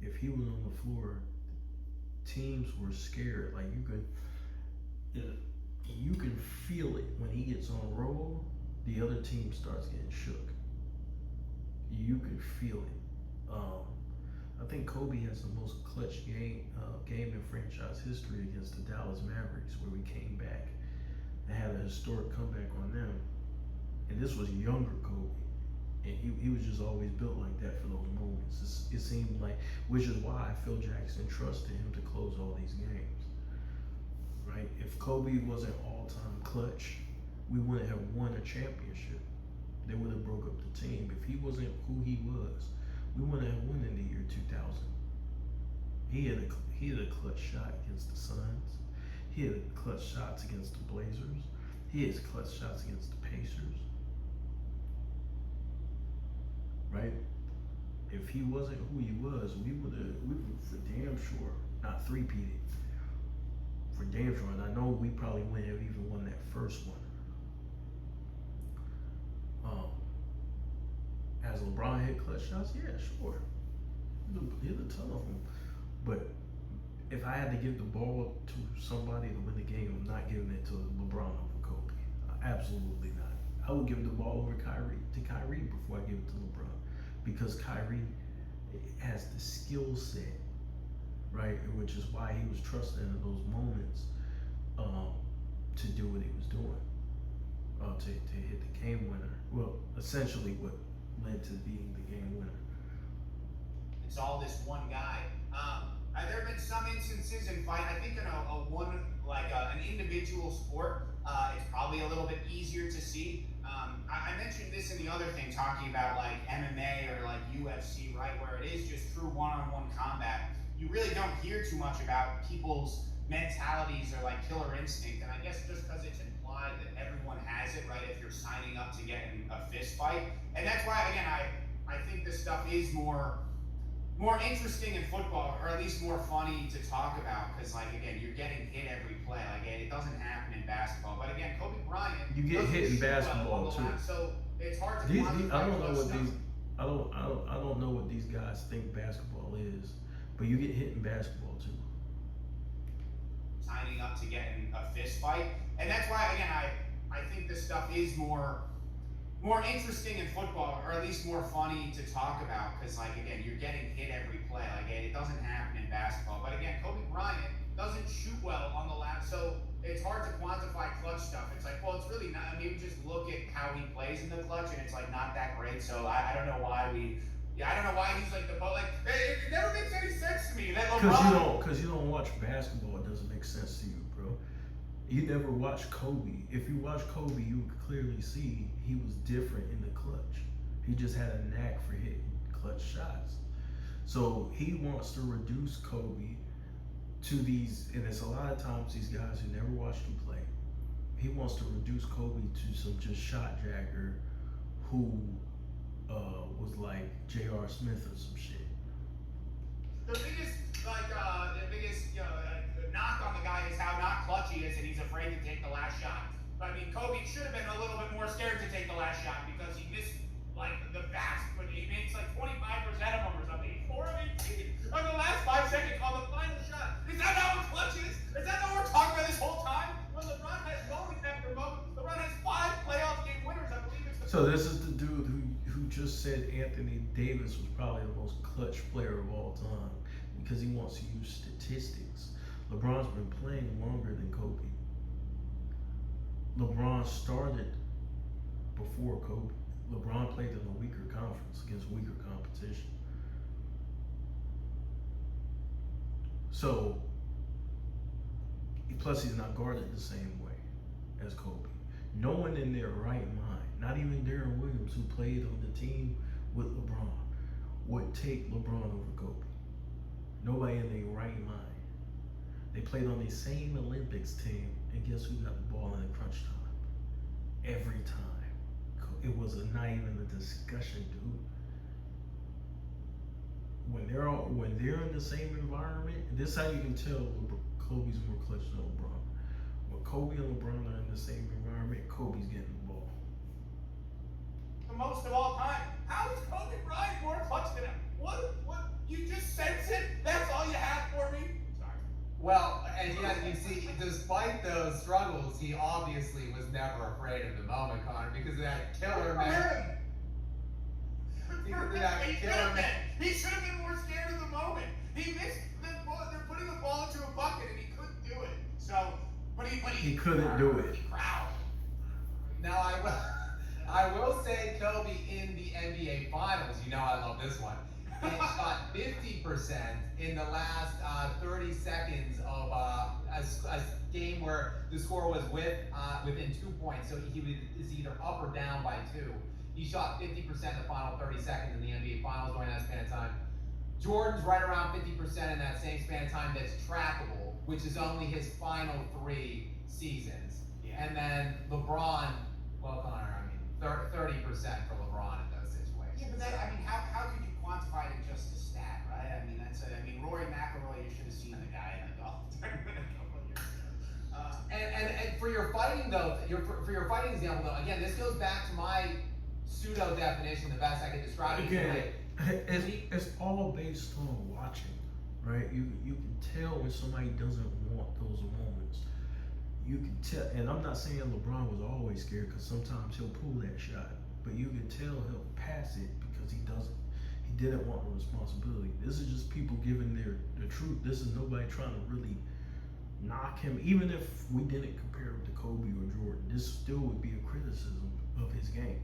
If he was on the floor, teams were scared. Like, you can feel it when he gets on a roll. The other team starts getting shook. You can feel it. I think Kobe has the most clutch game in franchise history against the Dallas Mavericks, where we came back and had a historic comeback on them. And this was younger Kobe, and he was just always built like that for those moments. It seemed like, which is why Phil Jackson trusted him to close all these games. Right? If Kobe wasn't all-time clutch, we wouldn't have won a championship. They would have broke up the team. If he wasn't who he was, we wouldn't have won in the year 2000. He had a clutch shot against the Suns. He had clutch shots against the Blazers. He had clutch shots against the Pacers. Right? If he wasn't who he was, we would for damn sure not three-peated. For damn sure, and I know we probably wouldn't have even won that first one. Has LeBron hit clutch shots? Yeah, sure. He hit a ton of them. But if I had to give the ball to somebody to win the game, I'm not giving it to LeBron over Kobe. Absolutely not. I would give the ball over Kyrie before I give it to LeBron, because Kyrie has the skill set, right? Which is why he was trusted in those moments to do what he was doing, to hit the game winner. Well, essentially what led to being the game winner. It's all this one guy. There have been some instances in fight. I think in an individual sport, it's probably a little bit easier to see. I mentioned this in the other thing, talking about like MMA or like UFC, right, where it is just true one-on-one combat. You really don't hear too much about people's mentalities or like killer instinct, and I guess just because it's implied that everyone has it, right, if you're signing up to get in a fist fight. And that's why, again, I think this stuff is more interesting in football, or at least more funny to talk about, because like, again, you're getting hit every play. Like, it doesn't happen in basketball, but again, Kobe Bryant, you get hit in basketball too. So it's hard to I don't know what these guys think basketball is, but you get hit in basketball too. Signing up to get in a fist fight, and that's why, again, I think this stuff is more interesting in football, or at least more funny to talk about, because like, again, you're getting hit every play. Like, it doesn't happen in basketball, but again, Kobe Bryant doesn't shoot well on the lap, so it's hard to quantify clutch stuff. It's like, well, it's really not. I mean, just look at how he plays in the clutch, and it's like not that great. So I don't know why I don't know why he's like it never makes any sense to me that LeBron. Because you don't watch basketball, it doesn't make sense to you, bro. You never watched Kobe. If you watch Kobe, you would clearly see he was different in the clutch. He just had a knack for hitting clutch shots. So he wants to reduce Kobe to these, and it's a lot of times these guys who never watched him play. He wants to reduce Kobe to some just shot jacker who was like J.R. Smith or some shit. The biggest knock on the guy is how not clutch he is, and he's afraid to take the last shot. But I mean, Kobe should have been a little bit more scared to take the last shot, because he missed like the vast, but he makes like 25% of them or something. He's 4 of 18 on the last 5 seconds on the final shot. Is that not what clutch is? Is that not what we're talking about this whole time? When LeBron has moment after moment, LeBron has 5 playoff game winners. I believe it's So this is the dude who just said Anthony Davis was probably the most clutch player of all time, because he wants to use statistics. LeBron's been playing longer than Kobe. LeBron started before Kobe. LeBron played in a weaker conference against weaker competition. So, plus he's not guarded the same way as Kobe. No one in their right mind, not even Darren Williams, who played on the team with LeBron, would take LeBron over Kobe. Nobody in their right mind. They played on the same Olympics team, and guess who got the ball in the crunch time? Every time. It was not even a discussion, dude. When they're in the same environment, this is how you can tell Kobe's more clutch than LeBron. When Kobe and LeBron are in the same environment, Kobe's getting the ball. the most of all time. How is Kobe Bryant more clutch than him? What? You just sense it? That's all you have for me? Sorry. Well, and yet you see, despite those struggles, he obviously was never afraid of the moment, Connor, because of that killer man. He could do that. He Kill should have him. been. He should have been more scared of the moment. He missed the ball. They're putting the ball into a bucket, and he couldn't do it. So, but He couldn't do it. He growled. Now I will say Kobe in the NBA Finals. You know I love this one. He shot 50% in the last 30 seconds of a game where the score was within 2 points. So he is either up or down by 2. He shot 50% in the final 30 seconds in the NBA Finals during that span of time. Jordan's right around 50% in that same span of time that's trackable, which is only his final 3 seasons. Yeah. And then LeBron, well, Connor, I mean, 30% for LeBron in those situations. Yeah, but that, I mean, how could you quantify it in just a stat, right? I mean, Rory McIlroy, you should have seen the guy in the golf tournament a couple of years ago. And for your fighting though, for your fighting example though, again, this goes back to my pseudo definition, the best I could describe it. Again, it's all based on watching, right? You can tell when somebody doesn't want those moments. You can tell, and I'm not saying LeBron was always scared, because sometimes he'll pull that shot, but you can tell he'll pass it because he didn't want the responsibility. This is just people giving their truth. This is nobody trying to really knock him. Even if we didn't compare him to Kobe or Jordan, this still would be a criticism of his game.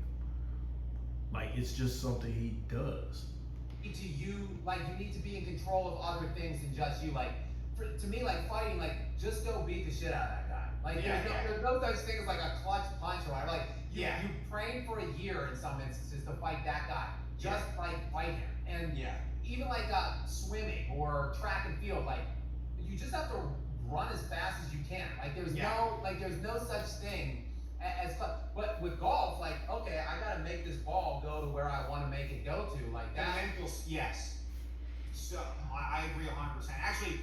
Like, it's just something he does. To you, like, you need to be in control of other things than just you. Like, to me, like, fighting, like, just go beat the shit out of that guy. Like, there's no such thing as like a clutch punch or whatever. Like, you trained for a year in some instances to fight that guy. Just like fight him. And even like swimming or track and field, like, you just have to run as fast as you can. Like, there's no such thing as but with golf, like, okay, I gotta make this ball go to where I want to make it go to, like that. Yes. So I agree 100%. Actually,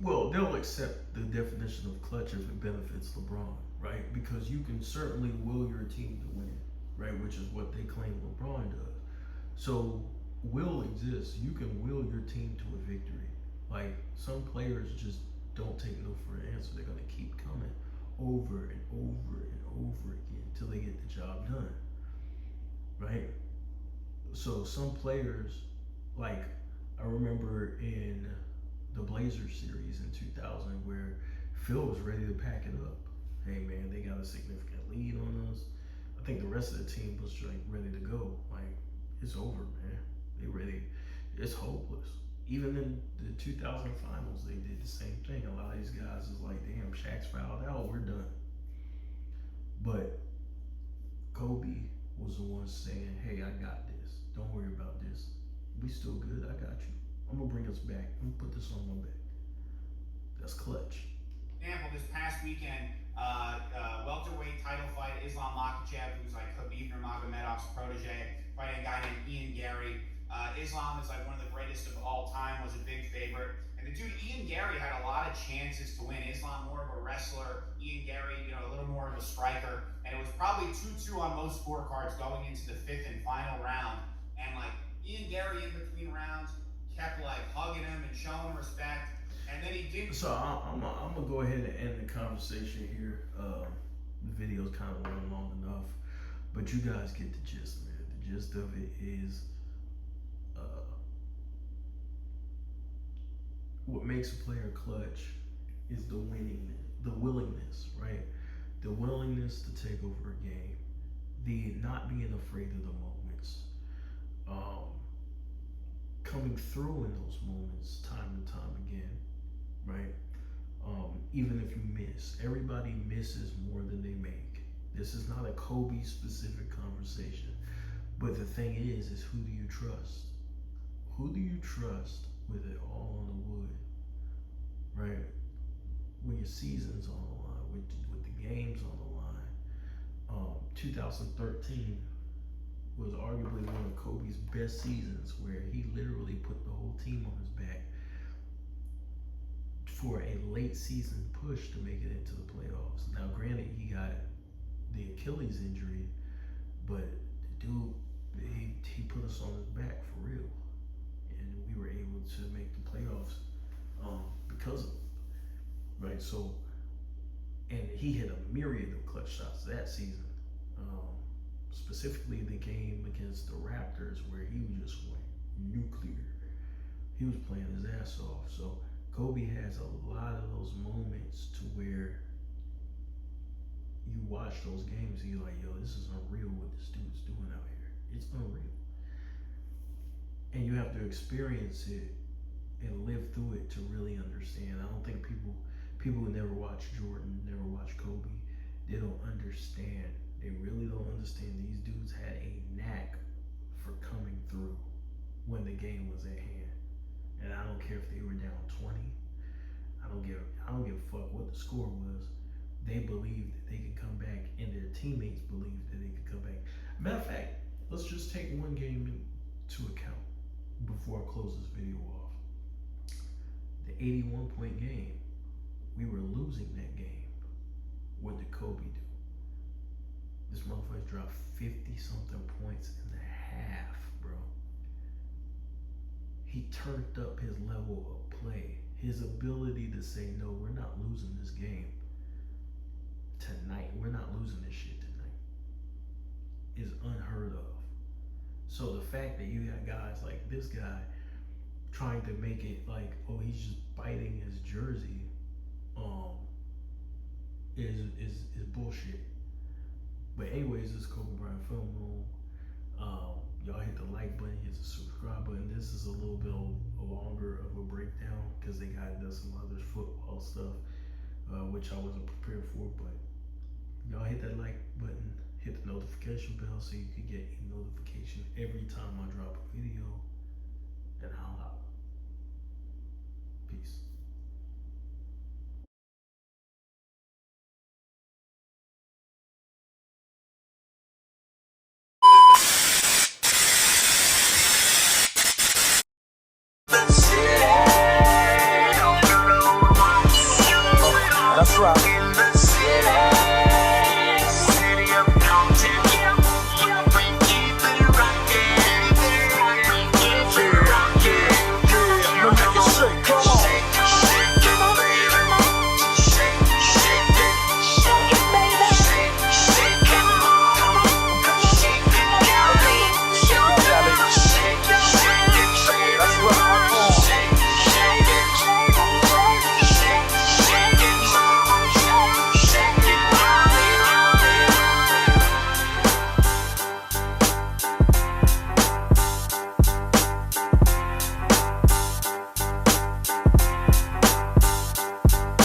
well, they'll accept the definition of clutch if it benefits LeBron, right? Because you can certainly will your team to win, right? Which is what they claim LeBron does. So will exists. You can will your team to a victory. Like, some players just don't take no for an answer. They're gonna keep coming over and over and over again until they get the job done, right? So some players, like, I remember in the Blazers series in 2000 where Phil was ready to pack it up. Hey man, they got a significant lead on us. I think the rest of the team was like ready to go. Like, it's over, man. They ready. It's hopeless. Even in the 2000 finals, they did the same thing. A lot of these guys is like, damn, Shaq's fouled out, we're done. But Kobe was the one saying, hey, I got this. Don't worry about this. We still good, I got you. I'm gonna bring us back. I'm gonna put this on my back. That's clutch. Example, this past weekend, welterweight title fight, Islam Makhachev, who's like Khabib Nurmagomedov's protege, fighting a guy named Ian Gary. Islam is like one of the greatest of all time, was a big favorite. And the dude, Ian Gary, had a lot of chances to win. Islam more of a wrestler, Ian Gary, a little more of a striker. And it was probably 2-2 on most scorecards going into the 5th and final round. And like, Ian Gary in between rounds kept like hugging him and showing respect. And then he did. So I'm gonna go ahead and end the conversation here. The video's kind of running long enough, but you guys get the gist, man. The gist of it is, what makes a player clutch is the willingness, right? The willingness to take over a game, the not being afraid of the moments, coming through in those moments time and time again, right? Even if you miss, everybody misses more than they make. This is not a Kobe specific conversation, but the thing is who do you trust? Who do you trust with it all on the wood, right? When your season's on the line, with the games on the line. 2013 was arguably one of Kobe's best seasons, where he literally put the whole team on his back for a late season push to make it into the playoffs. Now, granted, he got the Achilles injury, but the dude, he put us on his back for real, and we were able to make the playoffs because of it, right? So, and he hit a myriad of clutch shots that season. specifically the game against the Raptors where he just went nuclear. He was playing his ass off. So Kobe has a lot of those moments to where you watch those games and you're like, yo, this is unreal what this dude's doing out here. It's unreal. And you have to experience it and live through it to really understand. I don't think people who never watched Jordan, never watched Kobe, they don't understand. They really don't understand. These dudes had a knack for coming through when the game was at hand. And I don't care if they were down 20. I don't give a fuck what the score was. They believed that they could come back, and their teammates believed that they could come back. Matter of fact, let's just take one game into account before I close this video off. The 81-point game, we were losing that game. What did Kobe do? This motherfucker dropped 50-something points in the half, bro. He turned up his level of play. His ability to say, no, we're not losing this game tonight. We're not losing this shit tonight is unheard of. So the fact that you got guys like this guy trying to make it like, oh, he's just biting his jersey, is bullshit. But anyways, this is Kobe Bryant Film Room. Y'all hit the like button, hit the subscribe button. This is a little bit longer of a breakdown because they got into some other football stuff, which I wasn't prepared for. But y'all hit that like button, hit the notification bell so you can get a notification every time I drop a video, and I'll out. Peace. That's right.